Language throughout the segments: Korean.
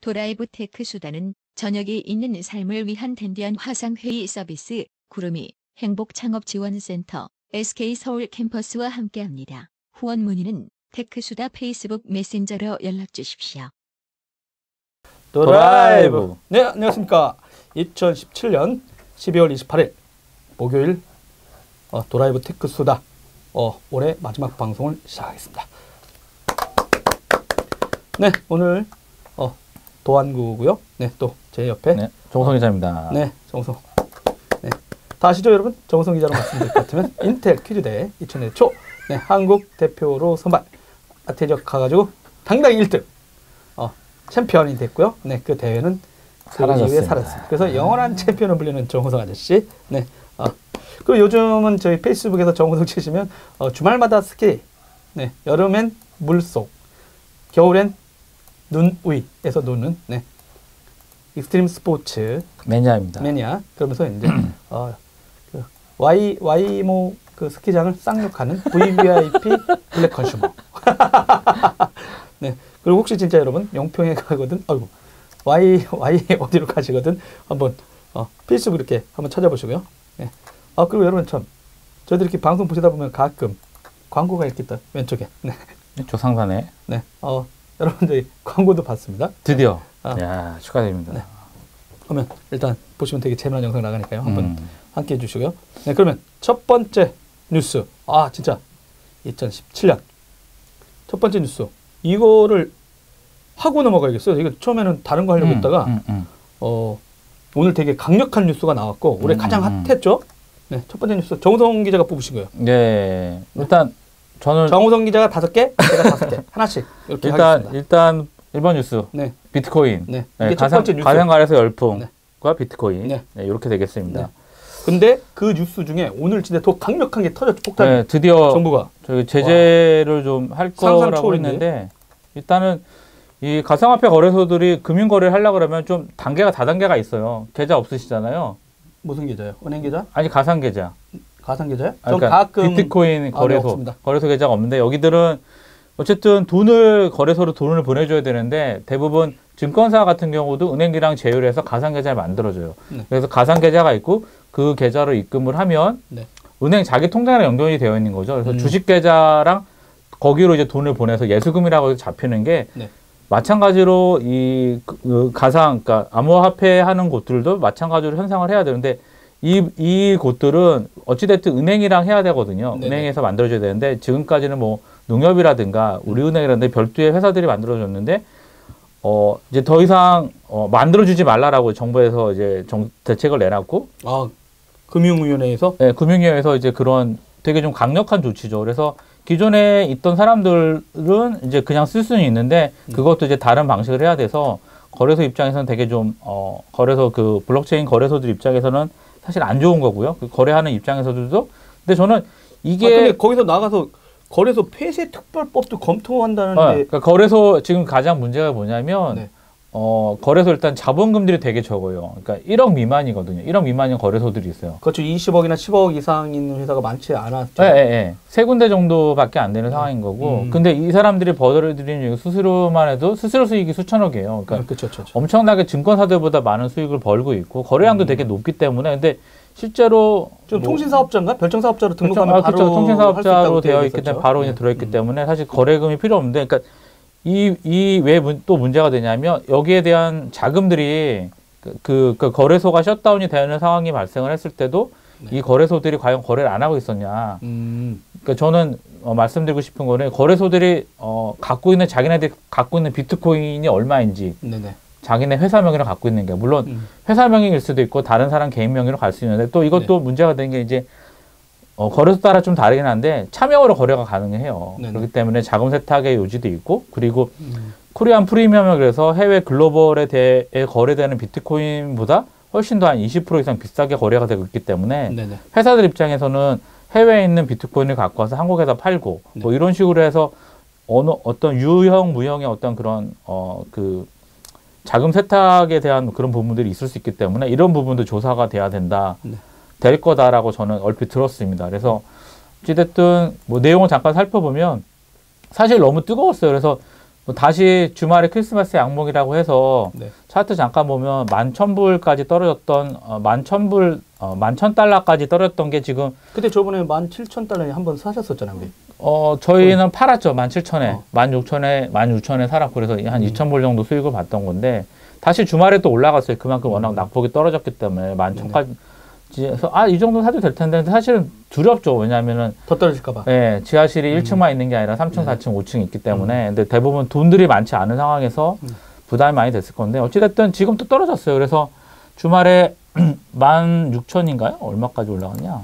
도라이브 테크 수다는 저녁이 있는 삶을 위한 댄디한 화상회의 서비스 구름이 행복창업지원센터 SK서울 캠퍼스와 함께합니다. 후원 문의는 테크수다 페이스북 메신저로 연락주십시오. 도라이브. 네, 안녕하십니까. 2017년 12월 28일 목요일 도라이브 테크수다 올해 마지막 방송을 시작하겠습니다. 네, 오늘 도안구고요. 네, 또 제 옆에 정우성 기자입니다. 네, 정우성. 네, 다 아시죠, 여러분? 정우성 기자로 말씀드릴 것 같으면 인텔 퀴즈대회 2000년 초 네, 한국 대표로 선발 태적 가가지고 당당히 1등 챔피언이 됐고요. 네, 그 대회는 그 이후에 사라졌습니다. 그래서 영원한 챔피언을 불리는 정우성 아저씨. 네, 그리고 요즘은 저희 페이스북에서 정우성 치시면 주말마다 스키, 네, 여름엔 물속, 겨울엔 눈 위에서 노는 네, 익스트림 스포츠 매니아입니다. 매니아. 그러면서 이제 그 Y모 그 스키장을 쌍욕하는 VVIP 블랙 컨슈머. 네. 그리고 혹시 진짜 여러분 용평에 가거든, 아이고 Y 어디로 가시거든 한번 페이스북 이렇게 한번 찾아보시고요. 네. 그리고 여러분 참 저희들 이렇게 방송 보시다 보면 가끔 광고가 이렇게 있다 왼쪽에. 네. 조상사네. 네. 여러분들이 광고도 봤습니다. 드디어. 야, 축하드립니다. 네. 그러면 일단 보시면 되게 재미난 영상 나가니까요. 한번 함께 해주시고요. 네, 그러면 첫 번째 뉴스. 진짜 2017년 첫 번째 뉴스. 이거를 하고 넘어가야겠어요. 이거 처음에는 다른 거 하려고 했다가 오늘 되게 강력한 뉴스가 나왔고 올해 가장 핫했죠. 네, 첫 번째 뉴스 정우성 기자가 뽑으신 거예요. 네, 일단 저는 정우성 기자가 5개, 제가 5개 하나씩 이렇게 하겠습니다. 일단 1번 뉴스. 네. 비트코인. 네. 네, 가상거래소 열풍과 비트코인. 네. 네, 이렇게 되겠습니다. 네. 근데 그 뉴스 중에 오늘 진짜 더 강력한 게 터졌죠. 폭탄이. 네, 드디어 정부가 저희 제재를 좀 할 거라고 했는데 일단은 이 가상화폐 거래소들이 금융거래를 하려고 그러면 좀 다단계가 있어요. 계좌 없으시잖아요. 무슨 계좌요? 은행 계좌? 아니, 가상 계좌. 가상 계좌요? 그러니까 가끔 비트코인 거래소 계좌가 없는데 여기들은 어쨌든 거래소로 돈을 보내줘야 되는데 대부분 증권사 같은 경우도 은행이랑 제휴해서 가상 계좌를 만들어줘요. 네. 그래서 가상 계좌가 있고 그 계좌로 입금을 하면 네. 은행 자기 통장이랑 연결이 되어 있는 거죠. 그래서 주식 계좌랑 거기로 이제 돈을 보내서 예수금이라고 잡히는 게 네. 마찬가지로 그러니까 암호화폐 하는 곳들도 마찬가지로 현상을 해야 되는데 이 곳들은 어찌됐든 은행이랑 해야 되거든요. 네네. 은행에서 만들어줘야 되는데 지금까지는 뭐 농협이라든가 우리은행이라든가 별도의 회사들이 만들어줬는데 이제 더 이상 만들어주지 말라라고 정부에서 이제 대책을 내놨고 금융위원회에서? 네, 금융위원회에서 이제 그런 되게 좀 강력한 조치죠. 그래서 기존에 있던 사람들은 이제 그냥 쓸 수는 있는데 그것도 이제 다른 방식을 해야 돼서 거래소 입장에서는 되게 좀 거래소 그 블록체인 거래소들 입장에서는 사실 안 좋은 거고요. 그 거래하는 입장에서도. 근데 저는 이게 근데 거기서 나가서 거래소 폐쇄 특별법도 검토한다는데. 그러니까 거래소 지금 가장 문제가 뭐냐면 네. 거래소 일단 자본금들이 되게 적어요. 그러니까 1억 미만이거든요. 1억 미만인 거래소들이 있어요. 그렇죠. 20억이나 10억 이상 있는 회사가 많지 않았죠. 네. 세 군데 정도밖에 안 되는 상황인 거고. 근데 이 사람들이 벌어들이는 수수료만 해도 수수료 수익이 수천억이에요. 그러니까 그쵸. 엄청나게 증권사들보다 많은 수익을 벌고 있고 거래량도 되게 높기 때문에 근데 실제로 좀 통신사업자인가? 별정사업자로 등록하면 바로 통신사업자로 되어 있기 때문에 바로 네. 들어있기 때문에 사실 거래금이 필요 없는데 그러니까 왜 또 문제가 되냐면 여기에 대한 자금들이 그 거래소가 셧다운이 되는 상황이 발생을 했을 때도 네. 이 거래소들이 과연 거래를 안 하고 있었냐. 그러니까 저는 말씀드리고 싶은 거는 거래소들이 자기네들이 갖고 있는 비트코인이 얼마인지 네네. 자기네 회사 명의로 갖고 있는 게 물론 회사 명의일 수도 있고 다른 사람 개인 명의로 갈 수 있는데 또 이것도 네. 문제가 되는 게 이제 거래소 따라 좀 다르긴 한데 차명으로 거래가 가능해요. 네네. 그렇기 때문에 자금 세탁의 요지도 있고 그리고 코리안 프리미엄을 그래서 해외 글로벌에 대해 거래되는 비트코인보다 훨씬 더 한 20% 이상 비싸게 거래가 되고 있기 때문에 네네. 회사들 입장에서는 해외에 있는 비트코인을 갖고 와서 한국에서 팔고 네. 뭐 이런 식으로 해서 어떤 유형 무형의 어떤 그런 그 자금 세탁에 대한 그런 부분들이 있을 수 있기 때문에 이런 부분도 조사가 돼야 된다. 네. 될 거다라고 저는 얼핏 들었습니다. 그래서 어찌됐든 뭐 내용을 잠깐 살펴보면 사실 너무 뜨거웠어요. 그래서 다시 주말에 크리스마스 양봉이라고 해서 네. 차트 잠깐 보면 11,000불까지 떨어졌던 11,000달러까지 떨어졌던 게 지금 그때 저번에 17,000달러에 한번 사셨었잖아요, 우리. 저희는 팔았죠. 17,000에. 16,000에 16,000에 살았고 그래서 한 2,000불 정도 수익을 봤던 건데 다시 주말에 또 올라갔어요. 그만큼 워낙 낙폭이 떨어졌기 때문에 11,000까지 그래서 이 정도 사도 될 텐데 사실은 두렵죠. 왜냐하면은 더 떨어질까 봐. 예, 지하실이 1층만 있는 게 아니라 3층, 4층, 5층 있기 때문에 근데 대부분 돈들이 많지 않은 상황에서 부담이 많이 됐을 건데 어찌됐든 지금 또 떨어졌어요. 그래서 주말에 16,000인가요? 얼마까지 올라갔냐?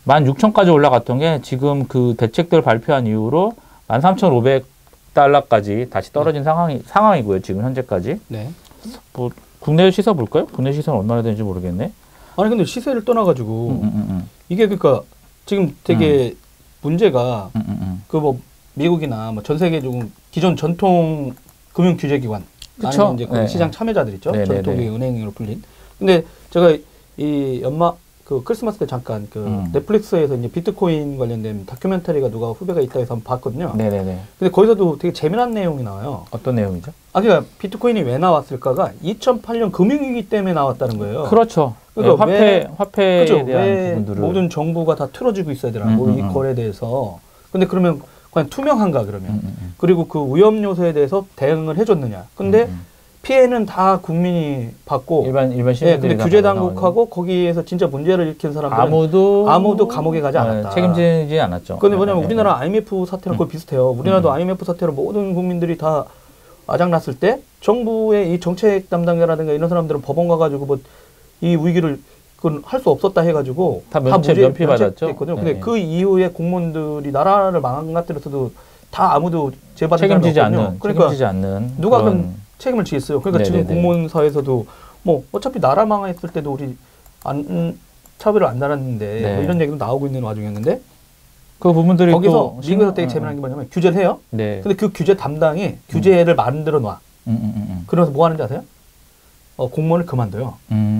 16,000까지 올라갔던 게 지금 그 대책들 발표한 이후로 13,500달러까지 다시 떨어진 상황이고요. 지금 현재까지. 네. 뭐 국내 시세 볼까요? 국내 시세는 얼마나 되는지 모르겠네. 아니 근데 시세를 떠나가지고 이게 그러니까 지금 되게 문제가 그 뭐 미국이나 뭐 전 세계적으로 기존 전통 금융 규제 기관 아니면 이제 그 시장 참여자들 있죠. 전통의 은행으로 불린. 근데 제가 이 그 크리스마스 때 잠깐 그 넷플릭스에서 이제 비트코인 관련된 다큐멘터리가 누가 후배가 있다 해서 한번 봤거든요. 네네네. 근데 거기서도 되게 재미난 내용이 나와요. 어떤 내용이죠? 그러니까 비트코인이 왜 나왔을까가 2008년 금융위기 때문에 나왔다는 거예요. 그렇죠. 그러니까 화폐에 그렇죠. 대한 왜 부분들을 모든 정부가 다 틀어지고 있어야 되나? 이 거래에 대해서. 근데 그러면 그냥 투명한가 그러면? 그리고 그 위험 요소에 대해서 대응을 해줬느냐? 근데 피해는 다 국민이 받고 일반 네, 시민들이 근데 규제 당국하고 거기에서 진짜 문제를 일으킨 사람들은 아무도 감옥에 가지 않았다. 책임지지 않았죠. 근데 뭐냐면 우리나라 IMF 사태랑 거의 비슷해요. 우리나라도 IMF 사태로 모든 국민들이 다 아작났을 때 정부의 이 정책 담당자라든가 이런 사람들은 법원 가가지고 뭐 이 위기를 할 수 없었다 해가지고 다 면피 받았죠. 했거든요. 근데 그 이후에 공무원들이 나라를 망가뜨렸어도 다 아무도 재받은 사람이 없거든요. 그러니까 책임지지 않는 누가 그럼 책임을 지겠어요. 그러니까 지금 공무원 사회에서도 뭐 어차피 나라 망했을 때도 우리 차별을 안 달았는데 뭐 이런 얘기도 나오고 있는 와중이었는데 그 부분들이 거기서 미국에서 되게 재미난 게 뭐냐면 규제를 해요. 근데 그 규제 담당이 규제를 만들어 놔. 그래서 뭐 하는지 아세요? 공무원을 그만둬요.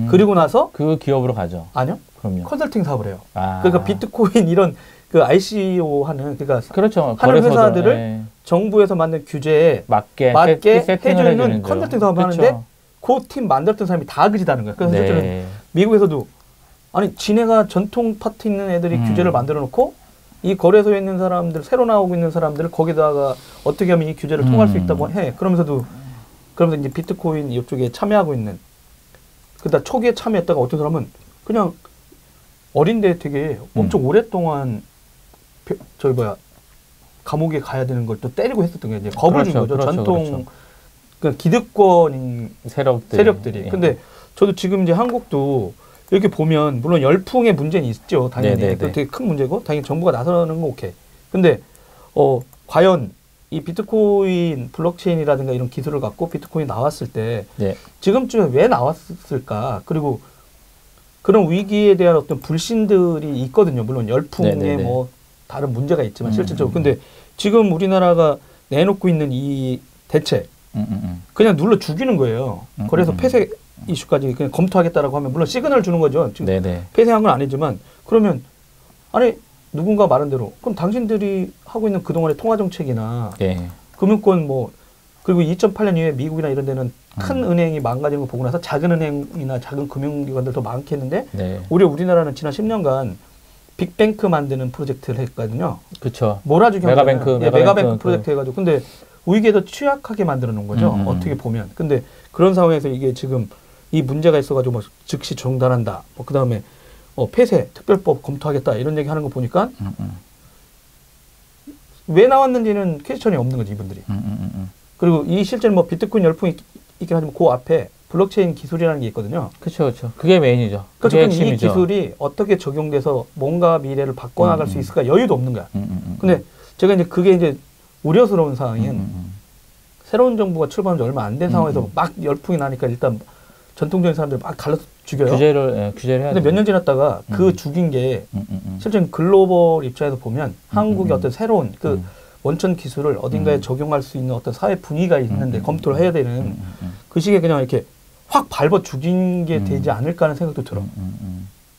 그리고 나서 그 기업으로 가죠. 아니요. 그럼요. 컨설팅 사업을 해요. 그러니까 비트코인 이런 그 ICO 하는 그러니까 그렇죠. 하는 회사들을 정부에서 만든 규제에 맞게 해주는 컨설팅 사업을 하는데 그 팀 만들었던 사람이 다 그지다는 거예요. 그래서 실제로 미국에서도 아니 지네가 전통 파트 있는 애들이 규제를 만들어 놓고 이 거래소에 있는 사람들 새로 나오고 있는 사람들을 거기다가 어떻게 하면 이 규제를 통할 수 있다고 해. 그러면서 이제 비트코인 이쪽에 참여하고 있는 그다 초기에 참여했다가 어떤 사람은 그냥 어린데 되게 엄청 오랫동안 감옥에 가야 되는 걸 또 때리고 했었던 게 이제 겁을 준 거죠. 전통 그 기득권 세력들이. 근데 저도 지금 이제 한국도 이렇게 보면 물론 열풍의 문제는 있죠. 당연히 되게 큰 문제고 당연히 정부가 나서는 건 오케이. 근데 과연 이 비트코인 블록체인이라든가 이런 기술을 갖고 비트코인이 나왔을 때 지금쯤에 왜 나왔을까? 그리고 그런 위기에 대한 어떤 불신들이 있거든요. 물론 열풍에 뭐 다른 문제가 있지만 실질적으로. 근데 지금 우리나라가 내놓고 있는 이 대책 그냥 눌러 죽이는 거예요. 그래서 폐쇄 이슈까지 그냥 검토하겠다라고 하면 물론 시그널 주는 거죠. 지금 폐쇄한 건 아니지만 그러면 아니 누군가 말한 대로 그럼 당신들이 하고 있는 그동안의 통화 정책이나 금융권 뭐 그리고 2008년 이후에 미국이나 이런 데는 큰 은행이 망가지는 거 보고 나서 작은 은행이나 작은 금융기관들 더 많게 했는데 오히려 우리나라는 지난 10년간 빅뱅크 만드는 프로젝트를 했거든요. 그렇죠. 몰아주기 메가뱅크 그 프로젝트 해가지고 근데 위기에 더 취약하게 만들어 놓은 거죠. 어떻게 보면. 근데 그런 상황에서 이게 지금 이 문제가 있어가지고 뭐 즉시 중단한다. 뭐 그 다음에 폐쇄 특별법 검토하겠다 이런 얘기 하는 거 보니까 왜 나왔는지는 퀘스천이 없는 거지 이분들이. 그리고 이 실제로 뭐 비트코인 열풍이 있긴 하지만 그 앞에 블록체인 기술이라는 게 있거든요. 그렇죠. 그게 메인이죠. 그게 이 기술이 어떻게 적용돼서 뭔가 미래를 바꿔나갈 수 있을까 여유도 없는 거야. 근데 제가 이제 그게 이제 우려스러운 상황인 새로운 정부가 출범한 지 얼마 안 된 상황에서 막 열풍이 나니까 일단 전통적인 사람들 막 갈라서 죽여요. 규제를 해야 근데 몇 년 지났다가 그 죽인 게 실제 글로벌 입장에서 보면 한국의 어떤 새로운 그 원천 기술을 어딘가에 적용할 수 있는 어떤 사회 분위기가 있는데 검토를 해야 되는 그 시기에 그냥 이렇게 확 밟아 죽인 게 되지 않을까 하는 생각도 들어.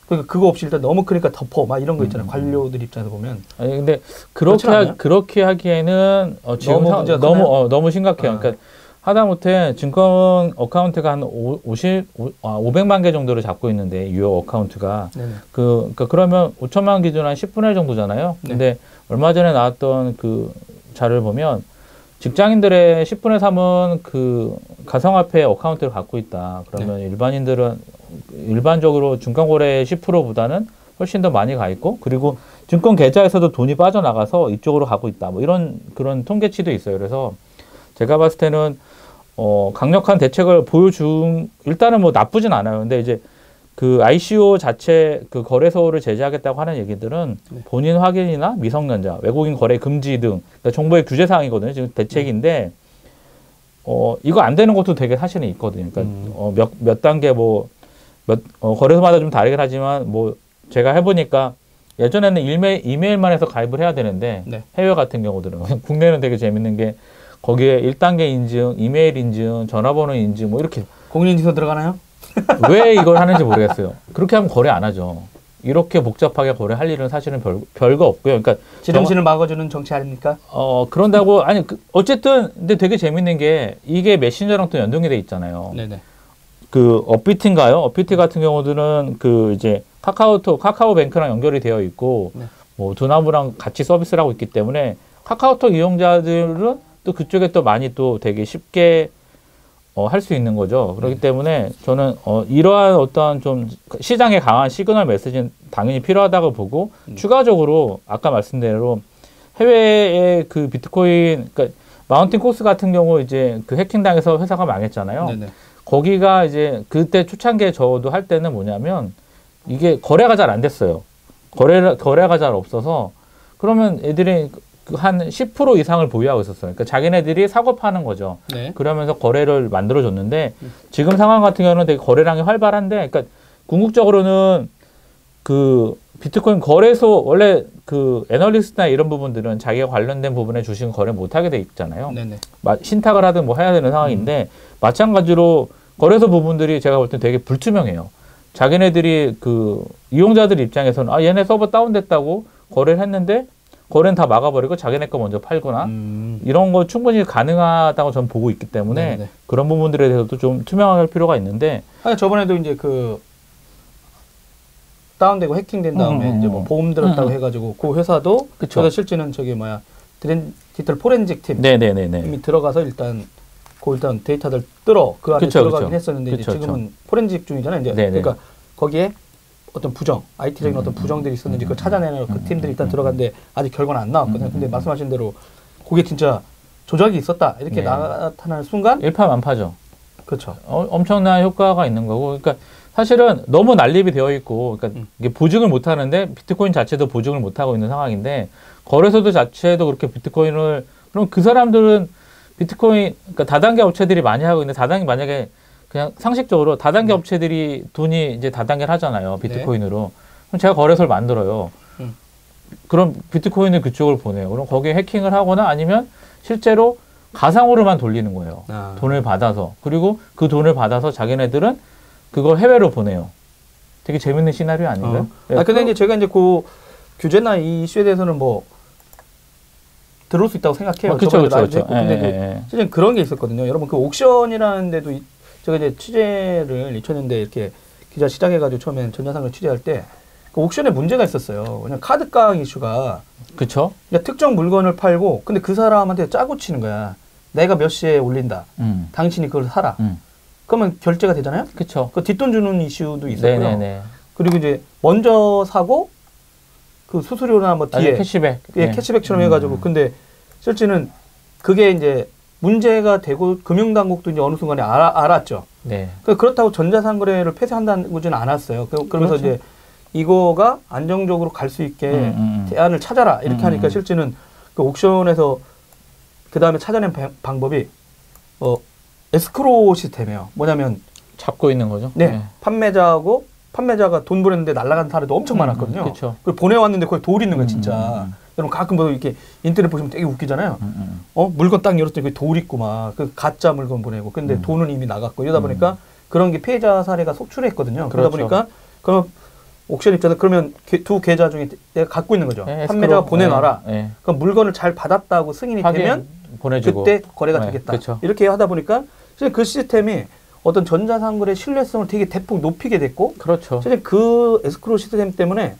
그러니까 그거 없이 일단 너무 크니까 덮어 막 이런 거 있잖아요. 관료들 입장에서 보면. 아니 근데 그렇진 않아요? 그렇게 하기에는 지금 너무 문제가 크나요? 너무 심각해요. 그러니까 하다못해 증권 어카운트가 한 500만 개 정도를 잡고 있는데 유효 어카운트가 네네. 그러니까 그러면 5천만 원 기준 한 10분의 1 정도잖아요. 네. 근데 얼마 전에 나왔던 그 자료를 보면 직장인들의 10분의 3은 그 가상화폐 어카운트를 갖고 있다. 그러면 일반인들은 일반적으로 증권거래 10%보다는 훨씬 더 많이 가 있고, 그리고 증권 계좌에서도 돈이 빠져나가서 이쪽으로 가고 있다. 뭐 이런 그런 통계치도 있어요. 그래서 제가 봤을 때는 강력한 대책을 일단은 뭐 나쁘진 않아요. 근데 이제 그 ICO 자체 그 거래소를 제재하겠다고 하는 얘기들은 본인 확인이나 미성년자, 외국인 거래 금지 등 그러니까 정부의 규제 사항이거든요. 지금 대책인데 이거 안 되는 것도 되게 사실은 있거든요. 그러니까 몇 단계 거래소마다 좀 다르긴 하지만 뭐 제가 해보니까 예전에는 이메일만 해서 가입을 해야 되는데 해외 같은 경우들은 국내는 되게 재밌는 게 거기에 1단계 인증, 이메일 인증, 전화번호 인증 뭐 이렇게 공인인증서 들어가나요? 왜 이걸 하는지 모르겠어요. 그렇게 하면 거래 안 하죠. 이렇게 복잡하게 거래할 일은 사실은 별거 없고요. 그러니까 지름신을 막아주는 정치 아닙니까? 그런다고 아니 어쨌든 근데 되게 재밌는 게 이게 메신저랑 또 연동이 돼 있잖아요. 네네. 그 업비트인가요? 업비트 같은 경우들은 그 이제 카카오뱅크랑 연결이 되어 있고 뭐 두나무랑 같이 서비스를 하고 있기 때문에 카카오톡 이용자들은 또 그쪽에 또 많이 또 되게 쉽게 할 수 있는 거죠. 그렇기 때문에 저는 이러한 어떤 좀 시장에 강한 시그널 메시지는 당연히 필요하다고 보고 추가적으로 아까 말씀드린 대로 해외의 그 비트코인, 그러니까 마운틴 코스 같은 경우 이제 그 해킹당해서 회사가 망했잖아요. 네네. 거기가 이제 그때 초창기에 저도 할 때는 뭐냐면 이게 거래가 잘 안 됐어요. 거래가 잘 없어서 그러면 애들이 한 10% 이상을 보유하고 있었어요. 그러니까 자기네들이 사고 파는 거죠. 그러면서 거래를 만들어줬는데 지금 상황 같은 경우는 되게 거래량이 활발한데, 그러니까 궁극적으로는 그 비트코인 거래소 원래 그 애널리스트나 이런 부분들은 자기가 관련된 부분에 주식 거래 못하게 돼 있잖아요. 신탁을 하든 뭐 해야 되는 상황인데 마찬가지로 거래소 부분들이 제가 볼 땐 되게 불투명해요. 자기네들이 그 이용자들 입장에서는 얘네 서버 다운됐다고 거래를 했는데 거래는 다 막아버리고 자기네 거 먼저 팔거나 이런 거 충분히 가능하다고 저는 보고 있기 때문에 그런 부분들에 대해서도 좀 투명하게 할 필요가 있는데. 저번에도 이제 그 다운되고 해킹된 다음에 이제 뭐 보험 들었다고 해가지고 그 회사도 그래서 실제는 저기 디지털 포렌식 팀 이미 들어가서 일단 데이터들 그 안에 들어가긴 했었는데 이제 지금은 포렌식 중이잖아요. 이제 그러니까 거기에 어떤 IT적인 어떤 부정들이 있었는지 그걸 찾아내는 그 팀들이 일단 들어갔는데 아직 결과는 안 나왔거든요. 근데 말씀하신 대로 그게 진짜 조작이 있었다 이렇게 나타나는 순간 일파만파죠. 그렇죠. 엄청난 효과가 있는 거고, 그러니까 사실은 너무 난립이 되어 있고, 그러니까 이게 보증을 못 하는데 비트코인 자체도 보증을 못 하고 있는 상황인데 거래소도 자체도 그렇게 비트코인을, 그럼 그 사람들은 비트코인, 그러니까 다단계 업체들이 많이 하고 있는데 만약에 그냥 상식적으로 다단계 업체들이 돈이 이제 다단계를 하잖아요. 비트코인으로. 그럼 제가 거래소를 만들어요. 그럼 비트코인을 그쪽으로 보내요. 그럼 거기에 해킹을 하거나 아니면 실제로 가상으로만 돌리는 거예요. 돈을 받아서. 그리고 그 돈을 받아서 자기네들은 그걸 해외로 보내요. 되게 재밌는 시나리오 아닌가요? 근데 이제 제가 이제 그 규제나 이 이슈에 대해서는 뭐 들어올 수 있다고 생각해요. 그렇죠. 근데 실제 그런 게 있었거든요. 여러분 그 옥션이라는 데도 제가 이제 취재를 2000년대 이렇게 기자 시작해가지고 처음엔 전자상을 취재할 때 그 옥션에 문제가 있었어요. 그냥 카드깡 이슈가. 그렇죠. 그러니까 특정 물건을 팔고 근데 그 사람한테 짜고 치는 거야. 내가 몇 시에 올린다. 당신이 그걸 사라. 그러면 결제가 되잖아요. 그렇죠. 그 뒷돈 주는 이슈도 있었고요. 그리고 이제 먼저 사고 그 수수료나 뭐 뒤에 캐시백. 캐시백처럼 해가지고 근데 실제는 그게 이제 문제가 되고 금융당국도 이제 어느 순간에 알았죠. 그렇다고 전자상거래를 폐쇄한다고는 않았어요. 그러면서 이제 이거가 안정적으로 갈 수 있게 대안을 찾아라 이렇게 하니까 실제는 그 옥션에서 그 다음에 찾아낸 방법이 에스크로 시스템이에요. 뭐냐면 잡고 있는 거죠. 판매자가 돈 보냈는데 날아간 사례도 엄청 많았거든요. 그리고 보내왔는데 거기 돌 있는 거야 진짜. 여러분 가끔 뭐 이렇게 인터넷 보시면 되게 웃기잖아요. 물건 딱 열었더니 거기 돌 있고 막 그 가짜 물건 보내고 근데 돈은 이미 나갔고 이러다 보니까 그런 게 피해자 사례가 속출했거든요. 그러다 보니까 그럼 옥션 입장에서 그러면 두 계좌 중에 내가 갖고 있는 거죠. 네, 판매자가 보내놔라. 네. 그럼 물건을 잘 받았다고 승인이 되면 보내주고. 그때 거래가 네, 되겠다. 그쵸. 이렇게 하다 보니까 사실 그 시스템이 어떤 전자상거래 신뢰성을 되게 대폭 높이게 됐고, 그렇죠. 사실 그 에스크로우 시스템 때문에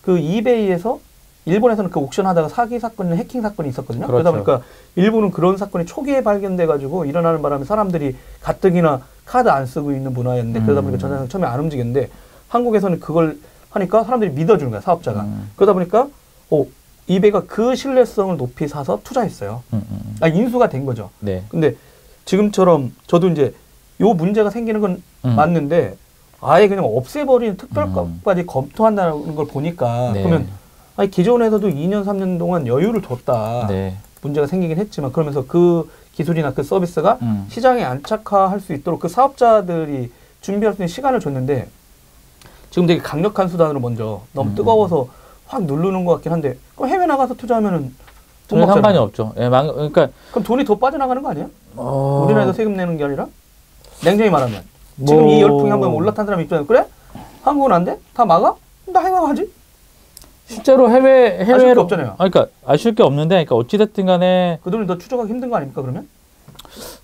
그 이베이에서 일본에서는 그 옥션 하다가 사기 사건이나 해킹 사건이 있었거든요. 그렇죠. 그러다 보니까 일본은 그런 사건이 초기에 발견돼가지고 일어나는 바람에 사람들이 가뜩이나 카드 안 쓰고 있는 문화였는데 그러다 보니까 전자상 처음에 안 움직였는데 한국에서는 그걸 하니까 사람들이 믿어주는 거야, 사업자가. 그러다 보니까 이베이가 그 신뢰성을 높이 사서 투자했어요. 인수가 된 거죠. 네. 근데 지금처럼 저도 이제 요 문제가 생기는 건 맞는데 아예 그냥 없애버리는 특별법까지 검토한다는 걸 보니까 네. 그러면 아니 기존에서도 2년 3년 동안 여유를 뒀다. 네. 문제가 생기긴 했지만 그러면서 그 기술이나 그 서비스가 시장에 안착화할 수 있도록 그 사업자들이 준비할 수 있는 시간을 줬는데 지금 되게 강력한 수단으로 먼저 너무 뜨거워서 확 누르는 것 같긴 한데 그럼 해외 나가서 투자하면은 전혀 상관이 없죠. 예, 그러니까 그럼 돈이 더 빠져나가는 거 아니에요? 우리나라에서 세금 내는 게 아니라 냉정히 말하면 지금 이 열풍이 한번 올라탄 사람 입장에서 그래? 한국은 안 돼? 다 막아? 나 해외 가지? 실제로 해외로 없잖아요. 그러니까 아쉬울 게 없는데, 그러니까 어찌됐든 간에 그 돈을 더 추적하기 힘든 거 아닙니까 그러면?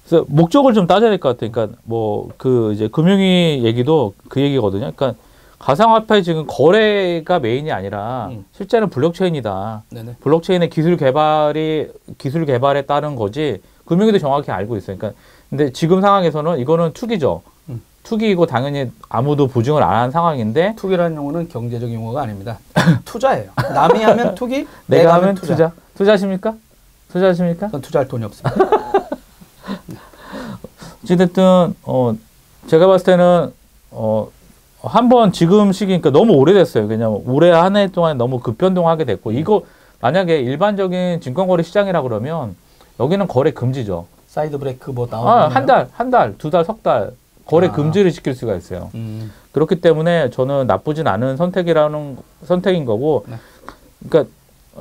그래서 목적을 좀 따져야 될 것 같아요. 그러니까 뭐 그 이제 금융위 얘기도 그 얘기거든요. 그러니까 가상화폐 지금 거래가 메인이 아니라 실제는 블록체인이다. 네네. 블록체인의 기술 개발에 따른 거지 금융위도 정확히 알고 있어요. 그러니까 근데 지금 상황에서는 이거는 투기죠. 투기이고 당연히 아무도 보증을 안 한 상황인데 투기라는 용어는 경제적 용어가 아닙니다. 투자예요. 남이 하면 투기, 내가 하면 투자. 투자하십니까? 전 투자할 돈이 없습니다. 어찌됐든 제가 봤을 때는 한번 지금 시기니까 너무 오래됐어요. 왜냐면 올해 한 해 동안 너무 급변동하게 됐고 이거 만약에 일반적인 증권거래 시장이라 그러면 여기는 거래 금지죠. 사이드 브레이크 뭐 나오는 한 달, 두 달, 석 달 거래 금지를 시킬 수가 있어요. 그렇기 때문에 저는 나쁘진 않은 선택인 거고, 네. 그러니까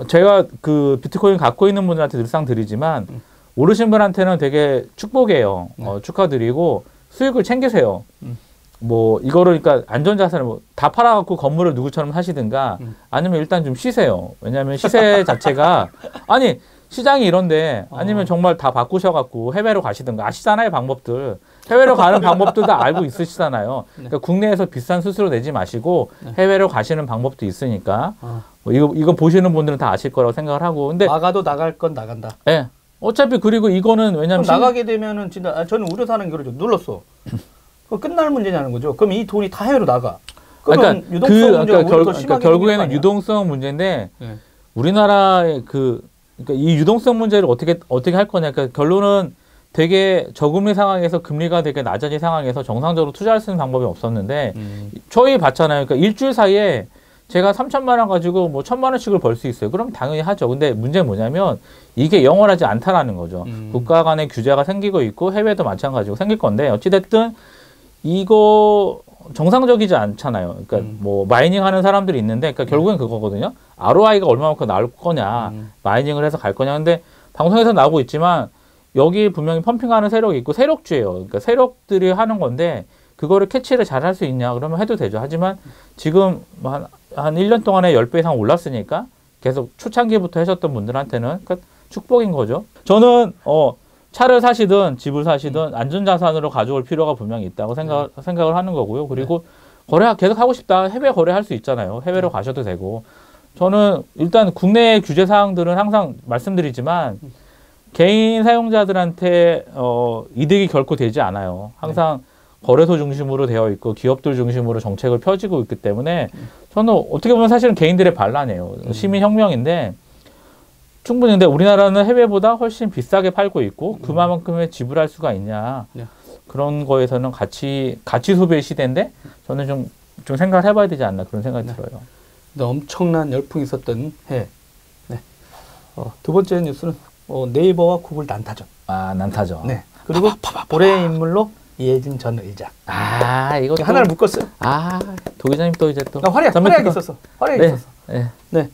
제가 그 비트코인 갖고 있는 분들한테 늘상 드리지만 오르신 분한테는 되게 축복이에요. 축하드리고 수익을 챙기세요. 뭐 이거를 그러니까 안전자산을 뭐 다 팔아갖고 건물을 누구처럼 사시든가 아니면 일단 좀 쉬세요. 왜냐하면 시세 자체가 아니 시장이 이런데 아니면 정말 다 바꾸셔갖고 해외로 가시든가 아시잖아요 방법들. 해외로 가는 방법도 다 알고 있으시잖아요. 그러니까 국내에서 비싼 수수료 내지 마시고 해외로 가시는 방법도 있으니까 뭐 이거 보시는 분들은 다 아실 거라고 생각을 하고. 근데 나가도 나갈 건 나간다. 예. 어차피 그리고 이거는 왜냐면 나가게 되면은 진짜 저는 우려사는 거죠. 눌렀어. 그 끝날 문제냐는 거죠. 그럼 이 돈이 다 해외로 나가. 그러면 유동성 문제가 더 심하게 결국에는 유동성 문제인데 우리나라의 그러니까 이 유동성 문제를 어떻게 할 거냐. 그러니까 결론은 되게 저금리 상황에서 금리가 되게 낮아진 상황에서 정상적으로 투자할 수 있는 방법이 없었는데 저희 봤잖아요. 그러니까 일주일 사이에 제가 3천만 원 가지고 뭐 1,000만 원씩을 벌 수 있어요. 그럼 당연히 하죠. 근데 문제는 뭐냐면 이게 영원하지 않다라는 거죠. 국가 간의 규제가 생기고 있고 해외도 마찬가지고 생길 건데 어찌됐든 이거 정상적이지 않잖아요. 그러니까 뭐 마이닝 하는 사람들이 있는데 그러니까 결국엔 그거거든요. ROI가 얼마만큼 나올 거냐. 마이닝을 해서 갈 거냐. 근데 방송에서 나오고 있지만 여기 분명히 펌핑하는 세력이 있고 세력주예요. 그러니까 세력들이 하는 건데 그거를 캐치를 잘 할 수 있냐 그러면 해도 되죠. 하지만 지금 한 1년 동안에 10배 이상 올랐으니까 계속 초창기부터 하셨던 분들한테는 그러니까 축복인 거죠. 저는 차를 사시든 집을 사시든 안전자산으로 가져올 필요가 분명히 있다고 생각을 하는 거고요. 그리고 거래 계속 하고 싶다. 해외 거래할 수 있잖아요. 해외로 가셔도 되고. 저는 일단 국내 규제 사항들은 항상 말씀드리지만 개인 사용자들한테 이득이 결코 되지 않아요. 항상 거래소 중심으로 되어 있고 기업들 중심으로 정책을 펴지고 있기 때문에 저는 어떻게 보면 사실은 개인들의 반란이에요. 시민혁명인데 충분히 근데 우리나라는 해외보다 훨씬 비싸게 팔고 있고 그만큼의 지불할 수가 있냐. 그런 거에서는 가치 소비의 시대인데 저는 좀 생각을 해봐야 되지 않나 그런 생각이 들어요. 근데 엄청난 열풍이 있었던 해. 네. 두 번째 뉴스는 네이버와 구글 난타전. 난타전. 네. 그리고 올해의 인물로 이혜진 전 의장. 이거 하나를 묶었어요. 도 기자님 또 이제 또 화려하게 있었어. 네. 네.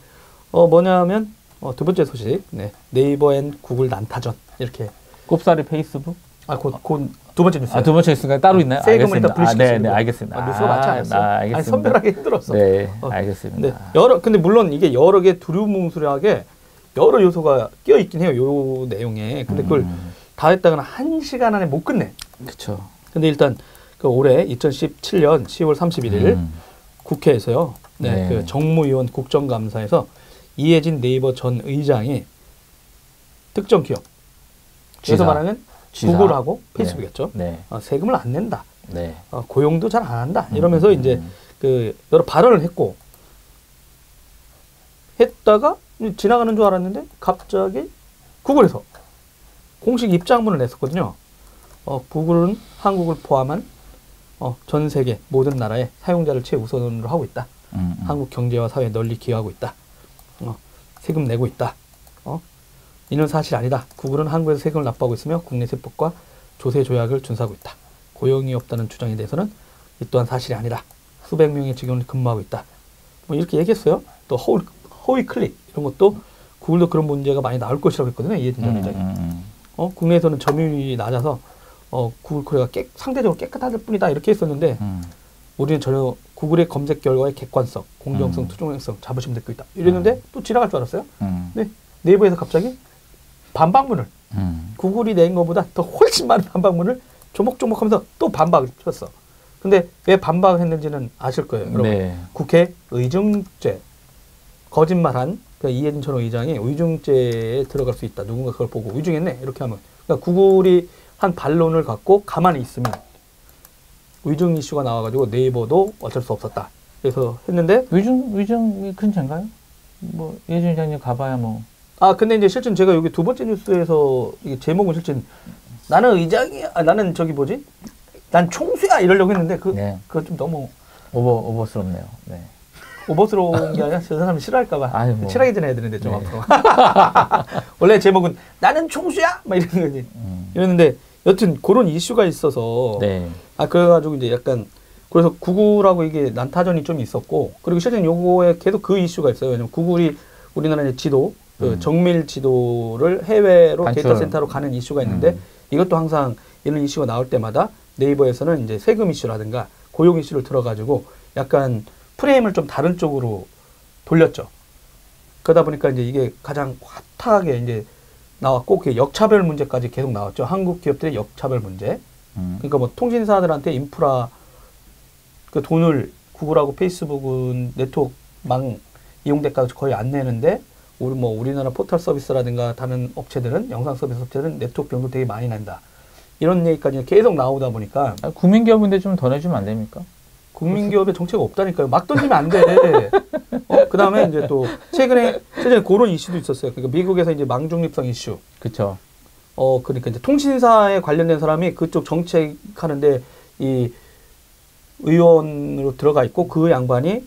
뭐냐면 두 번째 소식. 네. 네이버 앤 구글 난타전. 이렇게. 꼽사리 페이스북? 곧 두 번째 뉴스. 두 번째 뉴스가 따로 있나요? 세금을 일단 분리시키시고. 네, 알겠습니다. 뉴스가 많지 않았어요. 알겠습니다. 아니, 선별하게 힘들었어. 네, 알겠습니다. 네, 근데 물론 이게 여러 개 두루뭉술하게 여러 요소가 끼어 있긴 해요. 요 내용에. 근데 그걸 다 했다가는 1시간 안에 못 끝내. 그렇죠. 근데 일단 그 올해 2017년 10월 31일 국회에서요. 네, 그 정무위원 국정감사에서 이해진 네이버 전 의장이 특정 기업, 그래서 말하면 구글하고 페이스북이었죠. 네. 세금을 안 낸다. 네. 고용도 잘 안 한다. 이러면서 이제 그 여러 발언을 했다가 지나가는 줄 알았는데 갑자기 구글에서 공식 입장문을 냈었거든요. 구글은 한국을 포함한 전 세계 모든 나라의 사용자를 최우선으로 하고 있다. 한국 경제와 사회에 널리 기여하고 있다. 세금 내고 있다. 이는 사실 아니다. 구글은 한국에서 세금을 납부하고 있으며 국내 세법과 조세 조약을 준수하고 있다. 고용이 없다는 주장에 대해서는 이 또한 사실이 아니다. 수백 명의 직원이 근무하고 있다. 뭐 이렇게 얘기했어요. 또 허위 클릭 이런 것도 구글도 그런 문제가 많이 나올 것이라고 했거든요. 이해진 전 의장이. 국내에서는 점유율이 낮아서 구글 코리아가 상대적으로 깨끗할 뿐이다 이렇게 했었는데 우리는 전혀 구글의 검색 결과의 객관성, 공정성, 투명성, 자부심 느끼고 있다. 이랬는데 또 지나갈 줄 알았어요. 근데 네이버에서 갑자기 반박문을 구글이 낸 것보다 더 훨씬 많은 반박문을 조목조목하면서 또 반박을 쳤어. 근데 왜 반박을 했는지는 아실 거예요. 여러분. 네. 국회 의중죄 거짓말한 이해진 전 의장이 의중죄에 들어갈 수 있다. 누군가 그걸 보고 의중했네. 이렇게 하면. 그러니까 구글이 한 반론을 갖고 가만히 있으면 의중 이슈가 나와가지고 네이버도 어쩔 수 없었다. 그래서 했는데 의중이 큰 죄인가요? 뭐 이해진 의장님 가봐야 뭐. 근데 이제 실제 제가 여기 두 번째 뉴스에서 이게 제목은 실제 나는 의장이야. 나는 저기 뭐지? 난 총수야 이러려고 했는데 그거 좀 너무 오버스럽네요. 네. 오버스러운 게 아니라 저 사람이 싫어할까봐 뭐. 칠하게 전해야 되는데 좀 앞으로. 원래 제목은 나는 총수야 막 이런 거지. 이랬는데 여튼 그런 이슈가 있어서 그래가지고 이제 약간 그래서 구글하고 이게 난타전이 좀 있었고 그리고 실제 요거에 계속 그 이슈가 있어요. 왜냐면 구글이 우리나라의 지도 그 정밀 지도를 해외로 데이터 센터로 가는 이슈가 있는데 이것도 항상 이런 이슈가 나올 때마다 네이버에서는 이제 세금 이슈라든가 고용 이슈를 들어가지고 약간 프레임을 좀 다른 쪽으로 돌렸죠. 그러다 보니까 이제 이게 가장 핫하게 이제 나왔고 그 역차별 문제까지 계속 나왔죠. 한국 기업들의 역차별 문제. 그러니까 뭐 통신사들한테 인프라 그 돈을 구글하고 페이스북은 네트워크망 이용 대가도 거의 안 내는데 우리나라 포털 서비스라든가 다른 업체들은 영상 서비스 업체들은 네트워크 비용도 되게 많이 낸다. 이런 얘기까지 계속 나오다 보니까 국민기업인데 좀 더 내주면 안 됩니까? 국민기업의 정체가 없다니까요. 막 던지면 안 돼. 그 다음에 이제 또 최근에 그런 이슈도 있었어요. 그러니까 미국에서 이제 망중립성 이슈. 그렇죠. 그러니까 이제 통신사에 관련된 사람이 그쪽 정책하는데 이 의원으로 들어가 있고 그 양반이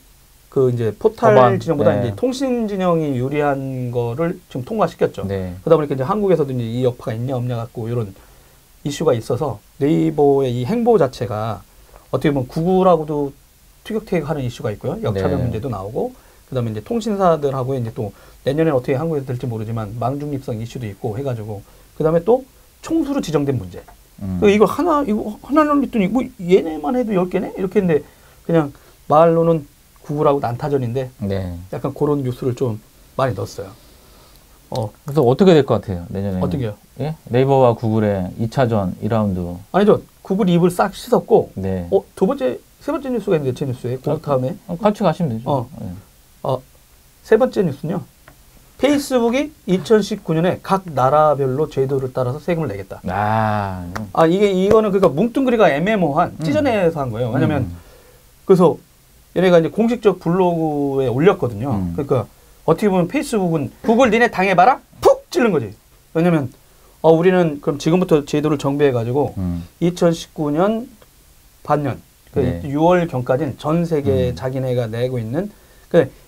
그 이제 포탈 진영보다 이제 통신 진영이 유리한 거를 지금 통과시켰죠. 그러다 보니까 이제 한국에서도 이제 이 여파가 있냐 없냐 갖고 이런 이슈가 있어서 네이버의 이 행보 자체가 어떻게 보면 구글하고도 티격태격하는 이슈가 있고요. 역차별 문제도 나오고 그다음에 이제 통신사들하고 이제 또 내년에 어떻게 한국에서 될지 모르지만 망중립성 이슈도 있고 해가지고 그다음에 또 총수로 지정된 문제. 이거 하나는 했더니 뭐 얘네만 해도 10개네 이렇게 했는데 그냥 말로는 구글하고 난타전인데 약간 그런 뉴스를 좀 많이 넣었어요. 그래서 어떻게 될 것 같아요 내년에? 어떻게요? 예? 네이버와 구글의 2차전 2라운드. 아니죠. 구글 입을 싹 씻었고 세 번째 뉴스가 있는데 제 뉴스에 그 다음에 같이 가시면 되죠. 세 번째 뉴스는요. 페이스북이 2019년에 각 나라별로 제도를 따라서 세금을 내겠다. 이거는 그러니까 뭉뚱그리가 애매모호한 찢어내서 한 거예요. 왜냐면 그래서 얘네가 이제 공식적 블로그에 올렸거든요. 그러니까 어떻게 보면 페이스북은 구글 니네 당해봐라 푹 찌른 거지. 왜냐면 우리는 그럼 지금부터 제도를 정비해가지고 2019년 반년 6월경까지는 전 세계 자기네가 내고 있는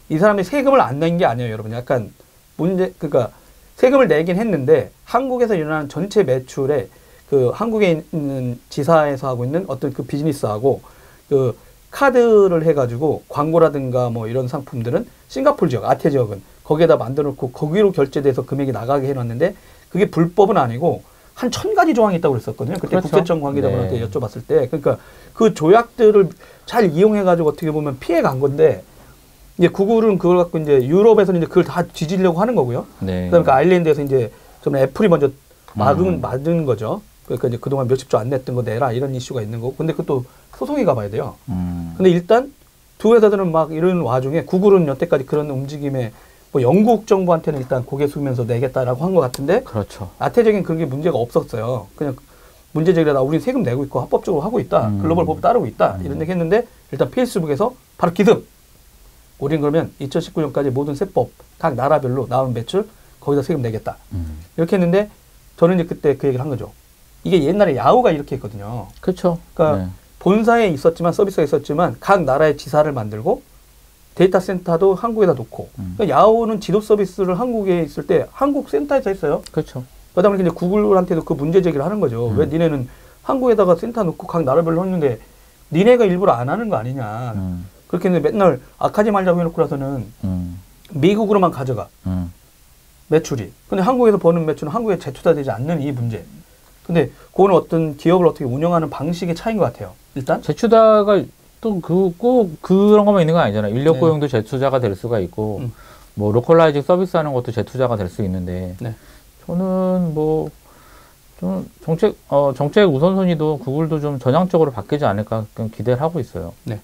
이 사람이 세금을 안 낸 게 아니에요, 여러분. 약간 그러니까 세금을 내긴 했는데 한국에서 일어나는 전체 매출에 그 한국에 있는 지사에서 하고 있는 어떤 그 비즈니스하고 그 카드를 해가지고 광고라든가 뭐 이런 상품들은 싱가포르 지역, 아태 지역은 거기에다 만들어 놓고 거기로 결제돼서 금액이 나가게 해놨는데 그게 불법은 아니고 한 1000가지 조항이 있다고 그랬었거든요. 그때 그렇죠. 국세청 관계자분한테 네. 여쭤봤을 때. 그러니까 그 조약들을 잘 이용해가지고 어떻게 보면 피해 간 건데, 이제 구글은 그걸 갖고 이제 유럽에서는 이제 그걸 다 뒤지려고 하는 거고요. 네. 그다음에 그 아일랜드에서 이제 좀 애플이 먼저 막은 거죠. 그러니까 이제 그동안 몇십 조 안 냈던 거 내라 이런 이슈가 있는 거고. 근데 그것도 소송이 가봐야 돼요. 근데 일단 두 회사들은 막 이런 와중에 구글은 여태까지 그런 움직임에 뭐 영국 정부한테는 일단 고개 숙이면서 내겠다라고 한 것 같은데, 그렇죠. 아태적인 그게 문제가 없었어요. 그냥 문제 제기하다 우리 세금 내고 있고 합법적으로 하고 있다. 글로벌 법 따르고 있다. 이런 얘기 했는데, 일단 페이스북에서 바로 기습. 우린 그러면 2019년까지 모든 세법 각 나라별로 나온 매출 거기다 세금 내겠다. 이렇게 했는데, 저는 이제 그때 그 얘기를 한 거죠. 이게 옛날에 야후가 이렇게 했거든요. 그렇죠. 그러니까 네. 본사에 있었지만 서비스가 있었지만 각 나라의 지사를 만들고 데이터 센터도 한국에다 놓고. 그러니까 야후는 지도 서비스를 한국에 있을 때 한국 센터에서 했어요. 그렇죠. 그다음에 이제 구글한테도 그 문제 제기를 하는 거죠. 왜 니네는 한국에다가 센터 놓고 각 나라별로 했는데 니네가 일부러 안 하는 거 아니냐. 그렇게 했는데 맨날 악하지 말자고 해놓고 나서는 미국으로만 가져가. 매출이. 근데 한국에서 버는 매출은 한국에 재투자되지 않는 이 문제. 근데 그거는 어떤 기업을 어떻게 운영하는 방식의 차이인 것 같아요. 일단. 재투자가 또 꼭 그런 것만 있는 건 아니잖아요. 인력 네. 고용도 재투자가 될 수가 있고, 뭐 로컬라이징 서비스 하는 것도 재투자가 될 수 있는데, 네. 저는 뭐, 좀 정책 우선순위도 구글도 좀 전향적으로 바뀌지 않을까 기대를 하고 있어요. 네.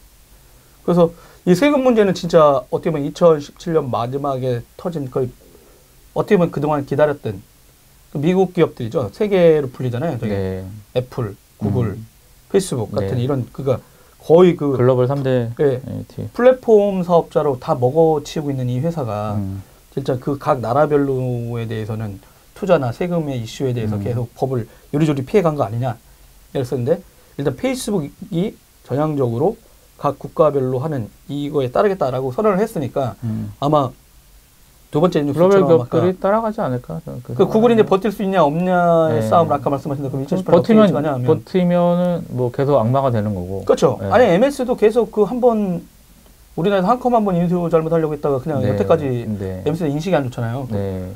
그래서 이 세금 문제는 진짜 어떻게 보면 2017년 마지막에 터진 거의 어떻게 보면 그동안 기다렸던 그 미국 기업들이죠. 세계로 불리잖아요. 저기 네. 애플, 구글, 페이스북 같은 네. 이런 그가 거의 그 글로벌 3대 예, 플랫폼 사업자로 다 먹어치우고 있는 이 회사가 진짜 그 각 나라별로에 대해서는 투자나 세금의 이슈에 대해서 계속 법을 요리조리 피해간 거 아니냐 이랬었는데, 일단 페이스북이 전향적으로 각 국가별로 하는 이거에 따르겠다라고 선언을 했으니까 아마 두 번째 글로벌 뉴스처럼 기업들이 따라가지 않을까. 그 구글이 이제 버틸 수 있냐 없냐의 네. 싸움을 아까 말씀하신 그럼 2018년 버티면은 뭐 계속 악마가 되는 거고. 그렇죠. 네. 아니 MS도 계속 그 한번 우리나라에서 한 컴 한번 인수 잘못하려고 했다가 그냥 네. 여태까지 네. MS는 인식이 안 좋잖아요. 네.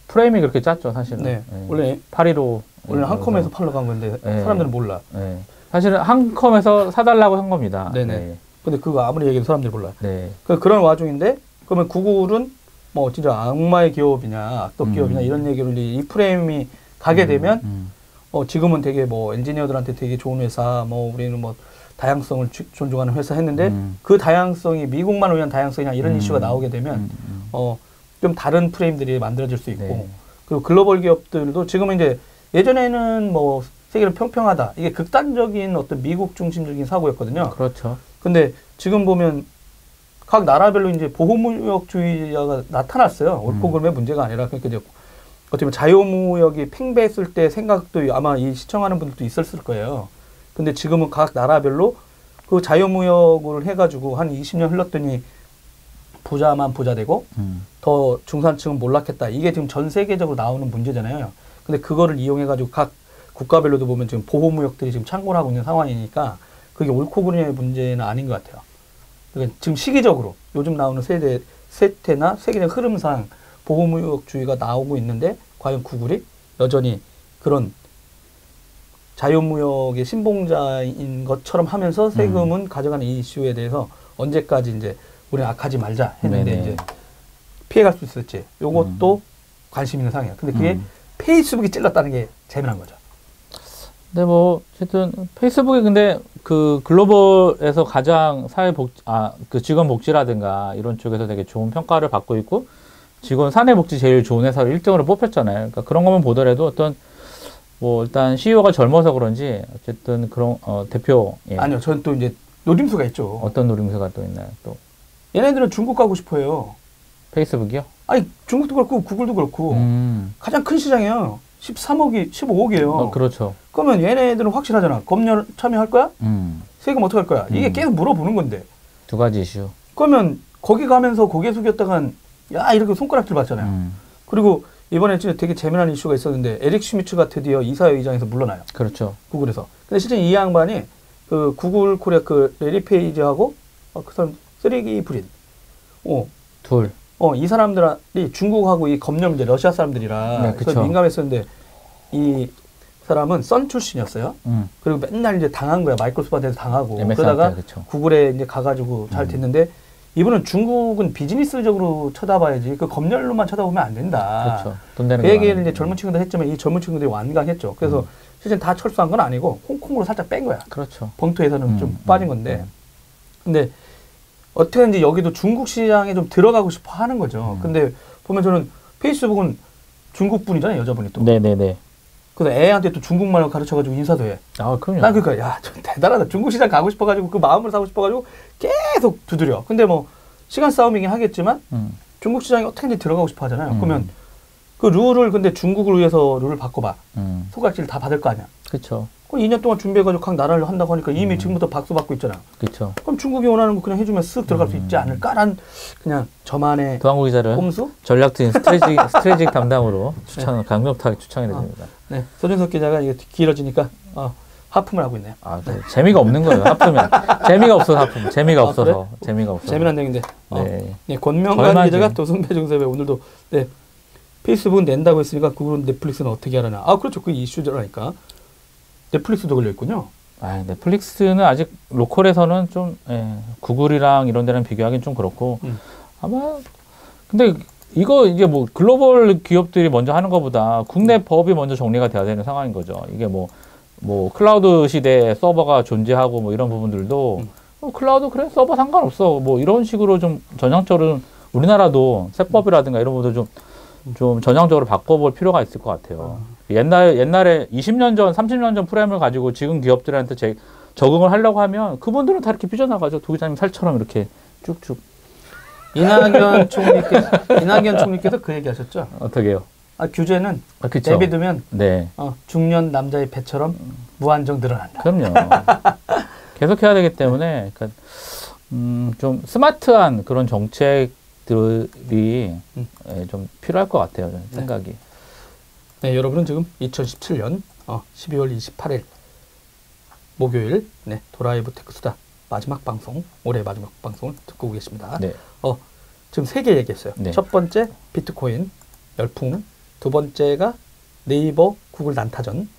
프레임이 그렇게 짰죠, 사실은. 네. 네. 원래 815. 원래 한 컴에서 팔러 간 건데 네. 사람들은 몰라. 네. 사실은 한 컴에서 사달라고 한 겁니다. 네네. 네. 근데 그거 아무리 얘기해도 사람들이 몰라. 네. 그런 와중인데 그러면 구글은 뭐 진짜 악마의 기업이냐 악덕 기업이냐 이런 얘기로 이 프레임이 가게 되면 지금은 되게 뭐 엔지니어들한테 되게 좋은 회사, 뭐 우리는 뭐 다양성을 존중하는 회사 했는데 그 다양성이 미국만 위한 다양성이냐 이런 이슈가 나오게 되면 좀 다른 프레임들이 만들어질 수 있고 네. 그리고 글로벌 기업들도 지금은 이제 예전에는 뭐 세계를 평평하다 이게 극단적인 어떤 미국 중심적인 사고였거든요. 그렇죠. 근데 지금 보면 각 나라별로 이제 보호무역주의자가 나타났어요. 옳고 그름의 문제가 아니라 그러니까 이제 어떻게 보면 자유무역이 팽배했을 때 생각도 아마 이 시청하는 분들도 있었을 거예요. 근데 지금은 각 나라별로 그 자유무역을 해가지고 한 20년 흘렀더니 부자만 부자 되고 더 중산층은 몰락했다. 이게 지금 전 세계적으로 나오는 문제잖아요. 근데 그거를 이용해가지고 각 국가별로도 보면 지금 보호무역들이 지금 창궐하고 있는 상황이니까 그게 옳고 그름의 문제는 아닌 것 같아요. 그러니까 지금 시기적으로 요즘 나오는 세태나 세계적 흐름상 보호무역주의가 나오고 있는데 과연 구글이 여전히 그런 자유무역의 신봉자인 것처럼 하면서 세금은 가져가는 이 이슈에 대해서 언제까지 이제 우리는 악하지 말자 했는데 네네. 이제 피해갈 수 있을지 요것도 관심 있는 상황이에요. 근데 그게 페이스북이 찔렀다는 게 재미난 거죠. 근데 뭐 어쨌든 페이스북이 근데 그 글로벌에서 가장 그 직원 복지라든가 이런 쪽에서 되게 좋은 평가를 받고 있고 직원 사내 복지 제일 좋은 회사로 1등으로 뽑혔잖아요. 그러니까 그런 것만 보더라도 어떤 뭐 일단 CEO가 젊어서 그런지 어쨌든 그런 대표 아니요, 저는 또 이제 노림수가 있죠. 어떤 노림수가 또 있나요? 또 얘네들은 중국 가고 싶어요. 페이스북이요? 아니 중국도 그렇고 구글도 그렇고 가장 큰 시장이에요. 15억이에요. 그렇죠. 그러면 얘네들은 확실하잖아. 검열 참여할 거야? 세금 어떻게 할 거야? 이게 계속 물어보는 건데. 두 가지 이슈. 그러면 거기 가면서 고개 숙였다간 야 이렇게 손가락질 받잖아요. 그리고 이번에 진짜 되게 재미난 이슈가 있었는데 에릭 슈미츠가 드디어 이사회의장에서 물러나요. 그렇죠. 구글에서. 근데 실제 이 양반이 그 구글 코리아 그 레리 페이지하고 그 사람 쓰레기 불인. 둘. 이 사람들이 중국하고 이 검열 문제 러시아 사람들이라 네, 그래서 민감했었는데 이 사람은 선 출신이었어요. 그리고 맨날 이제 당한 거야. 마이크로소프트한테 당하고. MSI 그러다가 때, 그쵸. 구글에 이제 가가지고 잘 됐는데 이분은 중국은 비즈니스적으로 쳐다봐야지 그 검열로만 쳐다보면 안 된다. 그렇죠. 돈 되는 그 거 얘기를 많아요. 이제 젊은 친구들 했지만 이 젊은 친구들이 완강했죠. 그래서 실제 다 철수한 건 아니고 홍콩으로 살짝 뺀 거야. 그렇죠. 본토에서는 좀 빠진 건데. 근데 어떻게든지 여기도 중국 시장에 좀 들어가고 싶어 하는 거죠. 근데 보면 저는 페이스북은 중국 분이잖아요. 여자분이 또. 네네네. 그래서 애한테 또 중국말로 가르쳐가지고 인사도 해. 아, 그럼요. 난 그러니까 야, 좀 대단하다. 중국 시장 가고 싶어가지고 그 마음을 사고 싶어가지고 계속 두드려. 근데 뭐 시간 싸움이긴 하겠지만 중국 시장에 어떻게든지 들어가고 싶어 하잖아요. 그러면 그 룰을 근데 중국을 위해서 룰을 바꿔봐. 손가락질 다 받을 거 아니야. 그렇죠. 그럼 2년 동안 준비해가지고 각 나라를 한다고 하니까 이미 지금부터 박수 받고 있잖아. 그렇죠. 그럼 중국이 원하는 거 그냥 해주면 쓱 들어갈 수 있지 않을까란 그냥 저만의 도항구 기자를 꼼수? 전략적인 스트레지직 담당으로 강력하게 추천해 드립니다. 네, 서준석 기자가 이게 길어지니까 하품을 하고 있네요. 아, 네. 재미가 없는 거예요. 하품면 재미가 없어서 하품. 재미가 없어서. 그래? 재미가 없어서. 재미난 얘기인데. 네. 네, 권명관 얼마지? 기자가 도승배 중섭에 오늘도 네, 페이스북은 낸다고 했으니까 구글은 넷플릭스는 어떻게 하려나. 아, 그렇죠. 그 이슈라니까. 넷플릭스도 걸려 있군요. 아, 넷플릭스는 아직 로컬에서는 좀 구글이랑 이런 데랑 비교하기는 좀 그렇고 아마 근데 이거 이게 뭐 글로벌 기업들이 먼저 하는 것보다 국내 법이 먼저 정리가 돼야 되는 상황인 거죠. 이게 뭐 클라우드 시대에 서버가 존재하고 뭐 이런 부분들도 클라우드 그래 서버 상관없어 뭐 이런 식으로 좀 전향적으로 우리나라도 세법이라든가 이런 부분도 좀 전향적으로 바꿔볼 필요가 있을 것 같아요. 옛날에 20년 전, 30년 전 프레임을 가지고 지금 기업들한테 적응을 하려고 하면 그분들은 다 이렇게 삐져나가죠. 도 기자님 살처럼 이렇게 쭉쭉. 이낙연 총리께서 그 얘기 하셨죠? 어떻게요? 규제는 그쵸. 내비두면 네. 중년 남자의 배처럼 무한정 늘어난다. 그럼요. 계속 해야 되기 때문에 그러니까, 좀 스마트한 그런 정책들이 좀 필요할 것 같아요. 저는 생각이. 네, 여러분은 지금 2017년 12월 28일 목요일 도라이브 테크수다 마지막 방송, 올해 마지막 방송을 듣고 계십니다. 네. 지금 3개 얘기했어요. 네. 첫 번째 비트코인 열풍, 두 번째가 네이버 구글 난타전,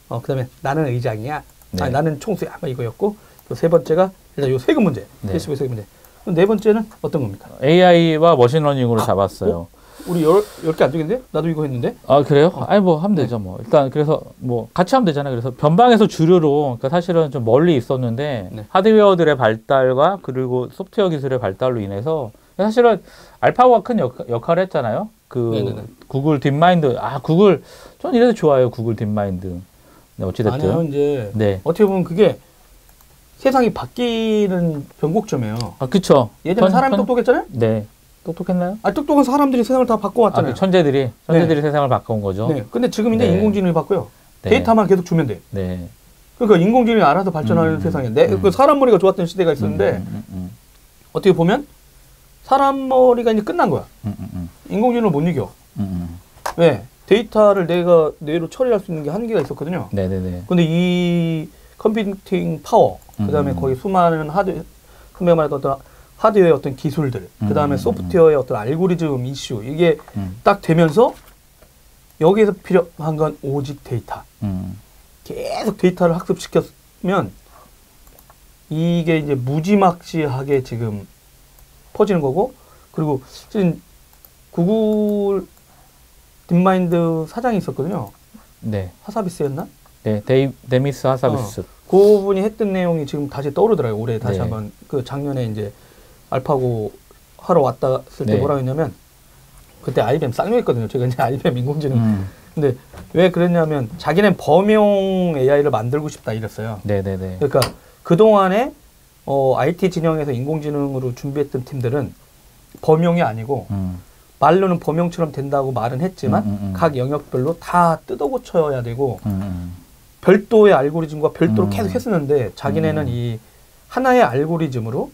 그다음에 나는 의장이야, 네. 아니, 나는 총수야, 뭐 이거였고, 또 세 번째가 일단 요 세금 문제, 네. 페이스북 세금 문제. 그럼 네 번째는 어떤 겁니까? AI와 머신러닝으로 잡았어요. 우리 10개 안 되겠는데? 나도 이거 했는데? 아, 그래요? 아니, 뭐, 하면 되죠, 뭐. 일단, 그래서, 뭐, 같이 하면 되잖아요. 그래서, 변방에서 주류로, 그러니까 사실은 좀 멀리 있었는데, 네. 하드웨어들의 발달과, 그리고 소프트웨어 기술의 발달로 인해서, 사실은, 알파고가 큰 역할을 했잖아요. 네네네. 구글 딥마인드. 구글, 전 이래서 좋아요, 구글 딥마인드. 네, 어찌됐든. 아니요, 이제, 네. 어떻게 보면 그게 세상이 바뀌는 변곡점이에요. 그쵸. 예전에 사람이 똑똑했잖아요? 네. 똑똑했나요? 똑똑한 사람들이 세상을 다 바꿔왔잖아요. 천재들이 세상을 바꿔온 거죠. 네. 근데 지금 이제 네. 인공지능이 바꿔요. 네. 데이터만 계속 주면 돼. 네. 그러니까 인공지능이 알아서 발전하는 세상에 그 사람 머리가 좋았던 시대가 있었는데 어떻게 보면 사람 머리가 이제 끝난 거야. 인공지능을 못 이겨. 왜? 데이터를 내가 뇌로 처리할 수 있는 게 한계가 있었거든요. 네네네. 근데 이 컴퓨팅 파워, 그 다음에 거기 수많은 선배가 말했던 어떤 하드웨어의 어떤 기술들, 그 다음에 소프트웨어의 어떤 알고리즘 이슈, 이게 딱 되면서 여기에서 필요한 건 오직 데이터. 계속 데이터를 학습시켰으면 이게 이제 무지막지하게 지금 퍼지는 거고, 그리고 지금 구글 딥마인드 사장이 있었거든요. 네. 하사비스였나? 네. 데미스 하사비스. 그분이 했던 내용이 지금 다시 떠오르더라고요. 올해 다시 네. 한번 그 작년에 이제 알파고 하러 왔을 때 네. 뭐라 했냐면 그때 IBM 쌍욕했거든요. 제가 이제 IBM 인공지능. 근데 왜 그랬냐면 자기는 범용 AI를 만들고 싶다 이랬어요. 네네네. 그러니까 그동안에 IT 진영에서 인공지능으로 준비했던 팀들은 범용이 아니고 말로는 범용처럼 된다고 말은 했지만 각 영역별로 다 뜯어 고쳐야 되고 별도의 알고리즘과 별도로 계속 했었는데 자기네는 이 하나의 알고리즘으로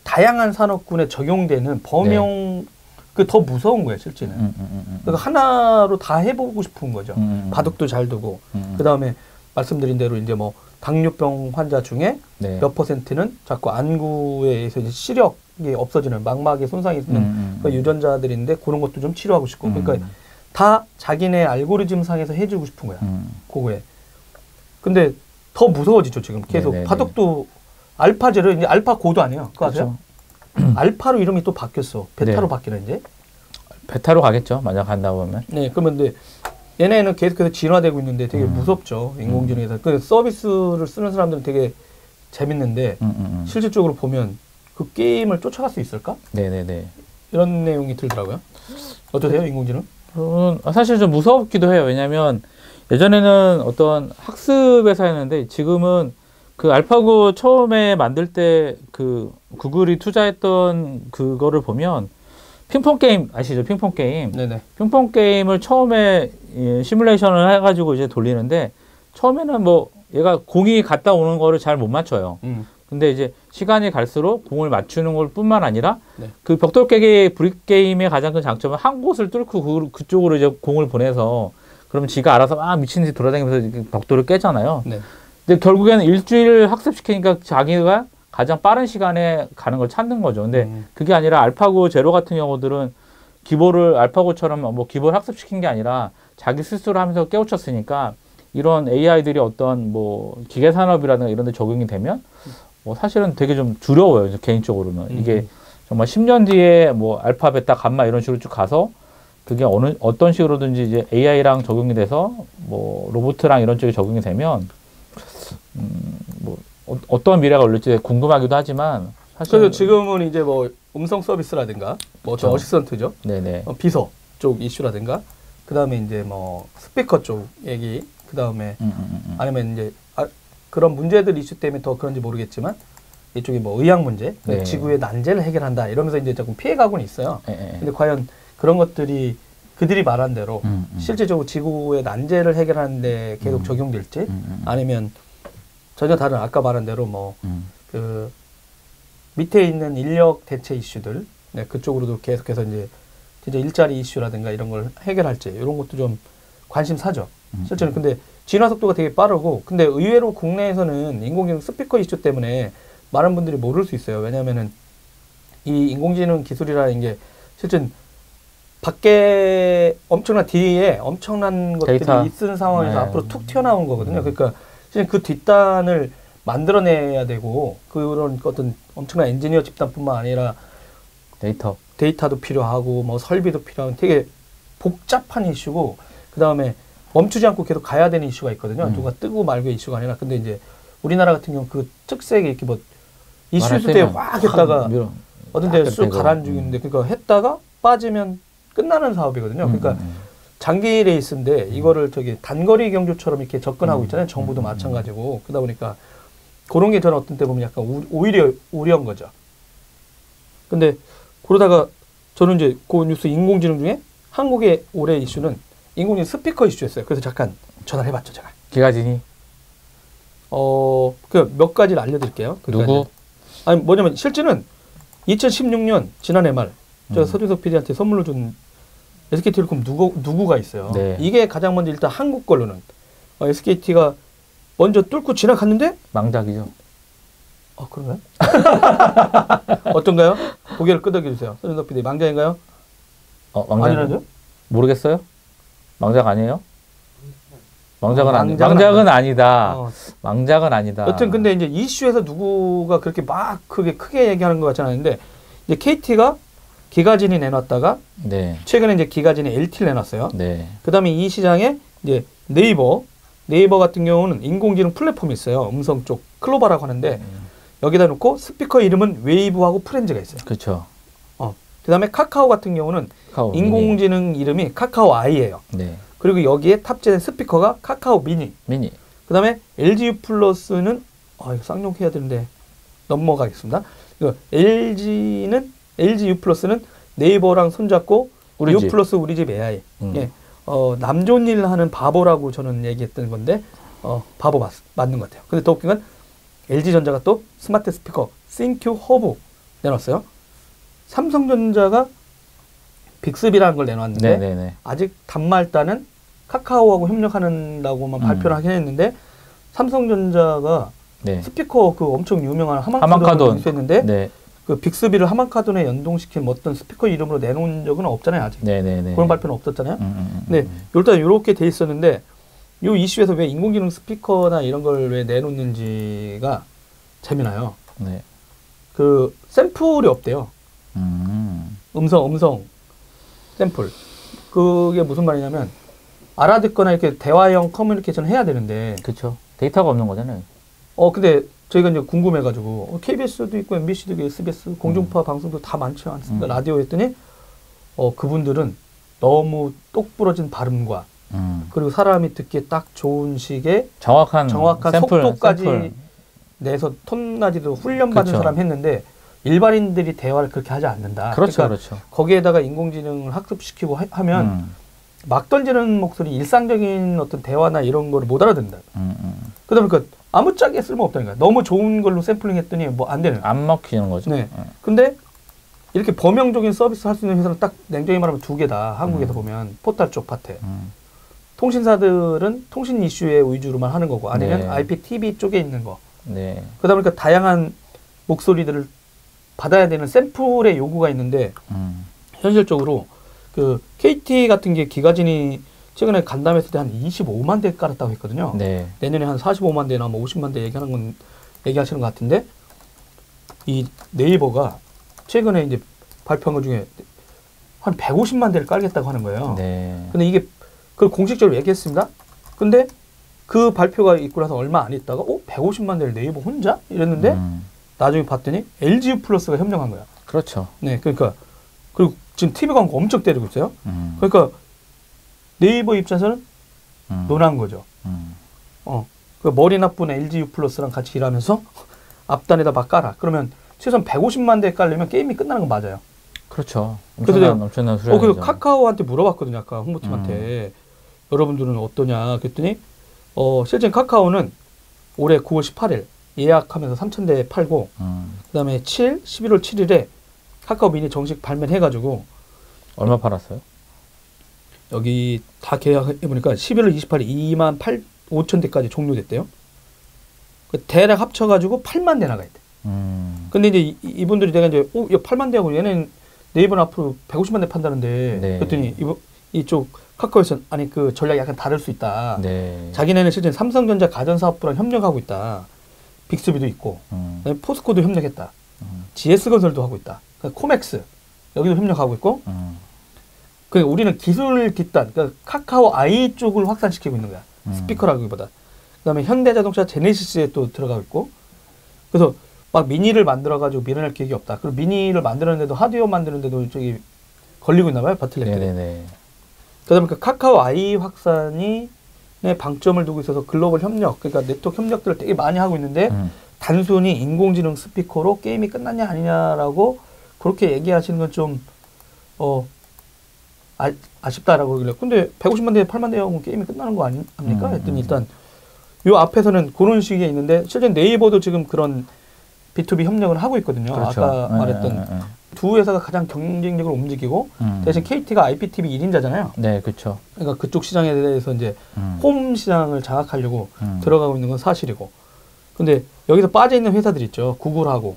다양한 산업군에 적용되는 범용 그 더 무서운 거예요 실제는. 그러니까 하나로 다 해보고 싶은 거죠. 바둑도 잘 두고 그 다음에 말씀드린 대로 이제 뭐 당뇨병 환자 중에 네. 몇 %는 자꾸 안구에 의해서 이제 시력이 없어지는 망막에 손상이 있는 그 유전자들인데 그런 것도 좀 치료하고 싶고 그러니까 다 자기네 알고리즘 상에서 해주고 싶은 거야. 그거에. 근데 더 무서워지죠 지금 계속. 네네네. 바둑도 알파제로 이제 알파 고도 아니에요. 그거 아세요? 알파로 이름이 또 바뀌었어. 베타로 네. 바뀌는 이제. 베타로 가겠죠. 만약 간다 보면. 네, 그러면 근데 얘네는 계속해서 진화되고 있는데 되게 무섭죠. 인공지능에서. 그 서비스를 쓰는 사람들은 되게 재밌는데 실질적으로 보면 그 게임을 쫓아갈 수 있을까? 네네네. 이런 내용이 들더라고요. 어떠세요, 인공지능? 사실 좀 무섭기도 해요. 왜냐하면 예전에는 어떤 학습에서 했는데 지금은 그 알파고 처음에 만들 때 그 구글이 투자했던 그거를 보면 핑퐁 게임 아시죠? 핑퐁 게임. 네네. 핑퐁 게임을 처음에 시뮬레이션을 해가지고 이제 돌리는데 처음에는 뭐 얘가 공이 갔다 오는 거를 잘 못 맞춰요. 근데 이제 시간이 갈수록 공을 맞추는 걸 뿐만 아니라 네. 그 벽돌 깨기 브릭 게임의 가장 큰 장점은 한 곳을 뚫고 그쪽으로 이제 공을 보내서 그러면 지가 알아서 막 미친 듯이 돌아다니면서 벽돌을 깨잖아요. 네. 근데 결국에는 일주일 학습시키니까 자기가 가장 빠른 시간에 가는 걸 찾는 거죠. 근데 그게 아니라 알파고 제로 같은 경우들은 기보를 알파고처럼 뭐 기보를 학습시킨 게 아니라 자기 스스로 하면서 깨우쳤으니까 이런 AI들이 어떤 뭐 기계 산업이라든가 이런 데 적용이 되면 뭐 사실은 되게 좀 두려워요. 개인적으로는. 이게 정말 10년 뒤에 뭐 알파, 베타, 감마 이런 식으로 쭉 가서 그게 어떤 식으로든지 이제 AI랑 적용이 돼서 뭐 로봇이랑 이런 쪽에 적용이 되면 뭐 어떤 미래가 올릴지 궁금하기도 하지만 사실 그래서 지금은 이제 뭐 음성 서비스라든가 뭐 어떤 어시스턴트죠. 네네. 비서 쪽 이슈라든가 그다음에 이제 뭐 스피커 쪽 얘기 그다음에 아니면 이제 그런 문제들 이슈 때문에 더 그런지 모르겠지만 이쪽이 뭐 의학 문제, 네. 지구의 난제를 해결한다 이러면서 이제 조금 피해가고는 있어요. 네. 근데 과연 그런 것들이 그들이 말한 대로 실질적으로 지구의 난제를 해결하는데 계속 적용될지 아니면 전혀 다른 아까 말한 대로 뭐 그 밑에 있는 인력 대체 이슈들 네, 그쪽으로도 계속해서 이제 진짜 일자리 이슈라든가 이런 걸 해결할지 이런 것도 좀 관심사죠. 실제로 근데 진화 속도가 되게 빠르고 근데 의외로 국내에서는 인공지능 스피커 이슈 때문에 많은 분들이 모를 수 있어요. 왜냐하면은 이 인공지능 기술이라는 게 실제 밖에 엄청난 뒤에 엄청난 것들이 데이터. 있는 상황에서 네. 앞으로 툭 튀어나온 거거든요. 그러니까 실제 그 뒷단을 만들어내야 되고 그런 어떤 엄청난 엔지니어 집단뿐만 아니라 데이터도 필요하고 뭐 설비도 필요한 되게 복잡한 이슈고 그 다음에 멈추지 않고 계속 가야 되는 이슈가 있거든요. 누가 뜨고 말고의 이슈가 아니라 근데 이제 우리나라 같은 경우 그 특색이 이렇게 뭐 이슈 있을 때 확 했다가 어떤 데 쑥 가라앉히는데 그러니까 했다가 빠지면 끝나는 사업이거든요. 그러니까 장기 레이스인데 이거를 저기 단거리 경주처럼 이렇게 접근하고 있잖아요. 정부도 마찬가지고 그러다 보니까 그런 게 저는 어떤 때 보면 약간 오히려 우려인 거죠. 근데 그러다가 저는 이제 그 뉴스 인공지능 중에 한국의 올해 이슈는 인공지능 스피커 이슈였어요. 그래서 잠깐 전화를 해봤죠, 제가. 기가진이? 그 몇 가지를 알려드릴게요. 누구? 아니, 뭐냐면, 실제는 2016년 지난해 말, 제가 서준석 PD한테 선물로 준 SK텔레콤 누구가 있어요. 네. 이게 가장 먼저 일단 한국 걸로는 SKT가 먼저 뚫고 지나갔는데? 망작이죠. 그런가요? 어떤가요? 고개를 끄덕여주세요. 서준석 PD, 망자인가요? 망작. 아니라죠? 모르겠어요? 망작 아니에요? 망작은 망작은 아니다. 망작은 아니다. 여튼 근데 이제 이슈에서 누구가 그렇게 막 크게 얘기하는 것 같지는 않은데 이제 KT가 기가진이 내놨다가 네. 최근에 이제 기가진이 LT를 내놨어요. 네. 그다음에 이 시장에 이제 네이버 같은 경우는 인공지능 플랫폼이 있어요. 음성 쪽 클로바라고 하는데 여기다 놓고 스피커 이름은 웨이브하고 프렌즈가 있어요. 그렇죠. 그다음에 카카오 같은 경우는 인공지능 이름이 카카오 아이예요. 네. 그리고 여기에 탑재된 스피커가 카카오 미니. 그 다음에 LG U 플러스는, 이거 쌍욕해야 되는데, 넘어가겠습니다. LG U 플러스는 네이버랑 손잡고, U 플러스 우리 집 AI. 예, 남 좋은 일 하는 바보라고 저는 얘기했던 건데, 바보 맞는 것 같아요. 근데 더 웃긴 건, LG전자가 또 스마트 스피커, 싱큐 허브 내놨어요. 삼성전자가 빅스비라는 걸 내놨는데, 네네네. 아직 단말단은 카카오하고 협력한다고만 발표를 하긴 했는데 삼성전자가 스피커 그 엄청 유명한 하마카돈 했는데 그 빅스비를 하만카돈에 연동시킨 뭐 어떤 스피커 이름으로 내놓은 적은 없잖아요, 아직. 네네네. 그런 발표는 없었잖아요. 근데 일단 이렇게 돼 있었는데 이 이슈에서 왜 인공지능 스피커나 이런 걸 왜 내놓는지가 재미나요. 네. 그 샘플이 없대요. 음성 샘플. 그게 무슨 말이냐면 알아듣거나 이렇게 대화형 커뮤니케이션을 해야 되는데. 그렇죠. 데이터가 없는 거잖아요. 근데 저희가 이제 궁금해가지고 KBS도 있고 MBC도 있고 SBS 공중파 방송도 다 많지 않습니까? 라디오 했더니 그분들은 너무 똑부러진 발음과 그리고 사람이 듣기에 딱 좋은 식의 정확한 샘플, 속도까지 샘플. 내서 톤나지도 훈련받은 그쵸. 사람 했는데 일반인들이 대화를 그렇게 하지 않는다. 그렇죠, 그러니까 그렇죠. 거기에다가 인공지능을 학습시키고 하면 막 던지는 목소리, 일상적인 어떤 대화나 이런 거를 못 알아듣는다. 그러다 보니까 아무짝에 쓸모없다니까. 너무 좋은 걸로 샘플링 했더니 뭐 안 되는. 안 먹히는 거죠. 네. 근데 이렇게 범용적인 서비스 할 수 있는 회사는 딱 냉정히 말하면 두 개다. 한국에서 보면 포탈 쪽 파트. 통신사들은 통신 이슈에 위주로만 하는 거고 아니면 네. IPTV 쪽에 있는 거. 네. 그러다 보니까 다양한 목소리들을 받아야 되는 샘플의 요구가 있는데 현실적으로 그 KT 같은 게 기가진이 최근에 간담했을 때 한 25만 대 깔았다고 했거든요. 네. 내년에 한 45만 대나 뭐 50만 대 얘기하시는 것 같은데 이 네이버가 최근에 이제 발표한 것 중에 한 150만 대를 깔겠다고 하는 거예요. 네. 근데 이게 그걸 공식적으로 얘기했습니다. 근데 그 발표가 있고 나서 얼마 안 있다가 150만 대를 네이버 혼자? 이랬는데 나중에 봤더니 LGU 플러스가 협력한 거야. 그렇죠. 네, 그러니까 그리고 지금 TV 광고 엄청 때리고 있어요. 그러니까 네이버 입장에서는 논한 거죠. 그 머리 나쁜 LGU 플러스랑 같이 일하면서 앞단에다 막 깔아. 그러면 최소한 150만 대 깔려면 게임이 끝나는 건 맞아요. 그렇죠. 그래서 엄청난 수량이죠. 그래서 카카오한테 물어봤거든요. 아까 홍보팀한테. 여러분들은 어떠냐. 그랬더니 실제 카카오는 올해 9월 18일 예약하면서 3,000대 팔고 그 다음에 11월 7일에 카카오 미니 정식 발매해가지고 얼마 팔았어요? 여기 다 계약해보니까 11월 28일 2만 5천 대까지 종료됐대요. 대략 합쳐가지고 8만 대 나가야 돼. 근데 이제 이분들이 내가 이제 야 8만 대하고 얘는 네이버는 앞으로 150만 대 판다는데 네. 그랬더니 이쪽 카카오에서는 아니 그 전략이 약간 다를 수 있다. 네. 자기네는 실제 삼성전자 가전사업부랑 협력하고 있다. 빅스비도 있고 그다음에 포스코도 협력했다. GS건설도 하고 있다. 그러니까 코맥스 여기도 협력하고 있고 그러니까 우리는 기술 뒷단 그러니까 카카오 아이 쪽을 확산시키고 있는 거야. 스피커라기보다. 그다음에 현대자동차 제네시스에 또 들어가고 있고 그래서 막 미니를 만들어가지고 밀어낼 계획이 없다. 그리고 미니를 만드는데도 하드웨어 만드는데도 저기 걸리고 있나 봐요. 버틀렉들이. 네네네. 그러다 보니까 카카오 아이 확산이 방점을 두고 있어서 글로벌 협력, 그러니까 네트워크 협력들을 되게 많이 하고 있는데 단순히 인공지능 스피커로 게임이 끝났냐 아니냐라고 그렇게 얘기하시는 건 좀 아쉽다라고 그러길래 근데 150만 대, 8만 대 하면 게임이 끝나는 거 아닙니까? 했더니 일단 요 앞에서는 그런 식의 있는데 실제 네이버도 지금 그런 B2B 협력을 하고 있거든요. 그렇죠. 아까 말했던 두 회사가 가장 경쟁력으로 움직이고 대신 KT가 IPTV 1인자잖아요. 네, 그렇죠. 그러니까 그쪽 시장에 대해서 이제 홈 시장을 장악하려고 들어가고 있는 건 사실이고. 근데 여기서 빠져 있는 회사들 있죠. 구글하고.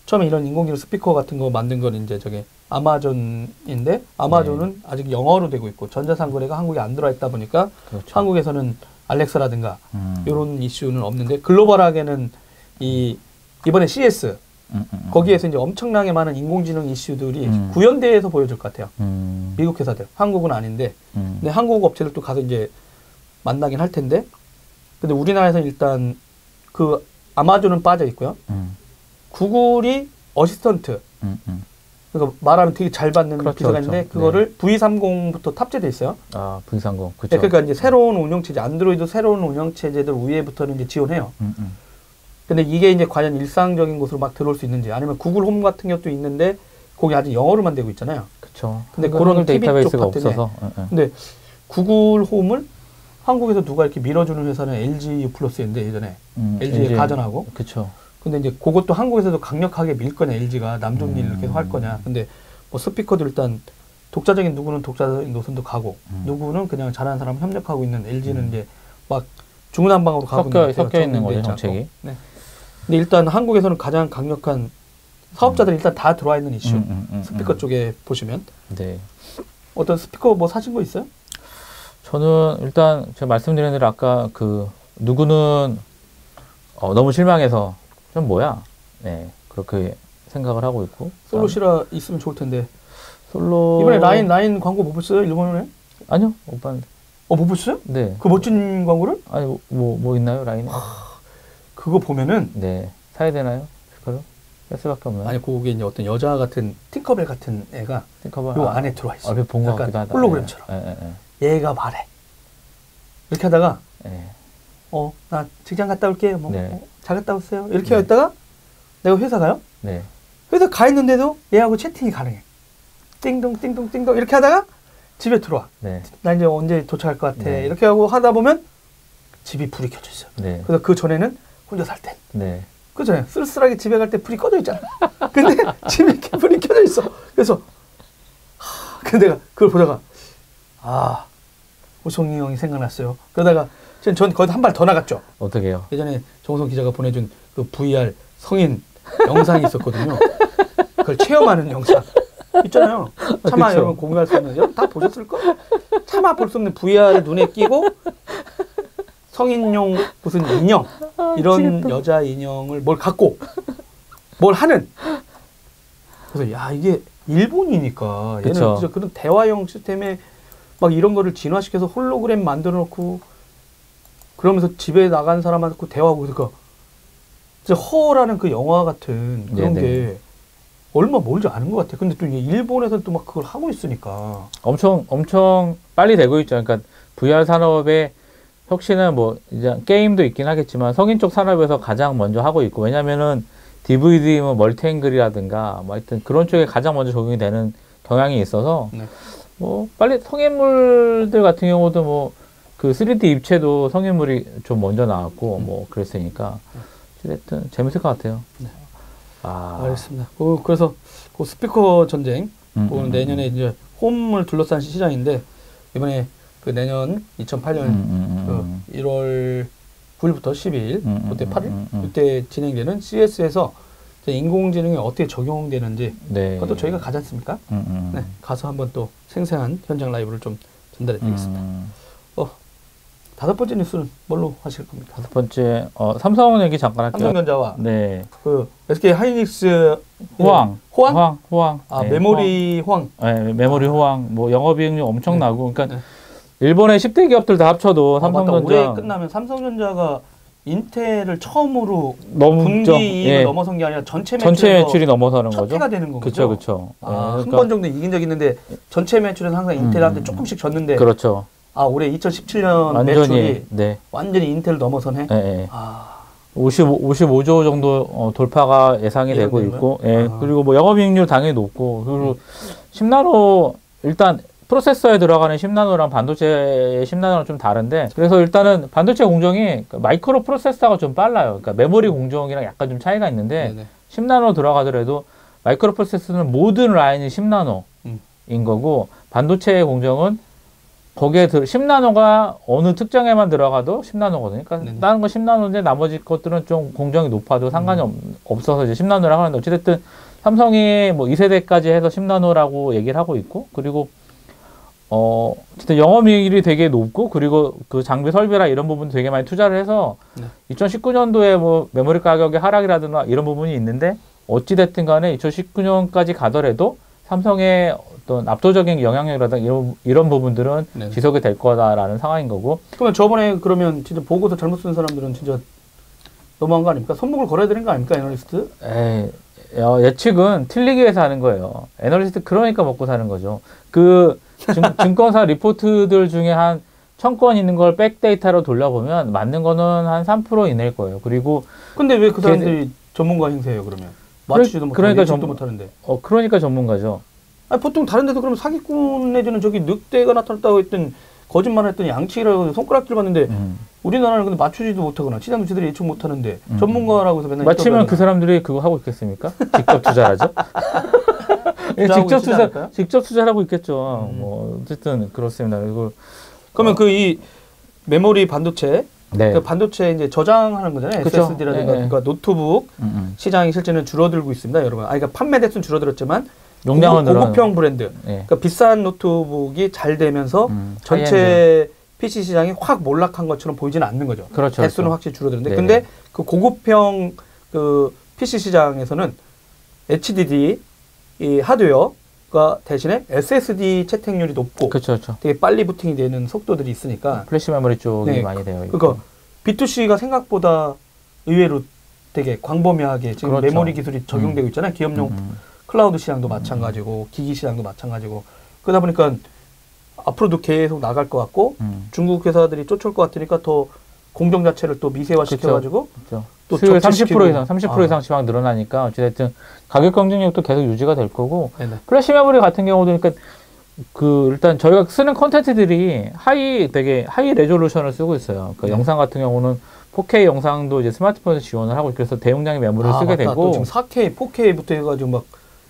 처음에 이런 인공지능 스피커 같은 거 만든 건 이제 저게 아마존인데 아마존은 아직 영어로 되고 있고 전자상거래가 한국에 안 들어와 있다 보니까 그렇죠. 한국에서는 알렉사라든가 이런 이슈는 없는데 글로벌하게는 이번에 CS 거기에서 이제 엄청나게 많은 인공지능 이슈들이 구현대에서 보여줄 것 같아요. 미국 회사들. 한국은 아닌데. 근데 한국 업체들도 가서 이제 만나긴 할 텐데. 근데 우리나라에서는 일단 그 아마존은 빠져 있고요. 구글이 어시스턴트. 그러니까 말하면 되게 잘 받는 그렇죠, 기사가 있는데 그렇죠. 그거를 V30부터 탑재돼 있어요. 아, V30. 그렇죠. 네, 그러니까 이제 새로운 운영체제, 안드로이드 새로운 운영체제들 위에부터는 이제 지원해요. 근데 이게 이제 과연 일상적인 곳으로 막 들어올 수 있는지 아니면 구글 홈 같은 것도 있는데 거기 아직 영어로만 되고 있잖아요. 그렇죠. 근데 그런 데이터베이스가 TV 쪽 없어서. 근데 구글 홈을 한국에서 누가 이렇게 밀어주는 회사는 LG 플러스인데 예전에 LG의 가전하고. 그렇죠. 근데 이제 그것도 한국에서도 강력하게 밀 거냐 LG가 남존 일을 계속 할 거냐. 근데 뭐 스피커도 일단 독자적인 누구는 독자적인 노선도 가고 누구는 그냥 잘하는 사람 협력하고 있는 LG는 이제 막 중구난방으로 가고 섞여 있는 거죠 정책이. 네. 근데 일단 한국에서는 가장 강력한 사업자들이 일단 다 들어와 있는 이슈. 스피커 쪽에 보시면. 네. 어떤 스피커 뭐 사신 거 있어요? 저는 일단 제가 말씀드린 대로 아까 그 누구는 너무 실망해서 좀 뭐야? 네. 그렇게 생각을 하고 있고. 솔로 실화 있으면 좋을 텐데. 솔로 이번에 라인 광고 못 봤어요? 일본에? 아니요. 못 봤는데. 못 봤어요? 네. 그 멋진 광고를? 아니 뭐 있나요? 라인에? 그거 보면은 네. 사야 되나요? 스피커를? 뺄 수밖에 없나요? 아니 그게 이제 어떤 여자 같은 팅커벨 같은 애가 팅커벨? 요 안에 들어와 있어. 얼핏 본것 같기도 하다. 홀로그램처럼. 얘가 말해. 이렇게 하다가 나 직장 갔다 올게. 뭐 잘 갔다 오세요. 이렇게 했다가 내가 회사 가요. 네. 회사 가 있는데도 얘하고 채팅이 가능해. 띵동 띵동 띵동 이렇게 하다가 집에 들어와. 네. 나 이제 언제 도착할 것 같아. 네. 이렇게 하고 하다 보면 집이 불이 켜져 있어. 네. 그래서 그 전에는 혼자 살 땐. 네. 그잖아요. 쓸쓸하게 집에 갈 때 불이 꺼져 있잖아. 근데 집에 이렇게 불이 켜져 있어. 그래서 근데 내가 그걸 보다가 오성희 형이 생각났어요. 그러다가 전 거기다 한 발 더 나갔죠. 어떻게 해요? 예전에 정우성 기자가 보내준 그 VR 성인 영상이 있었거든요. 그걸 체험하는 영상 있잖아요. 차마 여러분 공유할 수 있는, 여러분 다 보셨을걸? 차마 볼 수 없는 VR을 눈에 끼고 성인용 무슨 인형 이런 미치겠다. 여자 인형을 뭘 갖고 뭘 하는. 그래서 야 이게 일본이니까 얘는 그쵸. 진짜 그런 대화형 시스템에 막 이런 거를 진화시켜서 홀로그램 만들어 놓고 그러면서 집에 나간 사람하고 대화하고. 그러니까 진짜 허라는 그 영화 같은 그런 네네. 게 얼마 멀지 않은 것 같아. 근데 또 이게 일본에서는 또 막 그걸 하고 있으니까. 엄청 빨리 되고 있죠. 그러니까 VR 산업의 혁신은 뭐 이제 게임도 있긴 하겠지만 성인 쪽 산업에서 가장 먼저 하고 있고, 왜냐면은 DVD 뭐 멀티앵글이라든가 뭐 하여튼 그런 쪽에 가장 먼저 적용이 되는 경향이 있어서 뭐 빨리 성인물들 같은 경우도 뭐 그 3D 입체도 성인물이 좀 먼저 나왔고 뭐 그랬으니까 어쨌든 재밌을 것 같아요. 알겠습니다. 그래서 그 스피커 전쟁, 내년에 이제 홈을 둘러싼 시장인데 이번에 그 내년 2008년 그 1월 9일부터 10일, 그때 8일 그때 진행되는 CES에서 인공지능이 어떻게 적용되는지 그것도 저희가 가지 않습니까? 네, 가서 한번 또 생생한 현장 라이브를 좀 전달해 드리겠습니다. 다섯 번째 뉴스는 뭘로 하실 겁니까? 다섯 번째 삼성 얘기 잠깐 할게요. 삼성전자와 네. 그 SK 하이닉스 호황. 네, 메모리 호황. 네, 메모리 호황. 뭐 영업이익률 엄청 나고. 그러니까 일본의 10대 기업들 다 합쳐도 삼성전자 올해 끝나면 삼성전자가 인텔을 처음으로 넘죠. 분기 이익을 넘어선 게 아니라 전체 매출이 넘어서는 거죠. 첫 해가 되는 거죠. 그렇죠. 한 번 정도 이긴 적이 있는데 전체 매출은 항상 인텔한테 조금씩 졌는데. 그렇죠. 올해 2017년 완전히, 매출이 완전히 인텔을 넘어선 해? 네. 55조 정도 돌파가 예상이 되고 있고, 그리고 뭐 영업이익률 당연히 높고, 그리고 10나노, 일단 프로세서에 들어가는 10나노랑 반도체의 10나노랑 좀 다른데, 그래서 일단은 반도체 공정이 마이크로 프로세서가 좀 빨라요. 그러니까 메모리 공정이랑 약간 좀 차이가 있는데, 10나노 들어가더라도 마이크로 프로세서는 모든 라인이 10나노인 거고, 반도체의 공정은 거기에 10나노가 어느 특정에만 들어가도 10나노거든요. 그러니까 다른 건 10나노인데 나머지 것들은 좀 공정이 높아도 상관이 없어서 이제 10나노라고 하는데, 어찌됐든 삼성이 뭐 2세대까지 해서 10나노라고 얘기를 하고 있고, 그리고 어쨌든 영업이익이 되게 높고, 그리고 그 장비 설비라 이런 부분 되게 많이 투자를 해서 2019년도에 뭐 메모리 가격의 하락이라든가 이런 부분이 있는데, 어찌됐든 간에 2019년까지 가더라도 삼성의 어떤 압도적인 영향력이라든가 이런 부분들은 지속이 될 거다라는 상황인 거고. 그러면 저번에 그러면 진짜 보고서 잘못 쓴 사람들은 진짜 너무한 거 아닙니까? 손목을 걸어야 되는 거 아닙니까? 애널리스트? 예측은 틀리기 위해서 하는 거예요. 애널리스트 그러니까 먹고 사는 거죠. 그 증권사 리포트들 중에 한 1000건 있는 걸 백데이터로 돌려보면 맞는 거는 한 3% 이내일 거예요. 그리고 근데 왜 그 사람들이 전문가 행세예요, 그러면? 맞추지도 못하고 예측도 못하는데. 그러니까 전문가죠. 보통 다른 데도 그러면 사기꾼 내지는 저기 늑대가 나타났다고 했던 거짓말을 했더니 양치기라고 손가락질 받는데 우리나라는 근데 맞추지도 못하거나 시장 주체들이 예측 못하는데 전문가라고 해서 맨날 맞히면 그 사람들이 그거 하고 있겠습니까? 직접 투자하죠. 직접 투자를 하고 있겠죠. 뭐 어쨌든 그렇습니다. 그리고 그러면 그 이 메모리 반도체 네. 그 반도체 이제 저장하는 거잖아요. 그쵸. SSD라든가 네, 그러니까 노트북 시장이 실제는 줄어들고 있습니다, 여러분. 그러니까 판매 대수는 줄어들었지만 용량은 고급형 브랜드, 네. 그러니까 비싼 노트북이 잘 되면서 전체 하이엔드. PC 시장이 확 몰락한 것처럼 보이지는 않는 거죠. 그렇죠. 대수는 그렇죠. 확실히 줄어드는데, 네. 근데 그 고급형 그 PC 시장에서는 HDD 이 하드웨어가 대신에 SSD 채택률이 높고 그렇죠, 그렇죠. 되게 빨리 부팅이 되는 속도들이 있으니까 플래시 메모리 쪽이 네. 많이 되어 있고. 그러니까 B2C가 생각보다 의외로 되게 광범위하게 지금 그렇죠. 메모리 기술이 적용되고 있잖아요. 기업용 클라우드 시장도 마찬가지고 기기 시장도 마찬가지고 그러다 보니까 앞으로도 계속 나갈 것 같고 중국 회사들이 쫓아올 것 같으니까 더 공정 자체를 또 미세화 시켜가지고 그렇죠. 또 수율 적재시키고. 30% 이상, 30% 이상씩 막 늘어나니까 어찌됐든 가격 경쟁력도 계속 유지가 될 거고 네네. 플래시 메모리 같은 경우도 그러니까 그 일단 저희가 쓰는 콘텐츠들이 되게 하이 레졸루션을 쓰고 있어요. 그 영상 같은 경우는 4K 영상도 이제 스마트폰에서 지원을 하고 그래서 대용량의 메모리를 쓰게 맞다. 되고 또 지금 4K, 4K부터 해가지고 막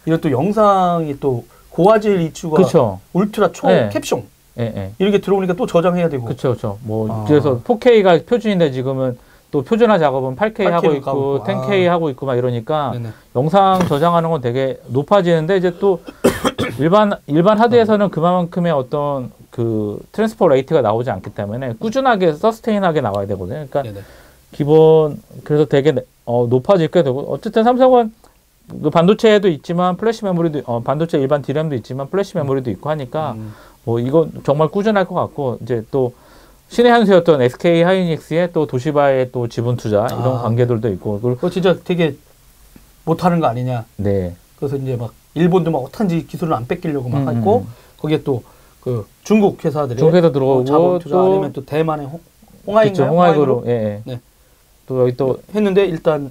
이런 또 영상이 또 고화질 이슈가 그렇죠. 울트라 초 네. 캡숑 예, 예. 이렇게 들어오니까 또 저장해야 되고 그렇죠, 그렇죠. 뭐 그래서 4K가 표준인데 지금은 또 표준화 작업은 8K 하고 8K 로 있고 가고 10K 하고 있고 막 이러니까 네네. 영상 저장하는 건 되게 높아지는데 이제 또 일반 하드에서는 그만큼의 어떤 그 트랜스퍼 레이트가 나오지 않기 때문에 꾸준하게 서스테인하게 나와야 되거든요. 그러니까 네네. 기본 그래서 되게 높아질 게 되고 어쨌든 삼성은 그 반도체도 있지만 플래시 메모리도 반도체 일반 D램도 있지만 플래시 메모리도 있고 하니까 뭐 이건 정말 꾸준할 것 같고 이제 또 신의 한 수였던 SK 하이닉스의 또 도시바의 또 지분 투자 이런 관계들도 있고 그거 진짜 되게 못하는 거 아니냐. 네. 그래서 이제 막 일본도 막 어떤지 기술을 안 뺏기려고 막 했고 거기에 또 그 중국 회사들이 중국에서 들어오고 자본 투자 또 아니면 또 대만의 홍하이인가요? 홍하이그룹 예. 네. 또 여기 또 했는데 일단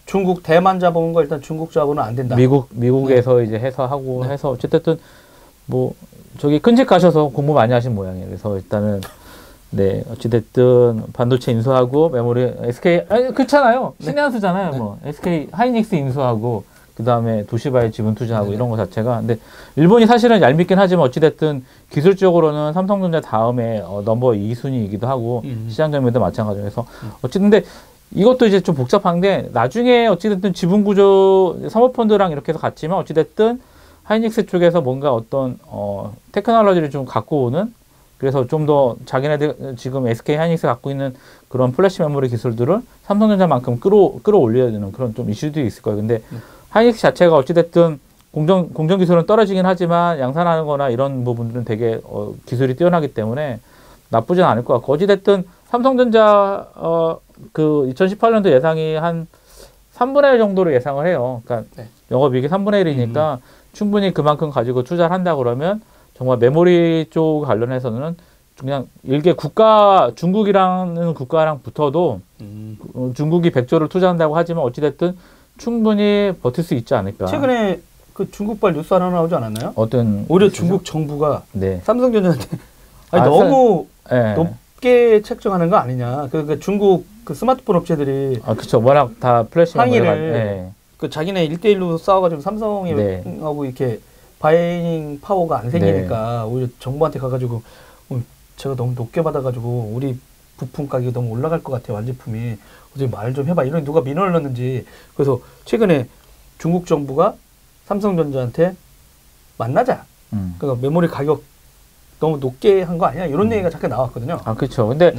중국 대만 자본과 일단 중국 자본은 안 된다. 미국에서 이제 해서 하고 네. 해서 어쨌든 뭐 저기 큰 집 가셔서 공부 많이 하신 모양이에요. 그래서 일단은 네 어찌됐든 반도체 인수하고 메모리 SK 그렇잖아요. 신의 한 수잖아요. 네. 뭐 SK 하이닉스 인수하고 그 다음에 도시바에 지분 투자하고 이런 거 자체가 근데 일본이 사실은 얄밉긴 하지만 어찌됐든 기술적으로는 삼성전자 다음에 넘버 2순위이기도 하고 시장 점유도 마찬가지로 해서 어쨌든 근데 이것도 이제 좀 복잡한데 나중에 어찌됐든 지분 구조 사모펀드랑 이렇게 해서 같지만 어찌됐든 하이닉스 쪽에서 뭔가 어떤 테크놀로지를 좀 갖고 오는 그래서 좀 더 자기네들 지금 SK 하이닉스 갖고 있는 그런 플래시 메모리 기술들을 삼성전자만큼 끌어올려야 되는 그런 좀 이슈들이 있을 거예요. 근데 하이닉스 자체가 어찌됐든 공정 기술은 떨어지긴 하지만 양산하는 거나 이런 부분들은 되게 기술이 뛰어나기 때문에 나쁘진 않을 것 같고 어찌됐든 삼성전자 그 2018년도 예상이 한 3분의 1 정도로 예상을 해요. 그러니까 영업이익이 3분의 1이니까 충분히 그만큼 가지고 투자를 한다 그러면 정말 메모리 쪽 관련해서는 그냥 일개 중국이라는 국가랑 붙어도 중국이 100조를 투자한다고 하지만 어찌됐든 충분히 버틸 수 있지 않을까. 최근에 그 중국발 뉴스 하나 나오지 않았나요? 어떤 오히려 뉴스죠? 중국 정부가 네. 삼성전자한테 너무 네. 높게 책정하는 거 아니냐. 그러니까 중국 그 스마트폰 업체들이 그렇죠. 워낙 다 플래시 항의를 네. 그 자기네 1대1로 싸워가지고 삼성하고 이렇게 바이닝 파워가 안 생기니까 오히려 정부한테 가가지고 제가 너무 높게 받아가지고 우리 부품 가격이 너무 올라갈 것 같아요. 완제품이. 어떻게 말 좀 해봐. 이런 누가 민원을 넣는지. 그래서 최근에 중국 정부가 삼성전자한테 만나자. 그러니까 메모리 가격 너무 높게 한 거 아니야? 이런 얘기가 잠깐 나왔거든요. 그렇죠. 근데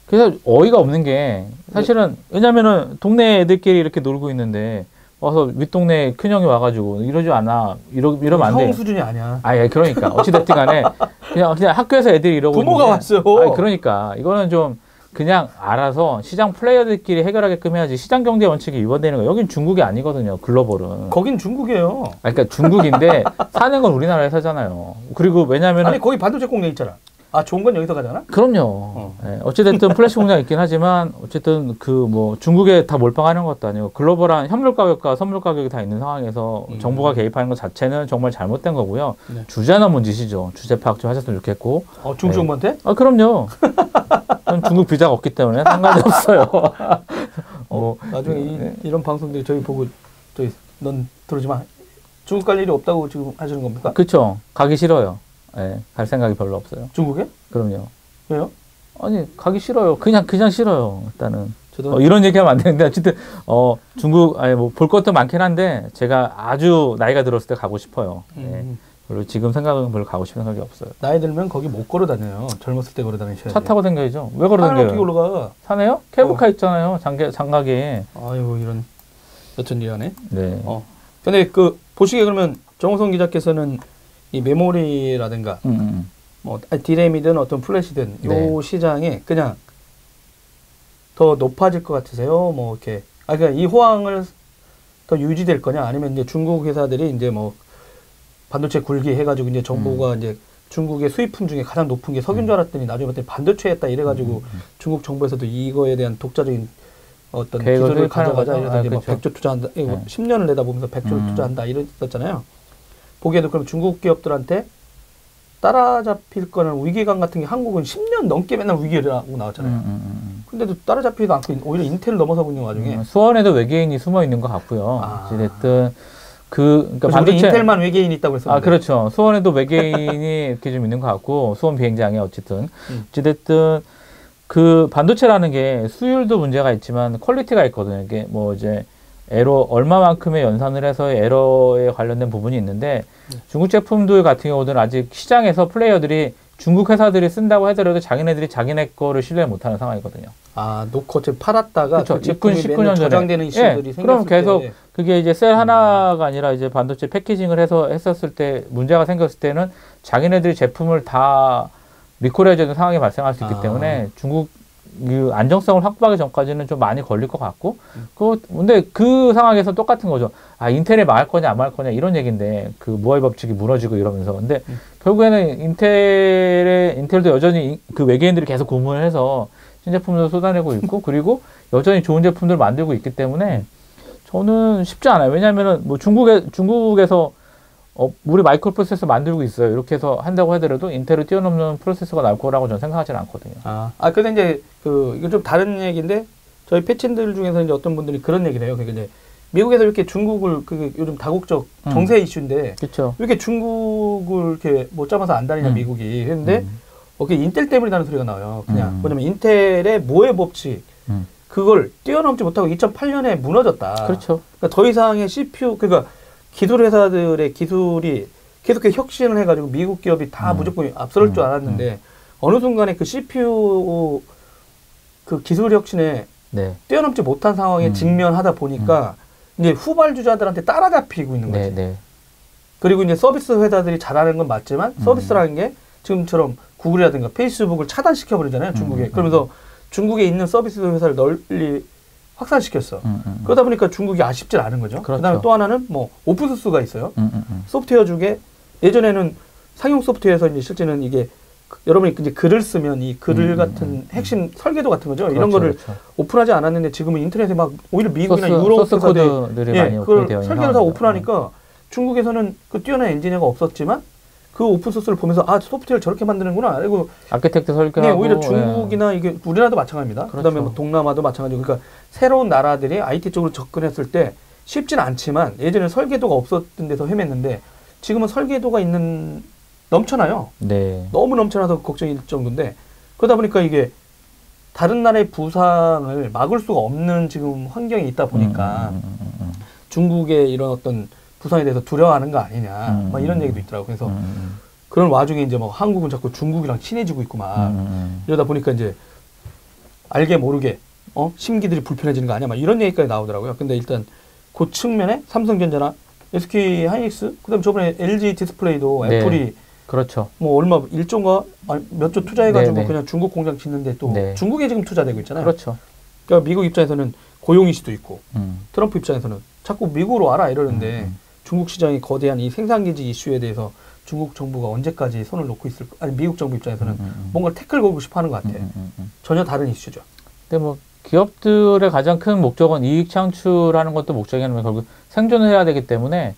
그래서 어이가 없는 게 사실은 왜냐면은 동네 애들끼리 이렇게 놀고 있는데 와서 윗동네 큰형이 와가지고 이러지 않아. 이러면 안 돼. 형 수준이 아니야. 그러니까 어찌됐든 간에 그냥 학교에서 애들이 이러고 부모가 왔어요. 그러니까 이거는 좀 그냥 알아서 시장 플레이어들끼리 해결하게끔 해야지 시장 경제 원칙이 위반되는 거. 여긴 중국이 아니거든요. 글로벌은. 거긴 중국이에요. 그러니까 중국인데 사는 건 우리나라에서 하잖아요. 그리고 왜냐면 아니 거기 반도체 공장 있잖아. 좋은 건 여기서 가잖아. 그럼요. 어찌됐든 플래시 공장 있긴 하지만 어쨌든 그 뭐 중국에 다 몰빵하는 것도 아니고 글로벌한 현물 가격과 선물 가격이 다 있는 상황에서 정부가 개입하는 것 자체는 정말 잘못된 거고요. 주제 넘은 짓이죠. 주제 파악 좀 하셨으면 좋겠고. 중국 정부한테? 그럼요. 전 중국 비자가 없기 때문에 상관이 없어요. 나중에 이런 방송들이 저희 보고 넌 들어오지 마. 중국 갈 일이 없다고 지금 하시는 겁니까? 그렇죠. 가기 싫어요. 갈 생각이 별로 없어요. 중국에? 그럼요. 왜요? 아니 가기 싫어요. 그냥 싫어요. 일단은 저도 이런 얘기하면 안 되는데 어쨌든 중국 아니 뭐 볼 것도 많긴 한데 제가 아주 나이가 들었을 때 가고 싶어요. 네. 별로 지금 생각은 별로 가고 싶은 생각이 없어요. 나이 들면 거기 못 걸어 다녀요. 젊었을 때 걸어 다니셔야지. 차 타고 다녀야죠. 왜 걸어 다녀요? 어떻게 올라가? 사네요? 케이블카 있잖아요. 장가게. 아이고 이런 여튼 리하네. 네. 근데 그 보시기에 그러면 정우성 기자께서는 이 메모리라든가 뭐 디램이든 어떤 플래시든 네. 요 시장에 그냥 더 높아질 것 같으세요? 뭐 이렇게 그러니까 이 호황을 더 유지될 거냐 아니면 이제 중국 회사들이 이제 뭐 반도체 굴기 해가지고 이제 정부가 이제 중국의 수입품 중에 가장 높은 게 석유인 줄 알았더니 나중에 봤더니 반도체였다 이래가지고 중국 정부에서도 이거에 대한 독자적인 어떤 기술을 가져가자 이래서 이제 그렇죠. 뭐 100조 투자한다, 10년을 내다보면서 100조를 투자한다 이랬었잖아요. 보기에도 그럼 중국 기업들한테 따라잡힐 거는 위기감 같은 게 한국은 10년 넘게 맨날 위기라고 나왔잖아요. 근데도 따라잡히지도 않고 오히려 인텔을 넘어서고 있는 와중에 수원에도 외계인이 숨어 있는 것 같고요. 어쨌든 그러니까 반도체 인텔만 외계인이 있다고 했었는데. 그렇죠. 수원에도 외계인이 이렇게 좀 있는 것 같고 수원 비행장에 어쨌든 그 반도체라는 게 수율도 문제가 있지만 퀄리티가 있거든요. 이게 뭐 이제 에러 얼마만큼의 연산을 해서 에러에 관련된 부분이 있는데 중국 제품들 같은 경우는 아직 시장에서 플레이어들이 중국 회사들이 쓴다고 하더라도 자기네들이 자기네 거를 신뢰 못하는 상황이거든요. 놓고 지금 팔았다가 그렇죠. 19년 전에 저장되는 이슈들이 생겼을 그럼 계속 때. 그게 이제 셀 하나가 아니라 이제 반도체 패키징을 해서 했었을 때 문제가 생겼을 때는 자기네들이 제품을 다 리콜해야 되는 상황이 발생할 수 있기 때문에 중국 그 안정성을 확보하기 전까지는 좀 많이 걸릴 것 같고, 근데 그 상황에서 똑같은 거죠. 인텔이 망할 거냐, 안 망할 거냐, 이런 얘기인데, 그 무할 법칙이 무너지고 이러면서. 근데 결국에는 인텔도 여전히 그 외계인들이 계속 고문을 해서 신제품도 쏟아내고 있고, 그리고 여전히 좋은 제품들을 만들고 있기 때문에 저는 쉽지 않아요. 왜냐면은 뭐 중국에서 우리 마이크로 프로세서 만들고 있어요. 이렇게 해서 한다고 하더라도 인텔을 뛰어넘는 프로세서가 나올 거라고 저는 생각하지는 않거든요. 근데 이제 이건 좀 다른 얘기인데 저희 패친들 중에서 이제 어떤 분들이 그런 얘기를 해요. 그러니까 이제 미국에서 이렇게 중국을 요즘 다국적 정세 이슈인데 그쵸. 왜 이렇게 중국을 이렇게 못 잡아서 안 다니냐 미국이 했는데 인텔 때문이라는 소리가 나와요. 그냥 뭐냐면 인텔의 모의 법칙 그걸 뛰어넘지 못하고 2008년에 무너졌다. 그렇죠. 그러니까 더 이상의 CPU 그러니까 기술 회사들의 기술이 계속 혁신을 해가지고 미국 기업이 다 무조건 앞서올 줄 알았는데 어느 순간에 그 CPU 그 기술 혁신에 뛰어넘지 못한 상황에 직면하다 보니까 이제 후발주자들한테 따라잡히고 있는 거지. 그리고 이제 서비스 회사들이 잘하는 건 맞지만 서비스라는 게 지금처럼 구글이라든가 페이스북을 차단시켜 버리잖아요, 중국에. 그러면서 중국에 있는 서비스 회사를 널리 확산시켰어. 그러다 보니까 중국이 아쉽질 않은 거죠. 그렇죠. 그다음에 또 하나는 뭐 오픈소스가 있어요. 소프트웨어 중에 예전에는 상용 소프트웨어에서 이제 실제는 이게 여러분이 이제 글을 쓰면 이 글 같은 핵심 설계도 같은 거죠. 이런 거를 오픈하지 않았는데 지금은 인터넷에 막 오히려 미국이나 유럽 소스 코드들이 많이 오픈이 되어 있는 설계를 다 오픈하니까 중국에서는 그 뛰어난 엔지니어가 없었지만 그 오픈소스를 보면서 소프트웨어를 저렇게 만드는구나. 그리고 아키텍트 설계하고 오히려 중국이나 이게 우리나라도 마찬가지입니다. 그다음에 뭐 동남아도 마찬가지고 그러니까 새로운 나라들이 IT 쪽으로 접근했을 때 쉽진 않지만 예전에 설계도가 없었던 데서 헤맸는데 지금은 설계도가 넘쳐나요. 너무 넘쳐나서 걱정일 정도인데 그러다 보니까 이게 다른 나라의 부상을 막을 수가 없는 지금 환경이 있다 보니까 중국의 이런 어떤 부상에 대해서 두려워하는 거 아니냐, 막 이런 얘기도 있더라고. 그래서 그런 와중에 이제 막 한국은 자꾸 중국이랑 친해지고 있고 막 이러다 보니까 이제 알게 모르게 심기들이 불편해지는 거 아니야, 막 이런 얘기까지 나오더라고요. 근데 일단 그 측면에 삼성전자나 SK 하이닉스, 그다음 저번에 LG 디스플레이도 애플이 그렇죠. 뭐 얼마 1조인가 몇 조 투자해가지고 그냥 중국 공장 짓는데 또 중국에 지금 투자되고 있잖아요. 그렇죠. 그러니까 미국 입장에서는 고용 이슈도 있고 트럼프 입장에서는 자꾸 미국으로 와라 이러는데. 중국 시장이 거대한 이 생산기지 이슈에 대해서 중국 정부가 언제까지 손을 놓고 있을까? 아니 미국 정부 입장에서는 뭔가 태클 걸고 싶어 하는 것 같아. 전혀 다른 이슈죠. 근데 뭐 기업들의 가장 큰 목적은 이익 창출하는 것도 목적이면 결국 생존을 해야 되기 때문에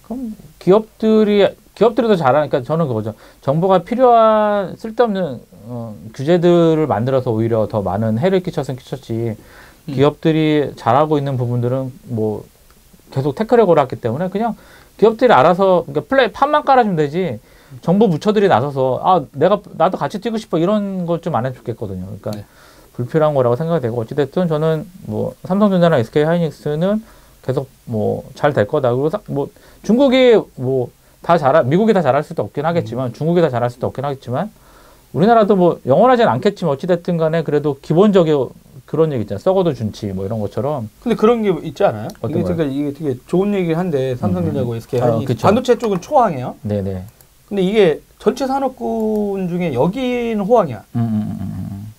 그럼 기업들이 더 잘하니까 저는 그거죠. 정부가 필요한 쓸데없는 규제들을 만들어서 오히려 더 많은 해를 끼쳤지. 기업들이 잘하고 있는 부분들은 뭐 계속 태클을 걸었기 때문에 그냥 기업들이 알아서 그러니까 판만 깔아주면 되지 정부 부처들이 나서서 나도 같이 뛰고 싶어 이런 것 좀 안 해도 좋겠거든요. 그러니까 네. 불필요한 거라고 생각이 되고 어찌됐든 저는 뭐 삼성전자나 SK 하이닉스는 계속 뭐 잘 될 거다. 그리고 뭐 중국이 뭐 미국이 다 잘할 수도 없긴 하겠지만 중국이 다 잘할 수도 없긴 하겠지만 우리나라도 뭐 영원하진 않겠지만 어찌됐든 간에 그래도 기본적인 그런 얘기 있잖아요. 썩어도 준치 뭐 이런 것처럼. 근데 그런 게 있지 않아요? 어떤 그러니까 이게 되게 좋은 얘기긴 한데 삼성전자고 SK 하이닉스 그쵸. 반도체 쪽은 초황이에요. 네네. 근데 이게 전체 산업군 중에 여기는 호황이야.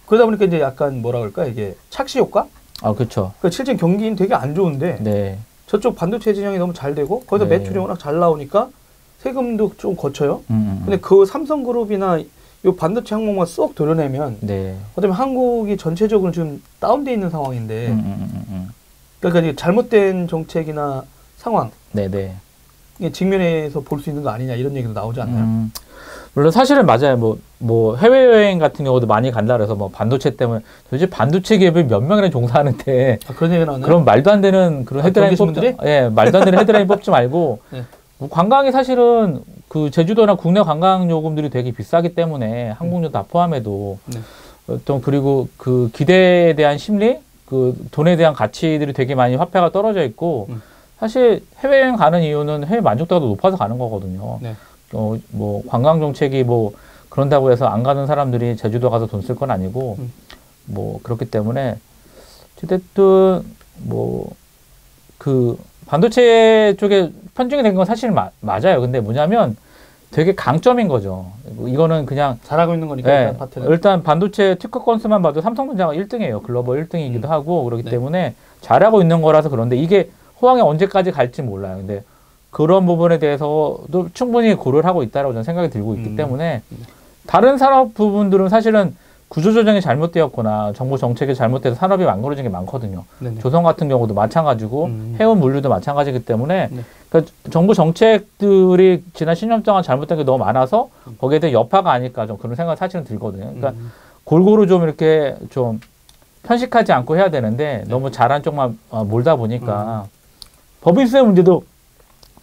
그러다 보니까 이제 약간 뭐라 그럴까 이게 착시 효과? 그렇죠. 그 실제 경기는 되게 안 좋은데 네. 저쪽 반도체 진영이 너무 잘 되고 거기서 네. 매출이 워낙 잘 나오니까 세금도 좀 거쳐요. 음. 근데 그 삼성그룹이나 요 반도체 항목만 쏙 도려내면 네. 어쩌면 한국이 전체적으로 지금 다운돼 있는 상황인데 그러니까 이게 잘못된 정책이나 상황 네네. 이게 직면에서 볼 수 있는 거 아니냐 이런 얘기도 나오지 않나요? 물론 사실은 맞아요. 뭐 해외여행 같은 경우도 많이 간다 그래서 뭐 반도체 때문에 도대체 반도체 기업이 몇 명이나 종사하는데 그런 얘기가 나오나요? 그럼 말도 안 되는 그런 헤드라인 경제신문들이? 말도 안 되는 헤드라인 뽑지 말고 네. 뭐 관광이 사실은 그 제주도나 국내 관광 요금들이 되게 비싸기 때문에 항공료 다 포함해도 네. 어떤 그리고 그 기대에 대한 심리, 그 돈에 대한 가치들이 되게 많이 화폐가 떨어져 있고 사실 해외여행 가는 이유는 해외 만족도가 높아서 가는 거거든요. 네. 뭐 관광 정책이 뭐 그런다고 해서 안 가는 사람들이 제주도 가서 돈 쓸 건 아니고 뭐 그렇기 때문에 어쨌든 뭐 그 반도체 쪽에 편중이 된 건 사실 맞아요. 근데 뭐냐면 되게 강점인 거죠. 이거는 그냥 잘하고 있는 거니까 네, 일단 파트는. 일단 반도체 특허 건수만 봐도 삼성전자가 1등이에요. 글로벌 1등이기도 하고 그렇기 네. 때문에 잘하고 있는 거라서 그런데 이게 호황이 언제까지 갈지 몰라요. 근데 그런 부분에 대해서도 충분히 고려를 하고 있다라고 저는 생각이 들고 있기 때문에 다른 산업 부분들은 사실은 구조조정이 잘못되었거나 정부 정책이 잘못돼서 산업이 망가져진 게 많거든요. 네네. 조선 같은 경우도 마찬가지고 해운 물류도 마찬가지이기 때문에 네. 그러니까 정부 정책들이 지난 10년 동안 잘못된 게 너무 많아서 거기에 대한 여파가 아닐까 좀 그런 생각이 사실은 들거든요. 그러니까 골고루 좀 이렇게 좀 편식하지 않고 해야 되는데 너무 잘한 쪽만 몰다 보니까 법인세 문제도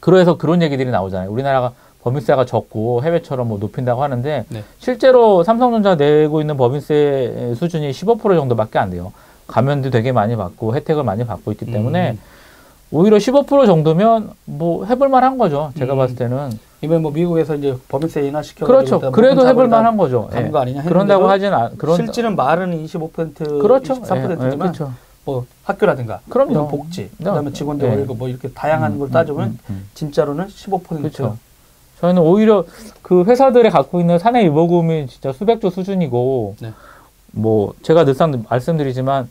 그래서 그런 얘기들이 나오잖아요. 우리나라가 법인세가 적고 해외처럼 뭐 높인다고 하는데 네. 실제로 삼성전자 내고 있는 법인세 수준이 15% 정도밖에 안 돼요. 감면도 되게 많이 받고 혜택을 많이 받고 있기 때문에 오히려 15% 정도면 뭐 해볼 만한 거죠. 제가 봤을 때는. 이번에 뭐 미국에서 이제 법인세 인하 시켜 그렇죠. 그래도 해볼 만한 거죠. 가는 거 아니냐 그런다고 하진 실질은 말은 25% 그렇죠. 23%지만 그렇죠. 뭐 학교라든가 그럼요. 복지, 네. 그다음에 직원들 월급 뭐 이렇게 다양한 걸 따지면 진짜로는 15%. 그렇죠. 저희는 오히려 그 회사들이 갖고 있는 사내 유보금이 진짜 수백조 수준이고 네. 뭐 제가 늘상 말씀드리지만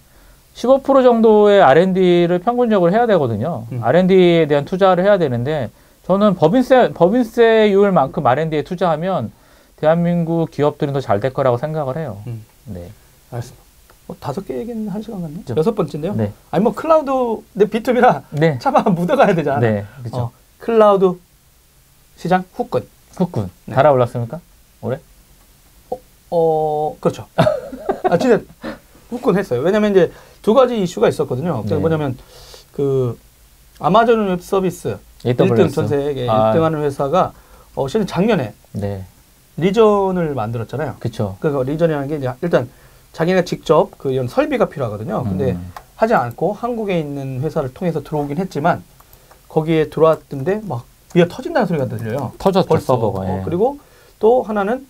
15% 정도의 R&D를 평균적으로 해야 되거든요. R&D에 대한 투자를 해야 되는데 저는 법인세율만큼 R&D에 투자하면 대한민국 기업들은 더 잘 될 거라고 생각을 해요. 네. 알겠습니다. 뭐 5개 얘기는 1시간 같네요. 그렇죠. 6번째인데요. 네. 아니 뭐 클라우드 내 B2B라 네. 차마 묻어가야 되잖아. 네. 그렇죠. 클라우드 시장 후끈. 후끈. 네. 달아올랐습니까? 올해? 그렇죠. 진짜 후끈했어요. 왜냐면 이제 두 가지 이슈가 있었거든요. 네. 뭐냐면 그 아마존 웹 서비스 AWS. 1등 전 세계 1등하는 회사가 실은 작년에 네. 리전을 만들었잖아요. 그렇죠. 그 리전이라는 게 이제 일단 자기네가 직접 그 이런 설비가 필요하거든요. 근데 하지 않고 한국에 있는 회사를 통해서 들어오긴 했지만 거기에 들어왔던데 막 위에 터진다는 소리가 들려요. 터졌죠, 벌써. 서버가. 예. 그리고 또 하나는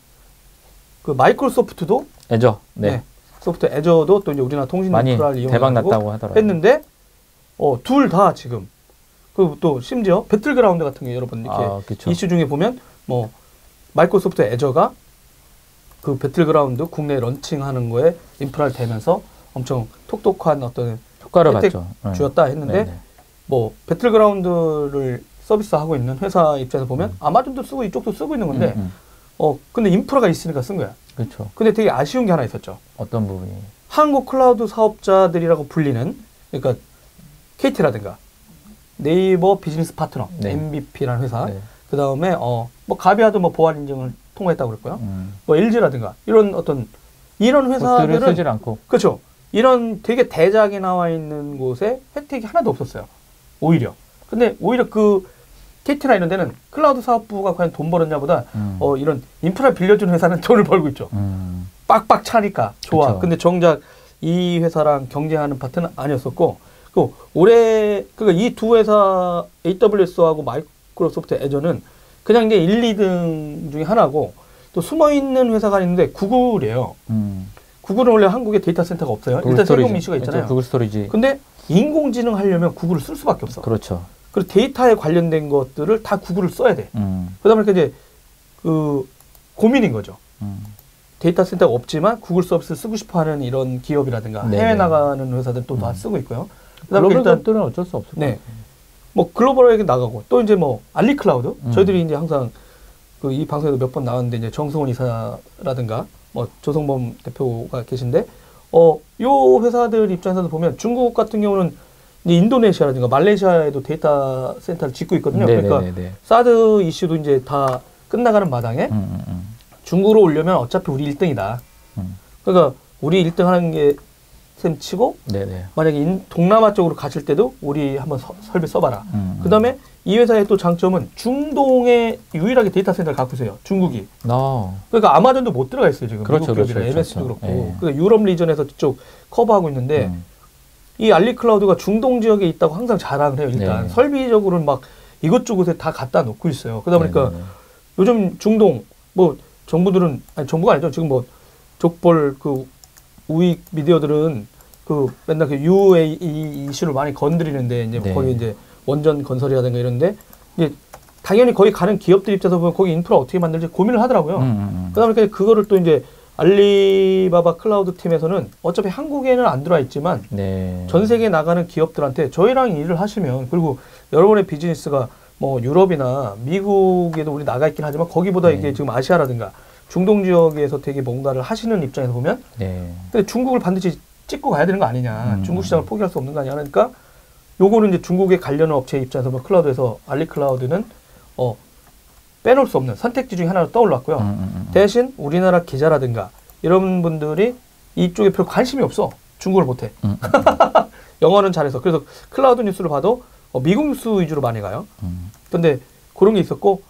그 마이크로소프트도 애저. 네. 소프트 애저도 또 이제 우리나라 통신 많이 인프라를 대박 이용하고 났다고 하더라고요. 했는데 둘 다 지금 그리고 또 심지어 배틀그라운드 같은 게 여러분 이렇게 그쵸. 이슈 중에 보면 뭐 마이크로소프트 애저가 그 배틀그라운드 국내 런칭하는 거에 인프라를 대면서 엄청 톡톡한 어떤 효과를 혜택 봤죠. 주었다 했는데 네네. 뭐 배틀그라운드를 서비스하고 있는 회사 입장에서 보면 아마존도 쓰고 이쪽도 쓰고 있는 건데 근데 인프라가 있으니까 쓴 거야. 그렇죠. 근데 되게 아쉬운 게 하나 있었죠. 어떤 부분이? 한국 클라우드 사업자들이라고 불리는 그러니까 KT라든가 네이버 비즈니스 파트너 네. MVP라는 회사 네. 그 다음에 뭐 가비아도 뭐 보안 인증을 통과했다고 그랬고요. 뭐 LG라든가 이런 이런 회사들은 쓰질 않고. 그렇죠. 이런 되게 대작이 나와 있는 곳에 혜택이 하나도 없었어요. 오히려. 근데 오히려 그 KT나 이런 데는 클라우드 사업부가 과연 돈 벌었냐보다 이런 인프라 빌려준 회사는 돈을 벌고 있죠. 빡빡 차니까 좋아. 그쵸. 근데 정작 이 회사랑 경쟁하는 파트는 아니었었고, 그 올해 그러니까 이 두 회사 AWS하고 마이크로소프트 애저는 그냥 이제 1, 2등 중에 하나고, 또 숨어 있는 회사가 있는데 구글이에요. 구글은 원래 한국에 데이터 센터가 없어요. 일단 세금 이슈가 있잖아요. 구글 스토리지. 근데 인공지능 하려면 구글을 쓸 수밖에 없어. 그렇죠. 그리고 데이터에 관련된 것들을 다 구글을 써야 돼. 그러다 보니까 이제 그 고민인 거죠. 데이터 센터가 없지만 구글 서비스를 쓰고 싶어하는 이런 기업이라든가 네네. 해외 나가는 회사들 또 다 쓰고 있고요. 그다음에 글로벌 일단 기업들은 어쩔 수 없을 것 네, 같아요. 뭐 글로벌하게 나가고 또 이제 뭐 알리클라우드 저희들이 이제 항상 그 이 방송에도 몇 번 나왔는데 이제 정승원 이사라든가 뭐 조성범 대표가 계신데 요 회사들 입장에서 보면 중국 같은 경우는 이제 인도네시아라든가 말레이시아에도 데이터 센터를 짓고 있거든요. 그러니까 사드 이슈도 이제 다 끝나가는 마당에 중국으로 오려면 어차피 우리 1등이다. 그러니까 우리 1등 하는 게 셈 치고 만약에 동남아 쪽으로 가실 때도 우리 한번 설비 써봐라. 그 다음에 이 회사의 또 장점은 중동에 유일하게 데이터 센터를 갖고 있어요. 중국이. 그러니까 아마존도 못 들어가 있어요. 지금 그렇죠, 미국 기업이라 그렇죠, MS도 그렇죠. 그렇고. 예. 그러니까 유럽 리전에서 쭉 커버하고 있는데 이 알리클라우드가 중동 지역에 있다고 항상 자랑을 해요. 일단 네. 설비적으로는 막 이것저것에 다 갖다 놓고 있어요. 그러다 보니까 요즘 중동 뭐 정부들은 아니 정부가 아니죠. 지금 뭐 족벌 그 우익 미디어들은 그 맨날 그 UAE 이슈를 많이 건드리는데 이제 네. 거기 이제 원전 건설이라든가 이런데 이제 당연히 거기 가는 기업들 입장에서 보면 거기 인프라 어떻게 만들지 고민을 하더라고요. 그다음에 그거를 또 이제 알리바바 클라우드 팀에서는 어차피 한국에는 안 들어와 있지만 전 세계에 나가는 기업들한테 저희랑 일을 하시면 그리고 여러분의 비즈니스가 뭐 유럽이나 미국에도 우리 나가 있긴 하지만 거기보다 이게 지금 아시아라든가 중동 지역에서 되게 뭔가를 하시는 입장에서 보면 근데 중국을 반드시 찍고 가야 되는 거 아니냐. 중국 시장을 포기할 수 없는 거 아니냐. 그러니까 요거는 이제 중국에 관련 업체 입장에서 뭐 클라우드에서 알리클라우드는 빼놓을 수 없는 선택지 중에 하나로 떠올랐고요. 대신 우리나라 기자라든가 이런 분들이 이쪽에 별 관심이 없어. 중국을 못해. 영어는 잘해서. 그래서 클라우드 뉴스를 봐도 미국 뉴스 위주로 많이 가요. 근데 그런 게 있었고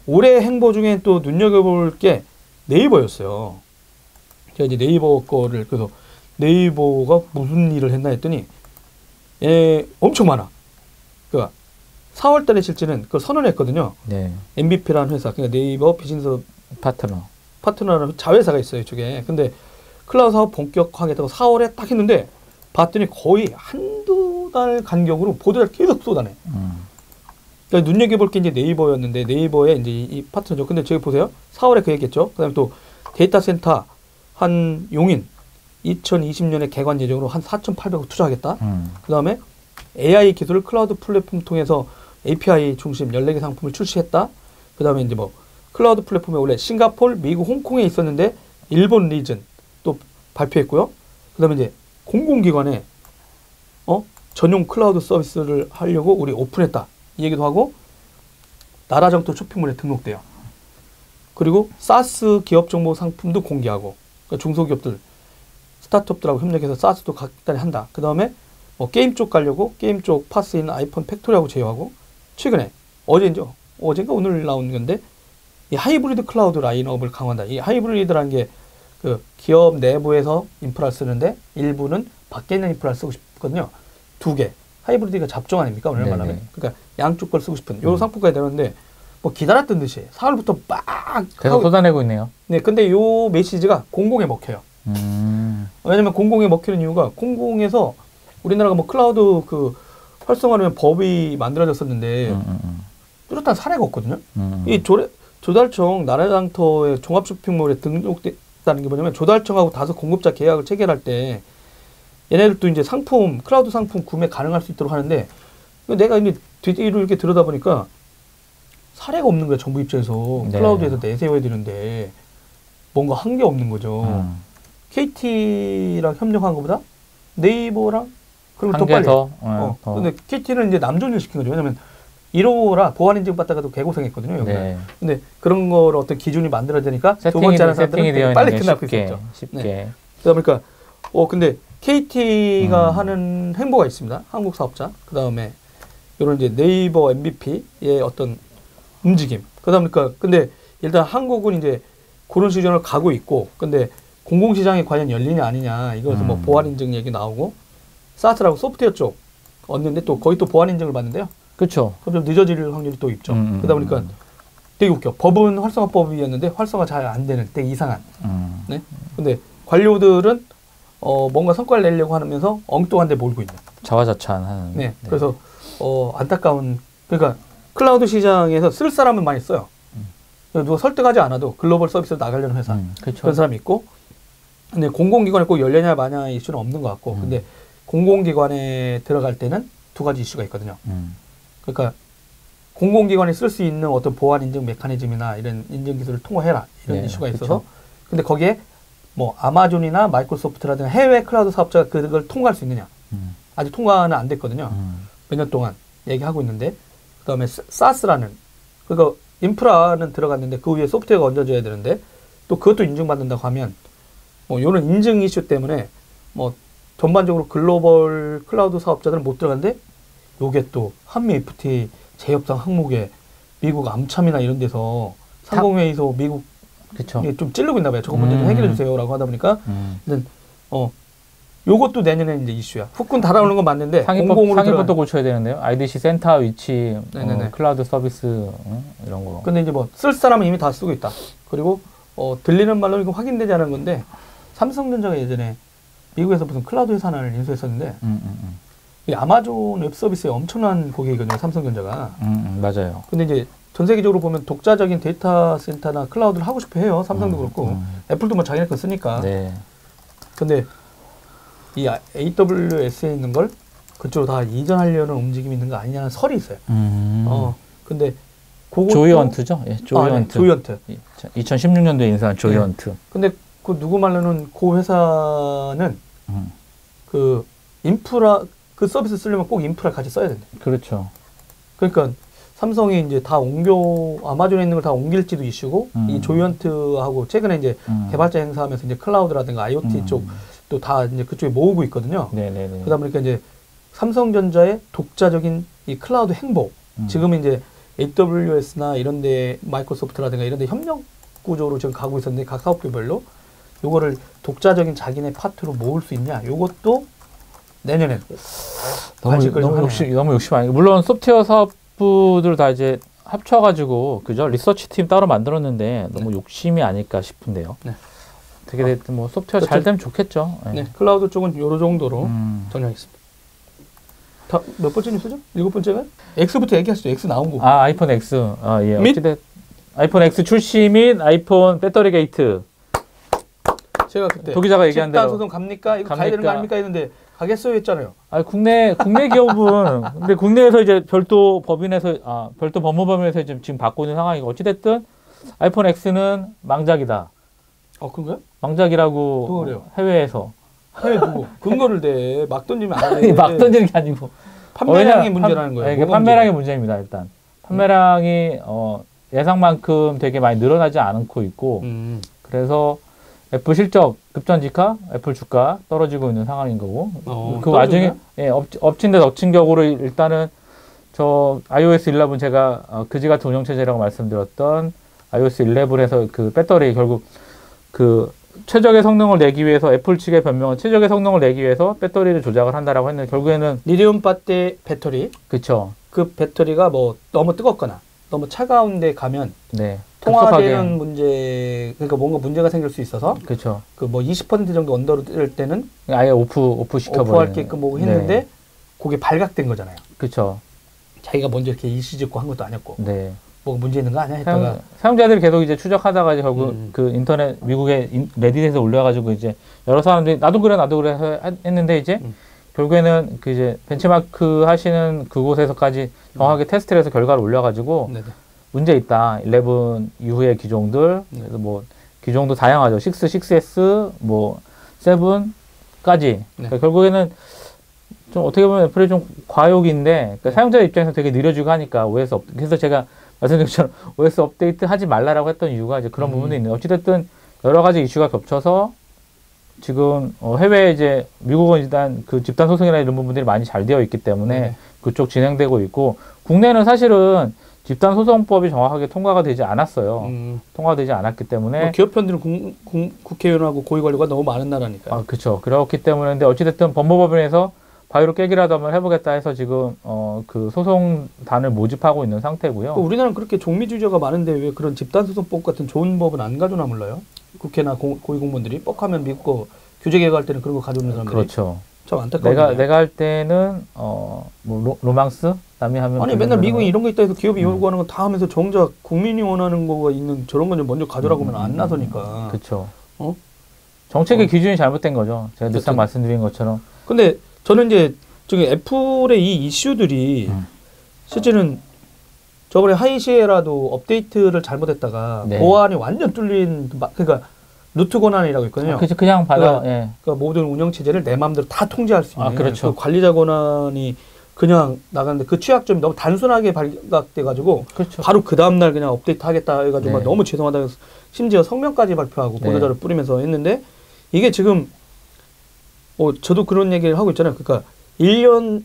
올해 행보 중에 또 눈여겨볼 게 네이버였어요. 제가 이제 네이버 거를 그래서 네이버가 무슨 일을 했나 했더니 엄청 많아. 그러니까 4월 달에 실제는 그걸 선언했거든요. MVP라는 회사, 그러니까 네이버 비즈니스 파트너라는 자회사가 있어요, 이쪽에. 근데 클라우드 사업 본격화하겠다고 4월에 딱 했는데 봤더니 거의 한두 달 간격으로 보도자를 계속 쏟아내. 그러니까 눈여겨볼 게 이제 네이버였는데 네이버의 이제 이 파트너죠. 근데 저기 보세요. 4월에 그 얘기했죠. 그다음에 또 데이터 센터 한 용인 2020년에 개관 예정으로 한 4,800억 투자하겠다. 그다음에 AI 기술을 클라우드 플랫폼 통해서 API 중심 14개 상품을 출시했다. 그다음에 이제 뭐 클라우드 플랫폼에 원래 싱가포르, 미국, 홍콩에 있었는데 일본 리전 또 발표했고요. 그다음에 이제 공공기관에 전용 클라우드 서비스를 하려고 우리 오픈했다. 이 얘기도 하고 나라 정토 쇼핑몰에 등록돼요. 그리고 사스 기업 정보 상품도 공개하고 그러니까 중소기업들 스타트업들하고 협력해서 사스도 각단에 한다. 그 다음에 게임 쪽 가려고 게임 쪽 파스인 아이폰 팩토리하고 제휴하고 최근에 어젠가 오늘 나온 건데 이 하이브리드 클라우드 라인업을 강화한다. 이 하이브리드라는 게 그 기업 내부에서 인프라를 쓰는데 일부는 밖에 있는 인프라를 쓰고 싶거든요. 2개. 하이브리드가 잡종 아닙니까? 오늘 말하면. 그러니까 양쪽 걸 쓰고 싶은 요 상품까지 되는데 뭐 기다렸던 듯이 4월부터 막 계속 쏟아내고 있네요. 네, 근데 요 메시지가 공공에 먹혀요. 왜냐면 공공에 먹히는 이유가 공공에서 우리나라가 뭐 클라우드 그 활성화하면 법이 만들어졌었는데 뚜렷한 사례가 없거든요. 이 조달청 나라장터의 종합쇼핑몰에 등록됐다는 게 뭐냐면 조달청하고 다섯 공급자 계약을 체결할 때 얘네들도 이제 클라우드 상품 구매 가능할 수 있도록 하는데 내가 이제 뒤로 이렇게 들여다보니까 사례가 없는 거야, 정부 입장에서. 클라우드에서 내세워야 되는데 뭔가 한 게 없는 거죠. KT랑 협력한 것보다 네이버랑 그리고 더 빨리. 근데 KT는 이제 남존을 시킨 거죠. 왜냐면 1호라 보안 인증 받다가도 개고생했거든요. 여기는. 근데 그런 걸 어떤 기준이 만들어야 되니까 두 번째 하는 사람들은 빨리 끝날 수 있었죠. 쉽게. 그러다 보니까 근데 KT가 하는 행보가 있습니다. 한국 사업자. 그 다음에 이런 이제 네이버 MVP의 어떤 움직임. 그러다 보니까 근데 일단 한국은 이제 그런 시장을 가고 있고, 근데 공공시장이 과연 열리냐 아니냐 이것은 뭐 보안 인증 얘기 나오고, 사스라고 소프트웨어 쪽 얻는데 또 거의 또 보안 인증을 받는데요. 그렇죠. 그럼 좀 늦어질 확률이 또 있죠. 그러다 보니까 되게 웃겨. 법은 활성화법이었는데 활성화 잘 안 되는 되게 이상한. 네. 근데 관료들은 뭔가 성과를 내려고 하면서 엉뚱한 데 몰고 있는. 자화자찬하는. 네. 그래서 안타까운, 그러니까 클라우드 시장에서 쓸 사람은 많이 써요. 누가 설득하지 않아도 글로벌 서비스로 나가려는 회사. 그렇죠. 그런 사람이 있고, 근데 공공기관에 꼭 열려냐 마냐 이슈는 없는 것 같고, 근데 공공기관에 들어갈 때는 두 가지 이슈가 있거든요. 그러니까 공공기관이 쓸 수 있는 어떤 보안 인증 메커니즘이나 이런 인증 기술을 통과해라 이런 네, 이슈가 있어서, 그쵸. 근데 거기에 뭐 아마존이나 마이크로소프트라든가 해외 클라우드 사업자가 그걸 통과할 수 있느냐? 아직 통과는 안 됐거든요. 몇 년 동안 얘기하고 있는데, 그다음에 사스라는, 그거 인프라는 들어갔는데 그 위에 소프트웨어가 얹어져야 되는데 또 그것도 인증받는다고 하면 이런 인증 이슈 때문에 뭐 전반적으로 글로벌 클라우드 사업자들은 못 들어가는데, 요게 또 한미 FTA 재협상 항목에 미국 암참이나 이런 데서 상공회의소 미국 그쵸. 좀 찌르고 있나 봐요. 저거 먼저 좀 해결해 주세요라고 하다 보니까 요것도 내년에 이제 이슈야. 후끈 달아오는 건 맞는데 상위법도 고쳐야 되는데요. IDC 센터 위치, 클라우드 서비스 이런 거. 근데 이제 뭐 쓸 사람은 이미 다 쓰고 있다. 그리고 들리는 말로 이거 확인되지 않은 건데, 삼성전자가 예전에 미국에서 무슨 클라우드 회사 하나를 인수했었는데 이 아마존 웹 서비스에 엄청난 고객이거든요. 삼성전자가. 맞아요. 근데 이제 전 세계적으로 보면 독자적인 데이터 센터나 클라우드를 하고 싶어 해요. 삼성도 그렇고 애플도 뭐 자기네 거 쓰니까. 네. 근데 이 AWS에 있는 걸 그쪽으로 다 이전하려는 움직임이 있는 거 아니냐는 설이 있어요. 근데 그것도 조이언트죠? 예, 조이언트. 네, 조이언트. 2016년도에 인수한 조이언트. 네. 근데 그 누구 말로는 그 회사는 그 인프라, 그 서비스 쓰려면 꼭 인프라 같이 써야 된대. 그렇죠. 그러니까 삼성이 이제 다 아마존에 있는 걸 다 옮길지도 이슈고, 이 조이언트하고 최근에 이제 개발자 행사하면서 이제 클라우드라든가 IoT 쪽 또 다 이제 그쪽에 모으고 있거든요. 네네네. 그러다 보니까 이제 삼성전자의 독자적인 이 클라우드 행보, 지금 이제 AWS나 이런데 마이크로소프트라든가 이런데 협력 구조로 지금 가고 있었는데 각 사업부별로 요거를 독자적인 자기네 파트로 모을 수 있냐? 요것도 내년에 너무 욕심 아니고, 물론 소프트웨어 사업부들 다 이제 합쳐가지고 그죠? 리서치 팀 따로 만들었는데 너무 욕심이 아닐까 싶은데요. 네. 어떻게 됐든 뭐 소프트웨어 잘 되면 좋겠죠. 네. 클라우드 쪽은 요 정도로 정리하겠습니다. 몇 번째 뉴스죠? 7번째가? X부터 얘기하시죠. X 나온 거. 아이폰 X. 예. 어찌됐 아이폰 X 출시 및 아이폰 배터리 게이트. 제가 그때 도기자가 얘기한 대로 집단 소송 갑니까? 이거 가야 되는 거 아닙니까? 했는데 가겠어요 했잖아요. 국내 기업은 근데 국내에서 이제 별도 법인에서 별도 법무법인에서 지금 받고 있는 상황이고, 어찌됐든 아이폰 X는 망작이다. 그런가요? 망작이라고 해외에서. 해외 누구? 근거를 대. 막 던지면 안 돼. 막 던지는 게 아니고 판매량이 문제라는 거예요. 이게 판매량이 문제입니다. 일단 판매량이 예상만큼 되게 많이 늘어나지 않고 있고, 그래서 애플 실적 급전직하, 애플 주가 떨어지고 있는 상황인 거고, 그 와중에 엎친 데 덮친 격으로 일단은 저 iOS 11 제가 그지 같은 운영체제라고 말씀드렸던 iOS 11에서 그 배터리 결국 그 최적의 성능을 내기 위해서, 애플 측의 변명은 최적의 성능을 내기 위해서 배터리를 조작을 한다라고 했는데, 결국에는 리튬 배터리. 그쵸. 그 배터리가 뭐 너무 뜨겁거나 너무 차가운 데 가면 통화되는 문제, 그러니까 뭔가 문제가 생길 수 있어서, 그쵸. 그 뭐 20% 정도 언더로 뜰 때는 아예 오프 시켜버리는. 오프할게끔 뭐 했는데 그게 발각된 거잖아요. 그쵸. 자기가 먼저 이렇게 일시짓고 한 것도 아니었고. 네. 뭐 문제 있는 거 아니야 했다가 사용자들이 계속 이제 추적하다가 이제 결국 그 인터넷 미국의 레딧에서 올려가지고 이제 여러 사람들이 나도 그래 했는데, 이제 결국에는 그 이제 벤치마크 하시는 그곳에서까지 정확하게 테스트를 해서 결과를 올려가지고 문제 있다. 11 이후의 기종들, 그래서 뭐 기종도 다양하죠. 6, 6S, 뭐 7까지. 그러니까 결국에는 좀 어떻게 보면 애플이 좀 과욕인데, 그러니까 사용자 입장에서 되게 느려지고 하니까 OS 그래서 제가 말씀드린 것처럼 OS 업데이트 하지 말라라고 했던 이유가 이제 그런 부분도 있네요. 어찌됐든 여러 가지 이슈가 겹쳐서 지금 해외에 이제 미국은 일단 그 집단 소송이나 이런 부분들이 많이 잘 되어 있기 때문에 그쪽 진행되고 있고, 국내는 사실은 집단 소송법이 정확하게 통과가 되지 않았어요. 통과가 되지 않았기 때문에 뭐 기업 편들은 국회의원하고 고위관료가 너무 많은 나라니까요. 아, 그렇죠. 그렇기 때문에 근데 어찌됐든 법무법인에서 바위로 깨기라도 한번 해보겠다 해서 지금 그 소송단을 모집하고 있는 상태고요. 우리나라는 그렇게 종미주의자가 많은데 왜 그런 집단소송법 같은 좋은 법은 안 가져나 몰라요? 국회나 고위공무원들이 뻑하면 미국 거 규제 개혁할 때는 그런 거 가져오는 사람들이. 그렇죠. 참 안타까워요. 내가 할 때는 뭐 로망스 남이 하면 아니 맨날 미국이 이런 거 있다 해서 기업이 요구하는 거 다 하면서 정작 국민이 원하는 거가 있는 저런 건 좀 먼저 가져라고 하면 안 나서니까. 그렇죠. 어? 정책의 기준이 잘못된 거죠. 제가 늘상 말씀드린 것처럼. 근데 저는 이제 지금 애플의 이 이슈들이 실제는 저번에 하이시에라도 업데이트를 잘못했다가 네. 보안이 완전 뚫린 그러니까 루트 권한이라고 있거든요. 그렇죠. 그냥 받아. 예. 그러니까 모든 운영 체제를 내 마음대로 다 통제할 수 있는 그렇죠. 그 관리자 권한이 그냥 나가는데 그 취약점이 너무 단순하게 발각돼 가지고 그렇죠. 바로 그 다음 날 그냥 업데이트 하겠다 해 가지고 네. 너무 죄송하다고 해서 심지어 성명까지 발표하고 네. 보도자료 뿌리면서 했는데 이게 지금 저도 그런 얘기를 하고 있잖아요. 그러니까 1년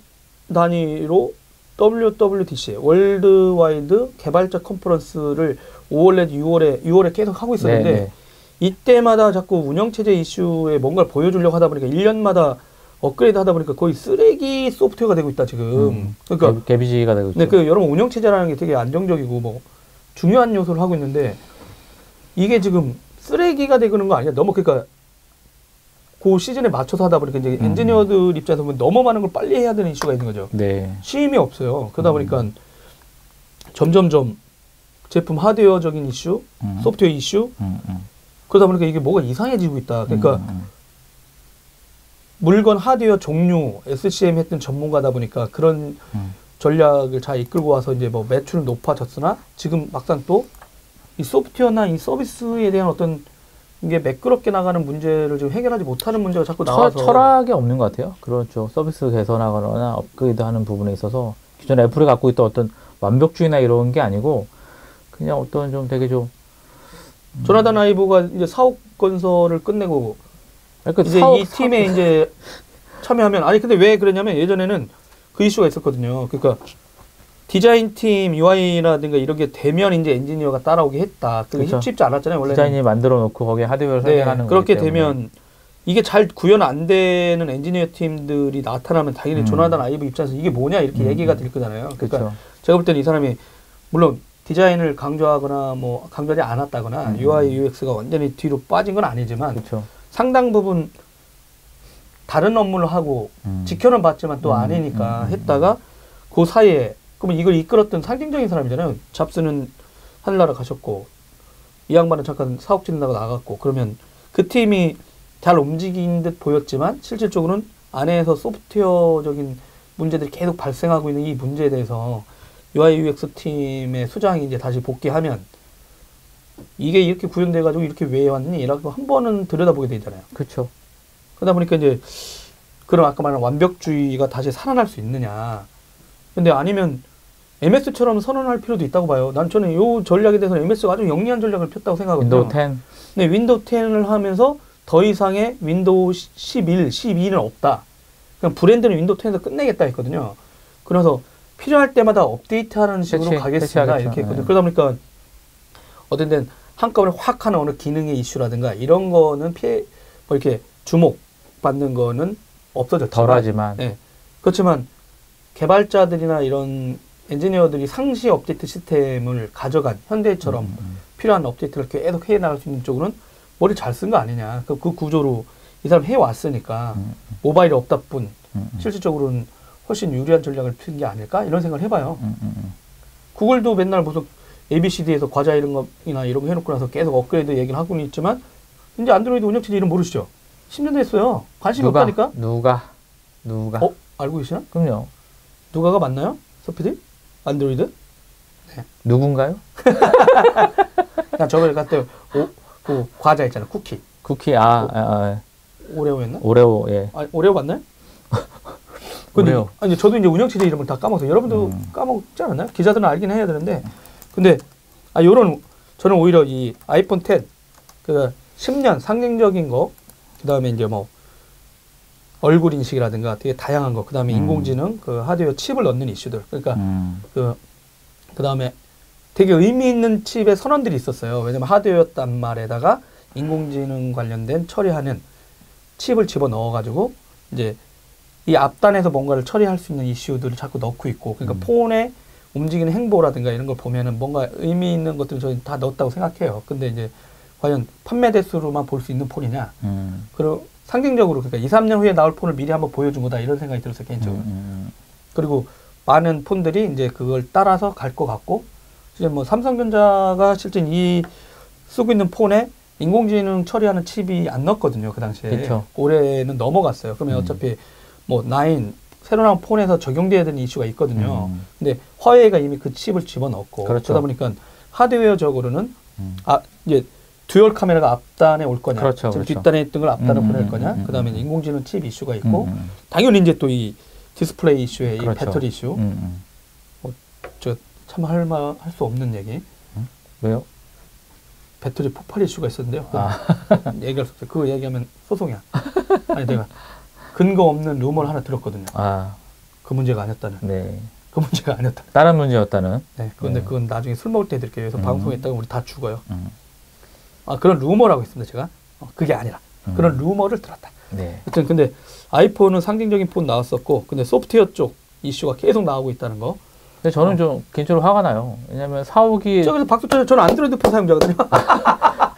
단위로 WWDC 월드와이드 개발자 컨퍼런스를 5월 내지 6월에 계속 하고 있었는데 네, 네. 이때마다 자꾸 운영체제 이슈에 뭔가를 보여주려고 하다 보니까 1년마다 업그레이드 하다 보니까 거의 쓰레기 소프트웨어가 되고 있다 지금. 그러니까 개비지가 되고 있죠. 네, 그 여러분 운영체제라는 게 되게 안정적이고 뭐 중요한 요소를 하고 있는데 이게 지금 쓰레기가 되는 거 아니야? 너무 그러니까 그 시즌에 맞춰서 하다 보니까 이제 엔지니어들 입장에서 보면 너무 많은 걸 빨리 해야 되는 이슈가 있는 거죠. 네. 쉼이 없어요. 그러다 보니까 점점점 제품 하드웨어적인 이슈, 소프트웨어 이슈, 그러다 보니까 이게 뭐가 이상해지고 있다. 그러니까 물건 하드웨어 종류, SCM 했던 전문가다 보니까 그런 전략을 잘 이끌고 와서 이제 뭐 매출은 높아졌으나 지금 막상 또 이 소프트웨어나 이 서비스에 대한 어떤 이게 매끄럽게 나가는 문제를 지금 해결하지 못하는 문제가 자꾸 나와서 철학이 없는 것 같아요. 그렇죠. 서비스 개선하거나 업그레이드하는 부분에 있어서 기존 애플이 갖고 있던 어떤 완벽주의나 이런 게 아니고 그냥 어떤 좀 되게 좀 조나단 아이브가 이제 사옥 건설을 끝내고 그러니까 이제 이 팀에 이제 참여하면 아니 근데 왜 그러냐면 예전에는 그 이슈가 있었거든요. 그러니까 디자인 팀 UI라든가 이런 게 되면 이제 엔지니어가 따라오게 했다. 그게 그렇죠. 쉽지 않았잖아요. 원래 디자인이 만들어 놓고 거기에 하드웨어를 설계하는 그렇게 거기 때문에. 되면 이게 잘 구현 안 되는 엔지니어 팀들이 나타나면 당연히 조나단 아이브 입장에서 이게 뭐냐 이렇게 얘기가 될 거잖아요. 그러니까 그렇죠. 제가 볼 때는 이 사람이 물론 디자인을 강조하거나 뭐 강조하지 않았다거나 UI UX가 완전히 뒤로 빠진 건 아니지만 그렇죠. 상당 부분 다른 업무를 하고 지켜는 봤지만 또 아니니까 했다가 그 사이에 그러면 이걸 이끌었던 상징적인 사람이잖아요. 잡스는 하늘나라 가셨고 이 양반은 잠깐 사옥 짓는다고 나갔고 그러면 그 팀이 잘 움직인 듯 보였지만 실질적으로는 안에서 소프트웨어적인 문제들이 계속 발생하고 있는 이 문제에 대해서 UI UX 팀의 수장이 이제 다시 복귀하면 이게 이렇게 구현돼가지고 이렇게 왜 왔니? 이라고 한 번은 들여다보게 되잖아요. 그렇죠. 그러다 보니까 이제 그런 아까 말한 완벽주의가 다시 살아날 수 있느냐. 근데 아니면 MS처럼 선언할 필요도 있다고 봐요. 저는 이 전략에 대해서 MS가 아주 영리한 전략을 폈다고 생각하거든요. 윈도우 10. 네, 윈도우 10을 하면서 더 이상의 윈도우 11, 12는 없다. 그냥 브랜드는 윈도우 10에서 끝내겠다 했거든요. 그래서 필요할 때마다 업데이트하는 식으로 가겠습니다. 이렇게 했거든요. 네. 그러다 보니까 어떤 데는 한꺼번에 확 하는 어느 기능의 이슈라든가 이런 거는 뭐 이렇게 주목받는 거는 없어졌지만 덜하지만 네. 그렇지만 개발자들이나 이런 엔지니어들이 상시 업데이트 시스템을 가져간 현대처럼 필요한 업데이트를 계속 해나갈 수 있는 쪽으로는 머리 잘 쓴 거 아니냐. 그 구조로 이 사람 해왔으니까 모바일이 없다 뿐 실질적으로는 훨씬 유리한 전략을 핀 게 아닐까 이런 생각을 해봐요. 구글도 맨날 무슨 ABCD에서 과자 이런 거나 이런 거 해놓고 나서 계속 업그레이드 얘기를 하고는 있지만 이제 안드로이드 운영체제 이름 모르시죠? 10년 됐어요. 관심이 없다니까? 누가? 알고 계시나? 그럼요. 누가가 맞나요? 서피디? 안드로이드? 네. 누군가요? 나 저번에 갔다 그 과자 있잖아. 쿠키. 오레오였나? 오레오, 예. 오레오 맞나요? 근데 오레오. 아니 저도 이제 운영체제 이름을 다 까먹어서 여러분도 까먹지 않았나요? 기자들은 알긴 해야 되는데 근데 저는 오히려 이 아이폰 10 그 10년 상징적인 거 그다음에 이제 뭐 얼굴 인식이라든가 되게 다양한 거 그다음에 인공지능 그 하드웨어 칩을 넣는 이슈들 그러니까 그다음에 되게 의미 있는 칩의 선언들이 있었어요. 왜냐면 하드웨어 단말에다가 인공지능 관련된 처리하는 칩을 집어 넣어가지고 이제 이 앞단에서 뭔가를 처리할 수 있는 이슈들을 자꾸 넣고 있고, 그러니까 폰에 움직이는 행보라든가 이런 걸 보면은 뭔가 의미 있는 것들을 저희 다 넣었다고 생각해요. 근데 이제 과연 판매 대수로만 볼 수 있는 폰이냐? 그리고 상징적으로 그러니까 2, 3년 후에 나올 폰을 미리 한번 보여준 거다 이런 생각이 들었어요, 개인적으로. 그리고 많은 폰들이 이제 그걸 따라서 갈 것 같고, 이제 뭐 삼성전자가 실제 이 쓰고 있는 폰에 인공지능 처리하는 칩이 안 넣었거든요, 그 당시에. 그쵸. 올해는 넘어갔어요. 그러면 어차피 뭐 9 새로 나온 폰에서 적용돼야 되는 이슈가 있거든요. 근데 화웨이가 이미 그 칩을 집어넣었고, 그렇죠. 그러다 보니까 하드웨어적으로는 이제 듀얼 카메라가 앞단에 올 거냐, 그렇죠, 지금 그렇죠. 뒷단에 있던 걸 앞단에 보낼 거냐, 그 다음에 인공지능 칩 이슈가 있고, 당연히 이제 또 이 디스플레이 이슈에 그렇죠. 이 배터리 이슈. 저 참 할 수 없는 얘기. 왜요? 배터리 폭발 이슈가 있었는데요. 얘기할 수 없어요. 그거 얘기하면 소송이야. 아니 내가 근거 없는 루머를 하나 들었거든요. 그 문제가 아니었다는. 네. 그 문제가 아니었다. 다른 문제였다는. 네. 그런데 그건 나중에 술 먹을 때 드릴게요. 그래서 방송에 있다가 우리 다 죽어요. 그런 루머라고 했습니다. 제가. 그게 아니라. 그런 루머를 들었다. 네. 하여튼 근데 아이폰은 상징적인 폰 나왔었고, 근데 소프트웨어 쪽 이슈가 계속 나오고 있다는 거. 근데 저는 좀 개인적으로 화가 나요. 왜냐면 사옥이 저기서 박수 쳐요. 저는 안드로이드 폰 사용자거든요.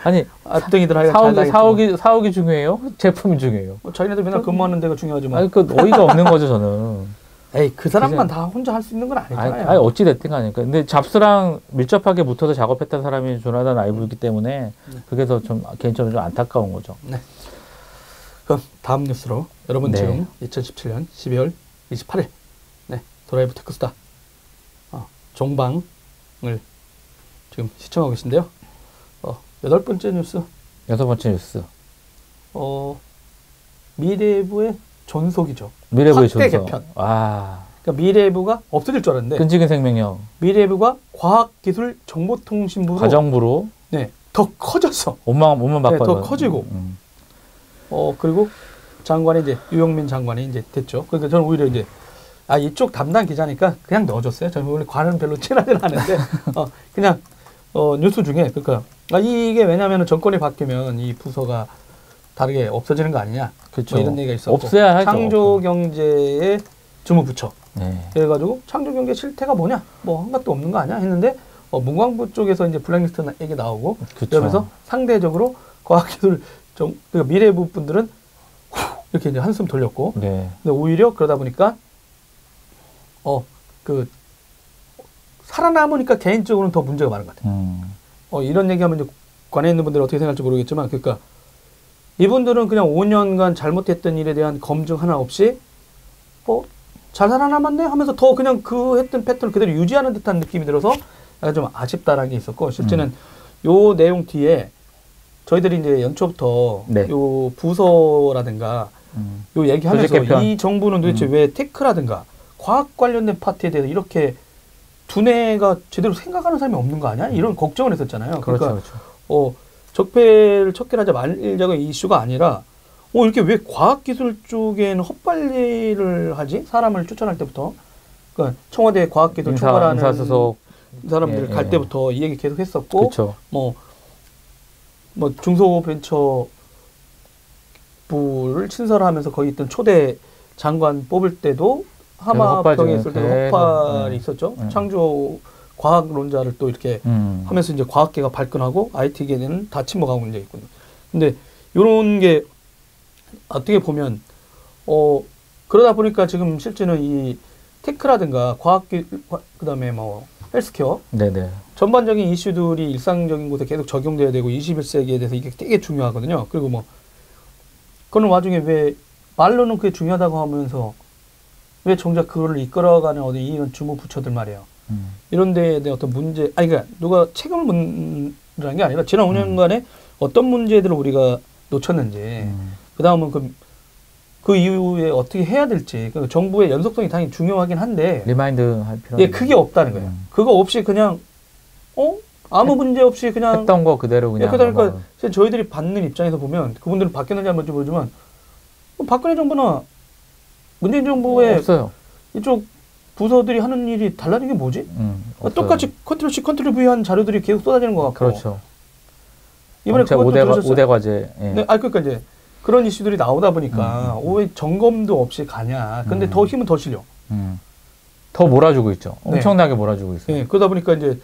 아니 앞등이들 하여간 사옥이 중요해요? 제품이 중요해요? 자기네들 맨날 근무하는 데가 중요하지 뭐. 아니 그 어이가 없는 거죠 저는. 에이 그 사람만 다 혼자 할 수 있는 건 아니잖아요. 아니 어찌 됐든 가니까. 근데 잡스랑 밀접하게 붙어서 작업했던 사람이 조나단 아이브이기 때문에 그게 더 좀 개인적으로 좀 안타까운 거죠. 네. 그럼 다음 뉴스로 여러분 네. 지금 2017년 12월 28일 네 드라이브 테크스타 종방을 지금 시청하고 계신데요. 8번째 뉴스. 6번째 뉴스. 미래부의 존속이죠. 미래부의 확대 존속. 개편. 와. 그러니까 미래부가 없어질 줄 알았는데 끈질긴 생명력. 미래부가 과학기술정보통신부로 가정부로 네, 더 커졌어. 옷만 바꿔요. 네, 더 커지고. 그리고 장관이 이제 유영민 장관이 이제 됐죠. 그러니까 저는 오히려 이제 이쪽 담당 기자니까 그냥 넣어줬어요. 저는 원래 관은 별로 친하지는 않은데 그냥 뉴스 중에 그러니까 이게 왜냐하면 정권이 바뀌면 이 부서가 다르게 없어지는 거 아니냐. 그렇죠. 뭐 이런 얘기가 있었고 없애야 하죠. 창조경제의 주무부처. 네. 그래가지고 창조경제 실태가 뭐냐? 뭐 한 것도 없는 거 아니야? 했는데 문광부 쪽에서 이제 블랙리스트 얘기 나오고 그러면서 상대적으로 과학기술 그러니까 미래부 분들은 이렇게 이제 한숨 돌렸고 네. 근데 오히려 그러다 보니까 살아남으니까 개인적으로는 더 문제가 많은 것 같아요. 이런 얘기하면 이제 관에 있는 분들은 어떻게 생각할지 모르겠지만 그러니까 이분들은 그냥 5년간 잘못했던 일에 대한 검증 하나 없이 잘 살아남았네 하면서 더 그냥 그 했던 패턴을 그대로 유지하는 듯한 느낌이 들어서 약간 좀 아쉽다라는 게 있었고 실제는 요 내용 뒤에 저희들이 이제 연초부터 네. 요 부서라든가 요 얘기하면서 이 정부는 도대체 왜 테크라든가 과학 관련된 파트에 대해서 이렇게 두뇌가 제대로 생각하는 사람이 없는 거 아니야? 이런 걱정을 했었잖아요. 그렇죠, 그러니까 그렇죠. 적폐를 척결하자 말자가 이슈가 아니라 이렇게 왜 과학기술 쪽에는 헛발질을 하지? 사람을 추천할 때부터 그러니까 청와대 과학기술 총괄하는 인사수석 사람들 갈 때부터 이 얘기 계속 했었고 그렇죠. 뭐 중소벤처부를 친설하면서 거기 있던 초대 장관 뽑을 때도 하마평에 있을 때 헛발이 있었죠. 창조 과학론자를 또 이렇게 하면서 이제 과학계가 발끈하고 IT계는 다 침묵하고 문제 있군요. 근데 이런 게 어떻게 보면 그러다 보니까 지금 실제는 이 테크라든가 과학기 그다음에 뭐 헬스케어 네네. 전반적인 이슈들이 일상적인 곳에 계속 적용돼야 되고 21세기에 대해서 이게 되게 중요하거든요. 그리고 그런 와중에 왜 말로는 그게 중요하다고 하면서 왜 정작 그거를 이끌어가는 이런 주무부처들 말이에요. 이런 데에 대한 어떤 문제, 그러니까 누가 책임을 묻는 게 아니라 지난 5년간에 어떤 문제들을 우리가 놓쳤는지, 그 다음은 그 이후에 어떻게 해야 될지, 그러니까 정부의 연속성이 당연히 중요하긴 한데, 리마인드 할 필요는 그게 없다는 거예요. 그거 없이 그냥, 아무 문제 없이 그냥. 했던 거 그대로 그냥. 그러니까 저희들이 받는 입장에서 보면, 그분들은 바뀌었는지 안 바뀌었는지 모르지만, 박근혜 정부나 문재인 정부의 없어요. 이쪽 부서들이 하는 일이 달라진 게 뭐지? 똑같이 컨트롤 C, 컨트롤 V 한 자료들이 계속 쏟아지는 것 같고. 그렇죠. 이번에 그것도 들으셨어요? 5대 과제. 예. 네, 그러니까 이제 그런 이슈들이 나오다 보니까 왜 점검도 없이 가냐. 근데 더 힘은 더 실려. 더 몰아주고 있죠. 네. 엄청나게 몰아주고 있어요. 네, 그러다 보니까 이제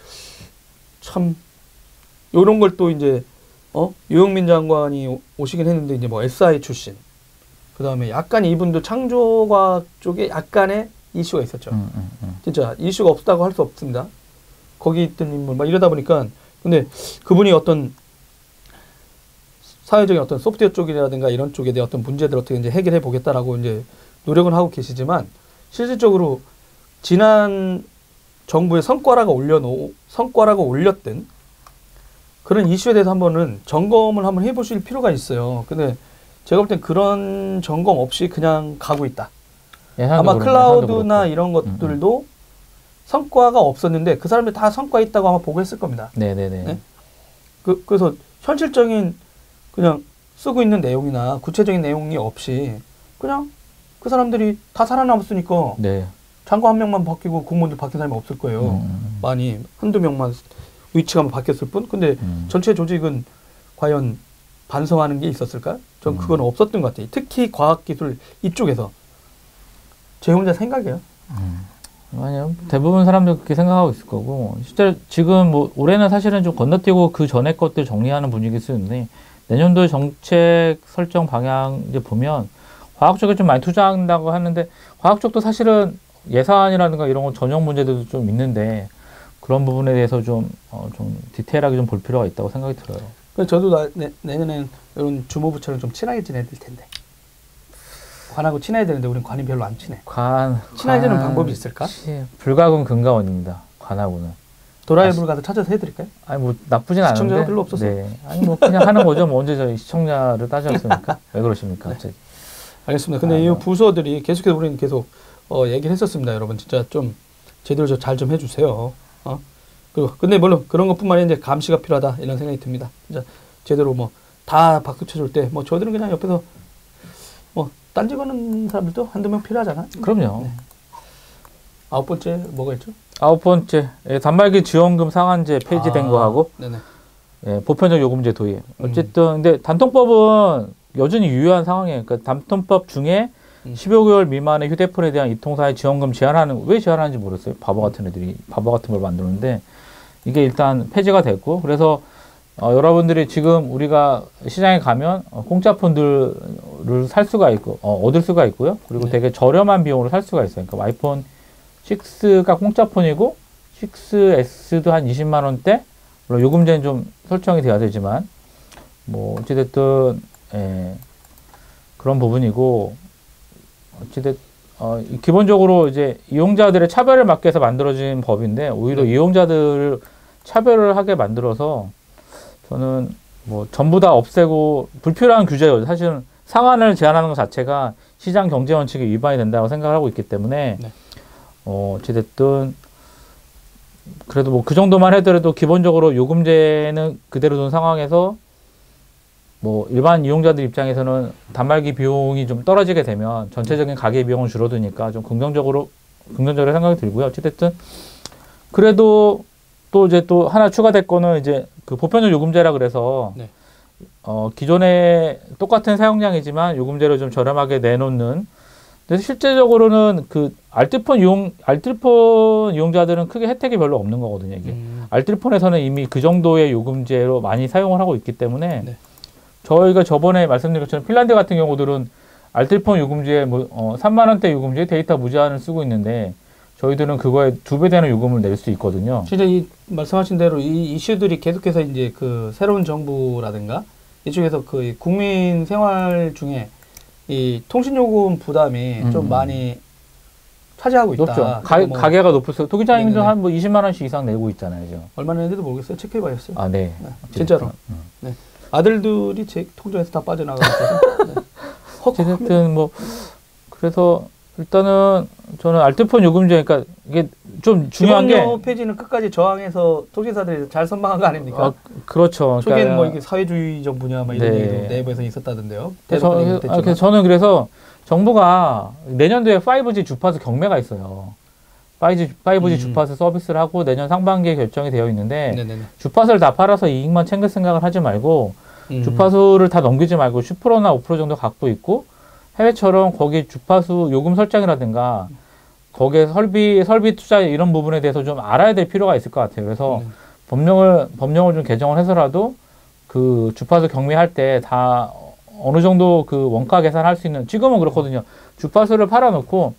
참 이런 걸 또 이제 유영민 장관이 오시긴 했는데 이제 뭐 SI 출신. 그다음에 약간 이분도 창조과학 쪽에 약간의 이슈가 있었죠. 진짜 이슈가 없다고 할 수 없습니다. 거기 있던 인물 막 이러다 보니까 근데 그분이 어떤 사회적인 어떤 소프트웨어 쪽이라든가 이런 쪽에 대한 어떤 문제들 어떻게 이제 해결해 보겠다라고 이제 노력은 하고 계시지만 실질적으로 지난 정부의 성과라고 올렸던 그런 이슈에 대해서 한번은 점검을 한번 해보실 필요가 있어요. 근데 제가 볼 땐 그런 점검 없이 그냥 가고 있다. 아마 클라우드나 이런 것들도 성과가 없었는데 그 사람들이 다 성과 있다고 아마 보고했을 겁니다. 네네네. 네? 그래서 현실적인 그냥 쓰고 있는 내용이나 구체적인 내용이 없이 그냥 그 사람들이 다 살아남았으니까 네. 장관 한 명만 바뀌고 공무원들 바뀐 사람이 없을 거예요. 많이 한두 명만 위치가 바뀌었을 뿐. 근데 전체 조직은 과연 반성하는 게 있었을까? 전 그건 없었던 것 같아요. 특히 과학기술 이쪽에서. 제 혼자 생각이에요. 아니요. 대부분 사람들 그렇게 생각하고 있을 거고 실제 지금 뭐 올해는 사실은 좀 건너뛰고 그 전에 것들 정리하는 분위기일 수 있는데 내년도 정책 설정 방향 이제 보면 과학 쪽에 좀 많이 투자한다고 하는데 과학 쪽도 사실은 예산이라든가 이런 건 전형 문제들도 좀 있는데 그런 부분에 대해서 좀 디테일하게 좀 볼 필요가 있다고 생각이 들어요. 저도 내년엔 이런 주무부처럼 좀 친하게 지내야 될 텐데. 관하고 친해야 되는데 우린 관이 별로 안 친해. 친해지는 방법이 있을까? 불가군 금가원입니다. 관하고는. 도라이브를 가서 찾아서 해드릴까요? 아니 뭐 나쁘진 않은데. 시청자가 별로 없어서. 네. 아니 뭐 그냥 하는 거죠. 뭐 언제 저희 시청자를 따졌습니까? 왜 그러십니까? 네. 갑자기. 알겠습니다. 근데 이 부서들이 계속해서 우리는 계속 얘기를 했었습니다. 여러분 진짜 좀 제대로 잘 좀 해주세요. 그리고 근데 물론 그런 것뿐만 아니라 이제 감시가 필요하다 이런 생각이 듭니다. 진짜 제대로 뭐 다 박수 쳐줄 때 뭐 저희들은 그냥 옆에서 뭐 딴지 거는 사람들도 한두 명 필요하잖아. 그럼요. 네. 9번째 뭐가 있죠? 9번째 단말기 지원금 상한제 폐지된 거하고 네네. 보편적 요금제 도입. 어쨌든 근데 단통법은 여전히 유효한 상황이에요. 그러니까 단통법 중에 15개월 미만의 휴대폰에 대한 이통사의 지원금 제한하는 왜 제한하는지 모르겠어요. 바보 같은 애들이 바보 같은 걸 만드는데 이게 일단 폐지가 됐고 그래서 여러분들이 지금 우리가 시장에 가면 공짜 폰들을 살 수가 있고 얻을 수가 있고요. 그리고 되게 저렴한 비용으로 살 수가 있어요. 그러니까 아이폰 6가 공짜 폰이고 6S도 한 20만 원대. 물론 요금제는 좀 설정이 돼야 되지만 뭐 어찌됐든 그런 부분이고 어찌됐 기본적으로 이제 이용자들의 차별을 막기 위해서 만들어진 법인데 오히려 이용자들을 차별을 하게 만들어서 저는 뭐 전부 다 없애고 불필요한 규제요. 사실은 상한을 제한하는 것 자체가 시장 경제 원칙에 위반이 된다고 생각을 하고 있기 때문에 어찌됐든 그래도 뭐 그 정도만 하더라도 기본적으로 요금제는 그대로 둔 상황에서 뭐 일반 이용자들 입장에서는 단말기 비용이 좀 떨어지게 되면 전체적인 가계 비용은 줄어드니까 좀 긍정적으로 생각이 들고요. 어찌됐든 그래도 또 이제 또 하나 추가될 거는 이제 그 보편적 요금제라 그래서 기존에 똑같은 사용량이지만 요금제를 좀 저렴하게 내놓는. 그래서 실제적으로는 그 알뜰폰 이용자들은 크게 혜택이 별로 없는 거거든요. 이게 알뜰폰에서는 이미 그 정도의 요금제로 많이 사용을 하고 있기 때문에 저희가 저번에 말씀드린 것처럼 핀란드 같은 경우들은 알뜰폰 요금제에 뭐 3만 원대 요금제에 데이터 무제한을 쓰고 있는데 저희들은 그거에 2배 되는 요금을 낼 수 있거든요. 진짜 이 말씀하신 대로 이 이슈들이 계속해서 이제 그 새로운 정부라든가 이쪽에서 그 국민 생활 중에 이 통신요금 부담이 좀 많이 차지하고 있다. 높죠. 가계가 높을수록 도기장님도 한 뭐 20만 원씩 이상 내고 있잖아요. 지금. 얼마나 했는지도 모르겠어요. 체크해봐야겠어요. 아, 네. 진짜로. 네. 아들들이 제 통장에서 다 빠져나가고 있어서. 어쨌든 뭐 그래서 일단은 저는 알뜰폰 요금제 그러니까 이게 좀 중요한 게 기본료 폐지는 끝까지 저항해서 통신사들이 잘 선방한 거 아닙니까? 그렇죠. 초기에는 그러니까 뭐 이게 사회주의 정부냐 막 이런 얘기도 내부에서 있었다던데요. 그래서 저는 그래서 정부가 내년도에 5G 주파수 경매가 있어요. 5G 주파수 서비스를 하고 내년 상반기에 결정이 되어 있는데 네네네. 주파수를 다 팔아서 이익만 챙길 생각을 하지 말고 주파수를 다 넘기지 말고 10%나 5% 정도 갖고 있고 해외처럼 거기 주파수 요금 설정이라든가 거기에 설비 투자 이런 부분에 대해서 좀 알아야 될 필요가 있을 것 같아요. 그래서 법령을 좀 개정을 해서라도 그 주파수 경매할 때 다 어느 정도 그 원가 계산할 수 있는, 지금은 그렇거든요. 주파수를 팔아놓고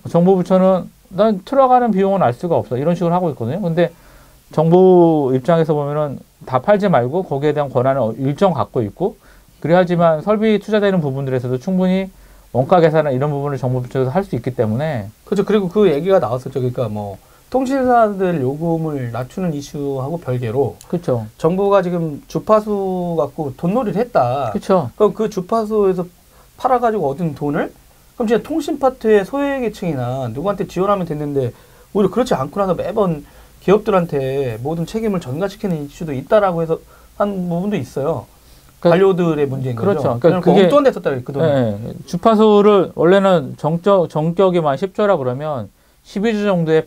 정보부처는 난 들어가는 비용은 알 수가 없어, 이런 식으로 하고 있거든요. 근데 정부 입장에서 보면은 다 팔지 말고 거기에 대한 권한을 일정 갖고 있고, 그래야지만 설비 투자되는 부분들에서도 충분히 원가 계산을 이런 부분을 정부부처에서 할 수 있기 때문에. 그렇죠. 그리고 그 얘기가 나왔었죠. 그러니까 뭐 통신사들 요금을 낮추는 이슈하고 별개로, 그렇죠. 정부가 지금 주파수 갖고 돈놀이를 했다. 그렇죠. 그럼 그 주파수에서 팔아가지고 얻은 돈을 그럼 진짜 통신 파트의 소외계층이나 누구한테 지원하면 됐는데, 오히려 그렇지 않고 나서 매번 기업들한테 모든 책임을 전가시키는 이슈도 있다라고 해서 한 부분도 있어요. 관료들의 문제인 거죠. 그렇죠. 그러니까 그게 엉뚱한 데 썼다, 그 돈. 네, 주파수를 원래는 정격이만 10조라 그러면 12조 정도의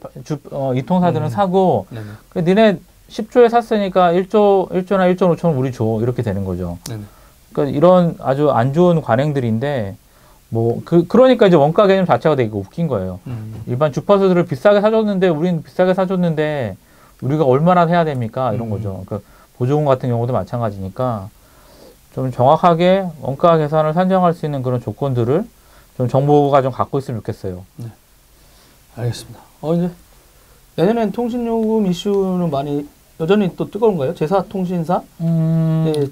이통사들은 사고, 니네 10조에 샀으니까 1조나 1.5조는 우리 줘, 이렇게 되는 거죠. 네네. 그러니까 이런 아주 안 좋은 관행들인데, 뭐 그러니까 이제 원가 개념 자체가 되게 웃긴 거예요. 일반 주파수들을 비싸게 사줬는데, 우린 비싸게 사줬는데 우리가 얼마나 해야 됩니까? 이런 거죠. 그러니까 보조금 같은 경우도 마찬가지니까 좀 정확하게 원가 계산을 산정할 수 있는 그런 조건들을 좀 정부가 좀 갖고 있으면 좋겠어요. 네. 알겠습니다. 이제 내년엔 통신요금 이슈는 많이 여전히 또 뜨거운가요? 제사통신사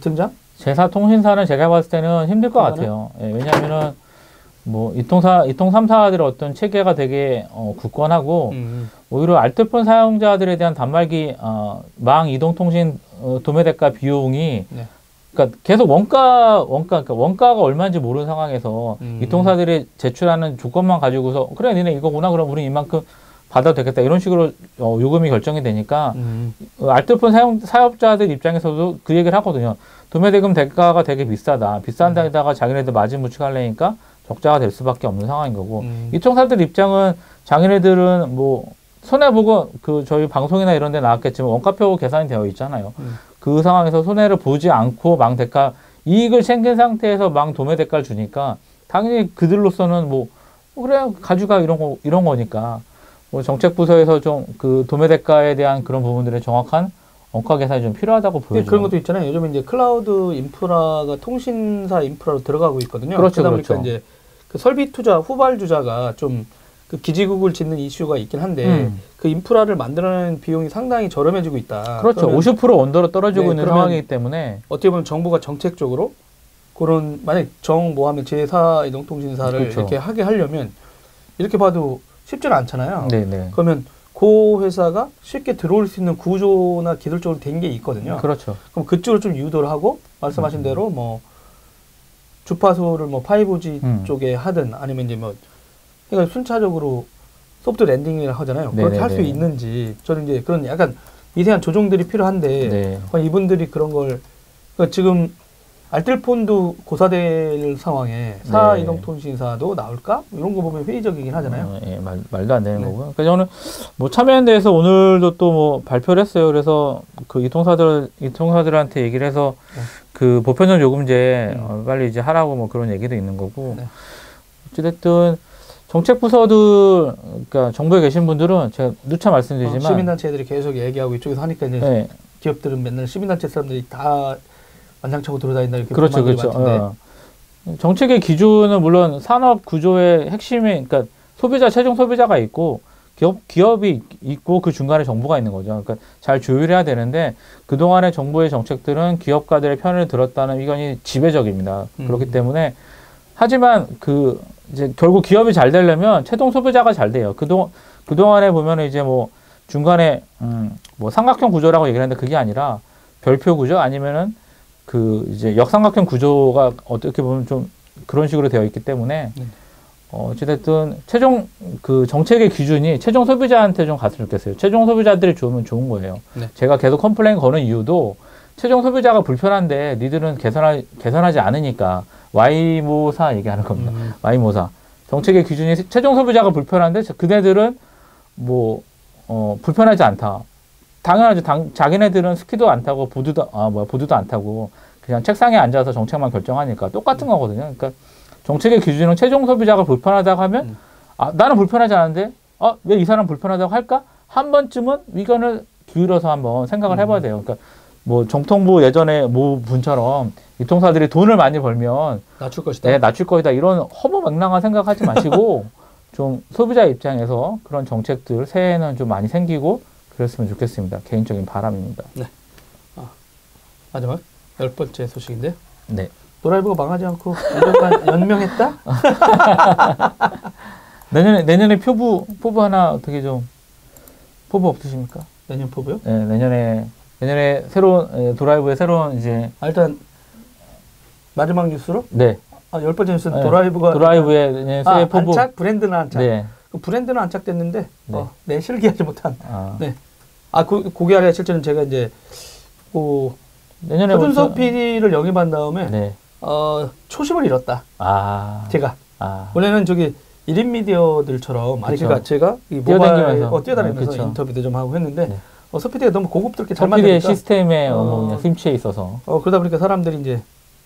등장? 제사통신사는 제가 봤을 때는 힘들 것 같아요. 예, 왜냐하면은 뭐 이통 3사들의 어떤 체계가 되게 굳건하고 오히려 알뜰폰 사용자들에 대한 단말기 망 이동통신 도매대가 비용이 그러니까 계속 그러니까 원가가 얼마인지 모르는 상황에서 이통사들이 제출하는 조건만 가지고서 그래 니네 이거구나 그럼 우리 이만큼 받아도 되겠다 이런 식으로 요금이 결정이 되니까 알뜰폰 사업자들 입장에서도 그 얘기를 하거든요. 도매대금 대가가 되게 비싸다. 비싼 데다가 자기네들 마진 무축하려니까 적자가 될 수밖에 없는 상황인 거고, 이통사들 입장은 자기네들은 뭐 손해보고 저희 방송이나 이런 데 나왔겠지만 원가표 계산이 되어 있잖아요. 그 상황에서 손해를 보지 않고 망 대가 이익을 챙긴 상태에서 망 도매 대가를 주니까 당연히 그들로서는 뭐 그래 가져가 이런 거니까 뭐 정책부서에서 좀 그 도매 대가에 대한 그런 부분들의 정확한 원가 계산이 좀 필요하다고 보여요. 그런 것도 있잖아요. 요즘 이제 클라우드 인프라가 통신사 인프라로 들어가고 있거든요. 그렇죠, 그러다 보니까 그렇죠. 이제 그 설비 투자 후발주자가 좀 그 기지국을 짓는 이슈가 있긴 한데 그 인프라를 만들어내는 비용이 상당히 저렴해지고 있다. 그렇죠. 50% 언더로 떨어지고 있는 상황이기 때문에 어떻게 보면 정부가 정책적으로 그런 만약 하면 제4 이동통신사를 그렇죠. 이렇게 하게 하려면 이렇게 봐도 쉽지는 않잖아요. 네네. 그러면 그 회사가 쉽게 들어올 수 있는 구조나 기술적으로 된 게 있거든요. 그렇죠. 그럼 그쪽을 좀 유도를 하고 말씀하신 대로 뭐 주파수를 뭐 5G 쪽에 하든 아니면 이제 뭐 그러니까 순차적으로 소프트 랜딩을 하잖아요. 그렇게 할 수 있는지 저는 이제 그런 약간 미세한 조정들이 필요한데 이분들이 그런 걸 그러니까 지금 알뜰폰도 고사될 상황에 사이동통신사도 나올까? 이런 거 보면 회의적이긴 하잖아요. 예, 말도 안 되는 거고요. 그래서 저는 뭐 참여연에 대해서 오늘도 또 뭐 발표를 했어요. 그래서 그 이통사들한테 얘기를 해서 그 보편적 요금제 빨리 이제 하라고 뭐 그런 얘기도 있는 거고. 어찌됐든 정책부서들, 그러니까 정부에 계신 분들은 제가 누차 말씀드리지만 시민단체들이 계속 얘기하고 이쪽에서 하니까 이제 기업들은 맨날 시민단체 사람들이 다 만장차고 돌아다닌다 이렇게 그렇죠, 그렇죠. 정책의 기준은 물론 산업 구조의 핵심이 그러니까 최종 소비자가 있고 기업이 있고 그 중간에 정부가 있는 거죠. 그러니까 잘 조율해야 되는데 그동안의 정부의 정책들은 기업가들의 편을 들었다는 의견이 지배적입니다. 그렇기 때문에 하지만 이제 결국 기업이 잘 되려면 최종 소비자가 잘 돼요. 그동안에 보면 이제 뭐 중간에 뭐 삼각형 구조라고 얘기를 했는데 그게 아니라 별표 구조 아니면은 이제 역삼각형 구조가 어떻게 보면 좀 그런 식으로 되어 있기 때문에 어찌됐든 최종 정책의 기준이 최종 소비자한테 좀 갔으면 좋겠어요. 최종 소비자들이 좋으면 좋은 거예요. 제가 계속 컴플레인 거는 이유도 최종 소비자가 불편한데 니들은 개선하지 않으니까 Y모사 얘기하는 겁니다. Y모사. 정책의 기준이 최종 소비자가 불편한데 그네들은 뭐 불편하지 않다. 당연하죠. 자기네들은 스키도 안 타고 보드도 안 타고 그냥 책상에 앉아서 정책만 결정하니까 똑같은 거거든요. 그러니까 정책의 기준은 최종 소비자가 불편하다고 하면 나는 불편하지 않은데 왜 이 사람 불편하다고 할까? 한 번쯤은 의견을 기울여서 한번 생각을 해봐야 돼요. 그러니까 뭐 정통부 예전에 모 분처럼 유통사들이 돈을 많이 벌면 낮출 것이다. 네, 낮출 것이다. 이런 허무맹랑한 생각하지 마시고 좀 소비자 입장에서 그런 정책들 새해에는 좀 많이 생기고 그랬으면 좋겠습니다. 개인적인 바람입니다. 네. 마지막 10번째 소식인데요. 네. 도라이브가 망하지 않고 연명했다? 내년에 포부 하나 어떻게 좀 포부 없으십니까? 내년 포부요? 네, 내년에 새로운 도라이브의 새로운 이제 일단 마지막 뉴스로 네. 10번째 뉴스는 네. 도라이브의 내년 새해 포부 안착? 브랜드는 안착. 네. 그 브랜드는 안착됐는데 네. 실기하지 못한. 네. 그게 아니라 실제는 제가 이제 내년에 서준석 PD를 영입한 다음에 네. 초심을 잃었다. 제가 아. 원래는 저기 1인 미디어들처럼 그러니까 제가 이 모바일 뛰어다니면서 인터뷰도 좀 하고 했는데 네. 서 PD가 너무 고급스럽게 잘 PD의 만드니까 시스템에 그냥 심취해 있어서 그러다 보니까 사람들이 이제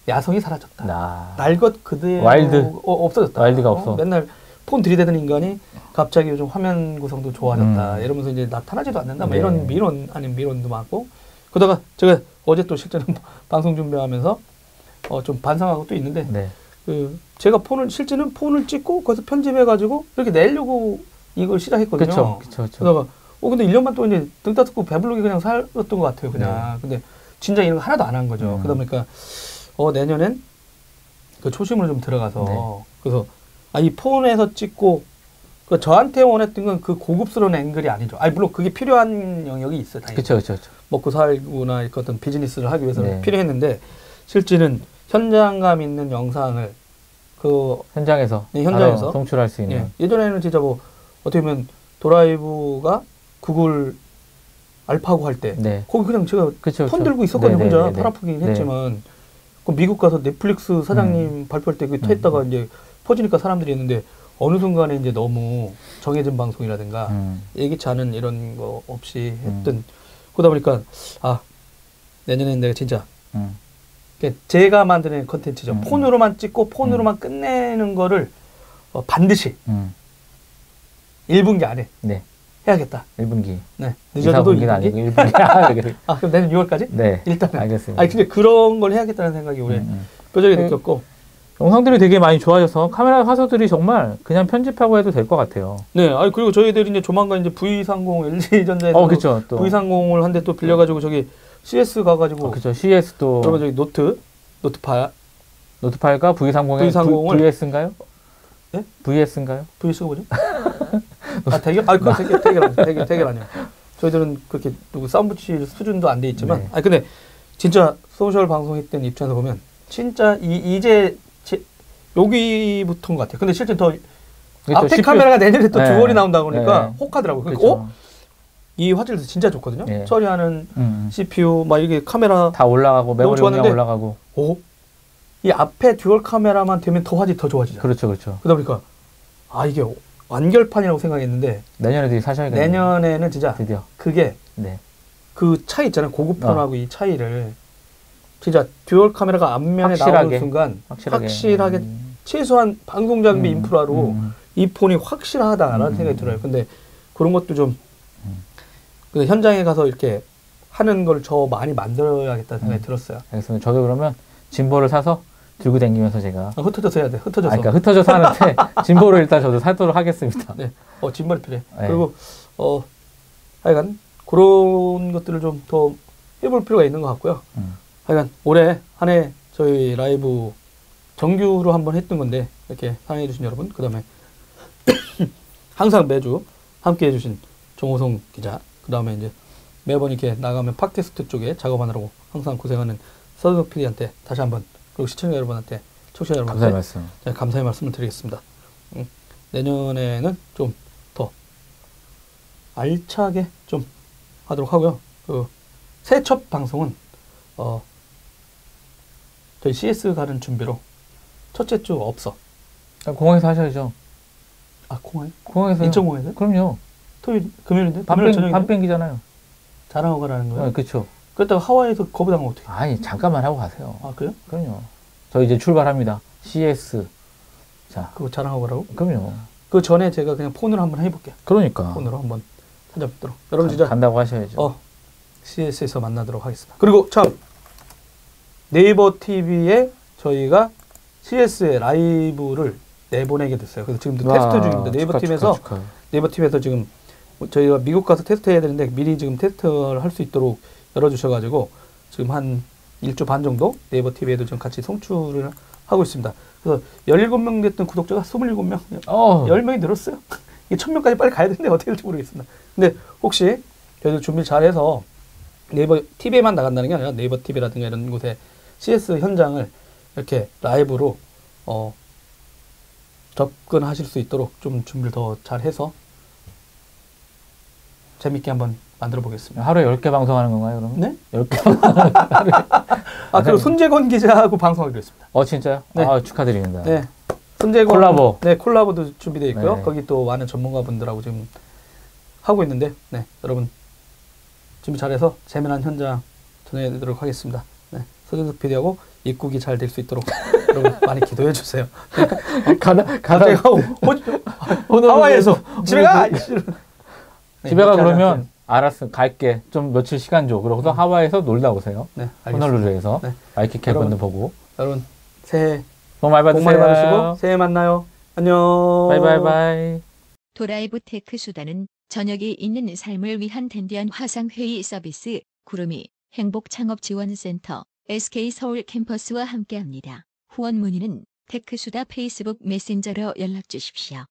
야성이 사라졌다. 날 것 그대로 와일드 없어졌다. 와일드가 없어. 맨날 폰 들이대는 인간이 갑자기 요즘 화면 구성도 좋아졌다. 이러면서 이제 나타나지도 않는다. 네. 이런 미론 아닌 미론도 많고. 그러다가 제가 어제 또 실제로 방송 준비하면서 좀 반성하고 또 있는데 네. 제가 실제는 폰을 찍고 거기서 편집해가지고 이렇게 내려고 이걸 시작했거든요. 그쵸. 그러다가 근데 1년만 또 이제 등 따뜻고 배부르게 그냥 살았던 것 같아요. 그냥. 네. 근데 진작 이런 거 하나도 안 한 거죠. 그러다 보니까 내년엔 그 초심으로 좀 들어가서 네. 그래서 이 폰에서 찍고 저한테 원했던 건 그 고급스러운 앵글이 아니죠. 물론 그게 필요한 영역이 있어요. 당연히. 그렇죠. 먹고 살고나 어떤 비즈니스를 하기 위해서는 네. 필요했는데 실제는 현장감 있는 영상을 현장에서 송출할 수 있는. 예전에는 진짜 어떻게 보면 도라이브가 구글 알파고 할 때 거기 그냥 제가 폰 들고 있었거든요. 혼자 팔 아프긴 했지만 미국 가서 넷플릭스 사장님 발표할 때 했다가 이제 퍼지니까 사람들이 있는데 어느 순간에 이제 너무 정해진 방송이라든가 예기치 않은 이런 거 없이 했던 그러다 보니까 내년에는 내가 진짜 제가 만드는 컨텐츠죠. 폰으로만 찍고 폰으로만 끝내는 거를 반드시 1분기 안에 해야겠다. 1분기. 네. 늦어도 1분기는 아니고 1분기. 그럼 내년 6월까지? 네. 일단은. 알겠습니다. 근데 그런 걸 해야겠다는 생각이 올해 뼈저리 느꼈고. 영상들이 되게 많이 좋아져서 카메라 화소들이 정말 그냥 편집하고 해도 될 것 같아요. 네. 그리고 저희들이 이제 조만간 이제 V30 LG전자에서 그쵸, 또. V30을 한 대 또 빌려가지고 저기 CS 가가지고. 그쵸. CS도. 그러면 저기 노트8가 V30의 VS인가요? 네? VS인가요? VS가 뭐죠? 대결? 그거 대결 아니에요. 저희들은 그렇게 누구 싸움 붙일 수준도 안 돼 있지만. 근데 진짜 소셜 방송했던 입장에서 보면 진짜 이제 여기부터인 것 같아요. 근데 실제 더 앞에 CPU... 카메라가 내년에 또 듀얼이 나온다고 그러니까 혹하더라고요. 그러니까 이 화질도 진짜 좋거든요. 처리하는 CPU 막 이게 카메라 다 올라가고 메모리 용량 올라가고. 이 앞에 듀얼 카메라만 되면 더 화질 더 좋아지죠. 그렇죠. 그러다 보니까 이게 완결판이라고 생각했는데 내년에도 사셔야겠네요. 내년에는 진짜 드디어 그게 그 차이 있잖아요. 고급편하고 이 차이를 진짜 듀얼 카메라가 앞면에 나오는 순간 확실하게 최소한 방송 장비 인프라로 이 폰이 확실하다라는 생각이 들어요. 근데 그런 것도 좀 현장에 가서 이렇게 하는 걸 많이 만들어야겠다는 생각이 들었어요. 알겠습니다. 저도 그러면 짐볼을 사서 들고 다니면서 제가 흩어져서 해야 돼. 흩어져서. 그러니까 흩어져서 하는데 짐볼을 일단 저도 사도록 하겠습니다. 네. 짐볼이 필요해. 그리고 하여간 그런 것들을 좀 더 해볼 필요가 있는 것 같고요. 하여간 올해 한 해 저희 라이브 정규로 한번 했던 건데 이렇게 사랑해 주신 여러분, 그 다음에 항상 매주 함께 해주신 정호성 기자, 그 다음에 이제 매번 이렇게 나가면 팟캐스트 쪽에 작업하느라고 항상 고생하는 서준석 PD한테 다시 한번, 그리고 시청자 여러분한테, 청취자 여러분한테 감사의 말씀을 드리겠습니다. 내년에는 좀 더 알차게 좀 하도록 하고요. 새해 첫 방송은 저희 CS 가는 준비로 첫째 주 없어. 공항에서 하셔야죠. 공항에? 공항에서. 인천공항에서? 그럼요. 토요일, 금요일인데? 금요일 저녁인데? 밤비행기잖아요. 자랑하고 가라는 거예요? 그렇죠. 그렇다고 하와이에서 거부당하면 어떡해? 아니, 잠깐만 하고 가세요. 아, 그래요? 그럼요. 저 이제 출발합니다. CS. 자, 그거 자랑하고 가라고? 그럼요. 그 전에 제가 그냥 폰으로 한번 해볼게요. 그러니까. 폰으로 한번 찾아뵙도록. 여러분 진짜 간다고 하셔야죠. CS에서 만나도록 하겠습니다. 그리고 참 네이버 TV에 저희가 CS의 라이브를 내보내게 됐어요. 그래서 지금도 테스트 중입니다. 네이버 팀에서 네이버 팀에서 지금 저희가 미국 가서 테스트해야 되는데 미리 지금 테스트를 할 수 있도록 열어주셔가지고 지금 한 1주 반 정도 네이버 TV에도 지금 같이 송출을 하고 있습니다. 그래서 17명 됐던 구독자가 27명, 10명이 늘었어요. 이게 1000명까지 빨리 가야 되는데 어떻게 될지 모르겠습니다. 근데 혹시 저희도 준비를 잘해서 네이버 TV에만 나간다는 게 아니라 네이버 TV라든가 이런 곳에 CS 현장을 이렇게 라이브로 접근하실 수 있도록 좀 준비를 더 잘해서 재밌게 한번 만들어 보겠습니다. 하루에 10개 방송하는 건가요, 그러면? 네? 10개. 그리고 손재건 기자하고 방송하기로 했습니다. 진짜요? 네. 축하드립니다. 네. 손재건 콜라보. 네, 콜라보도 준비되어 있고요. 네. 거기 또 많은 전문가분들하고 지금 하고 있는데, 네, 여러분 준비 잘해서 재미난 현장 전해드리도록 하겠습니다. 네, 서준석 PD하고 입국이 잘 될 수 있도록 여러분 많이 기도해 주세요. 가다가 하와이에서 집에 가! 네, 집에 가 그러면 알았어 갈게 좀 며칠 시간 줘 그러고서 하와이에서 놀다 오세요. 네, 알겠습니다. 호놀룰루에서 네. 와이키키 해변도 보고 여러분 새해 복 많이 복 많이 받으세요. 받으시고 새해 만나요. 안녕. 바이바이바이. 도라이브 테크 수단은 저녁이 있는 삶을 위한 댄디한 화상회의 서비스 구름이 행복창업지원센터 SK서울 캠퍼스와 함께합니다. 후원 문의는 테크수다 페이스북 메신저로 연락 주십시오.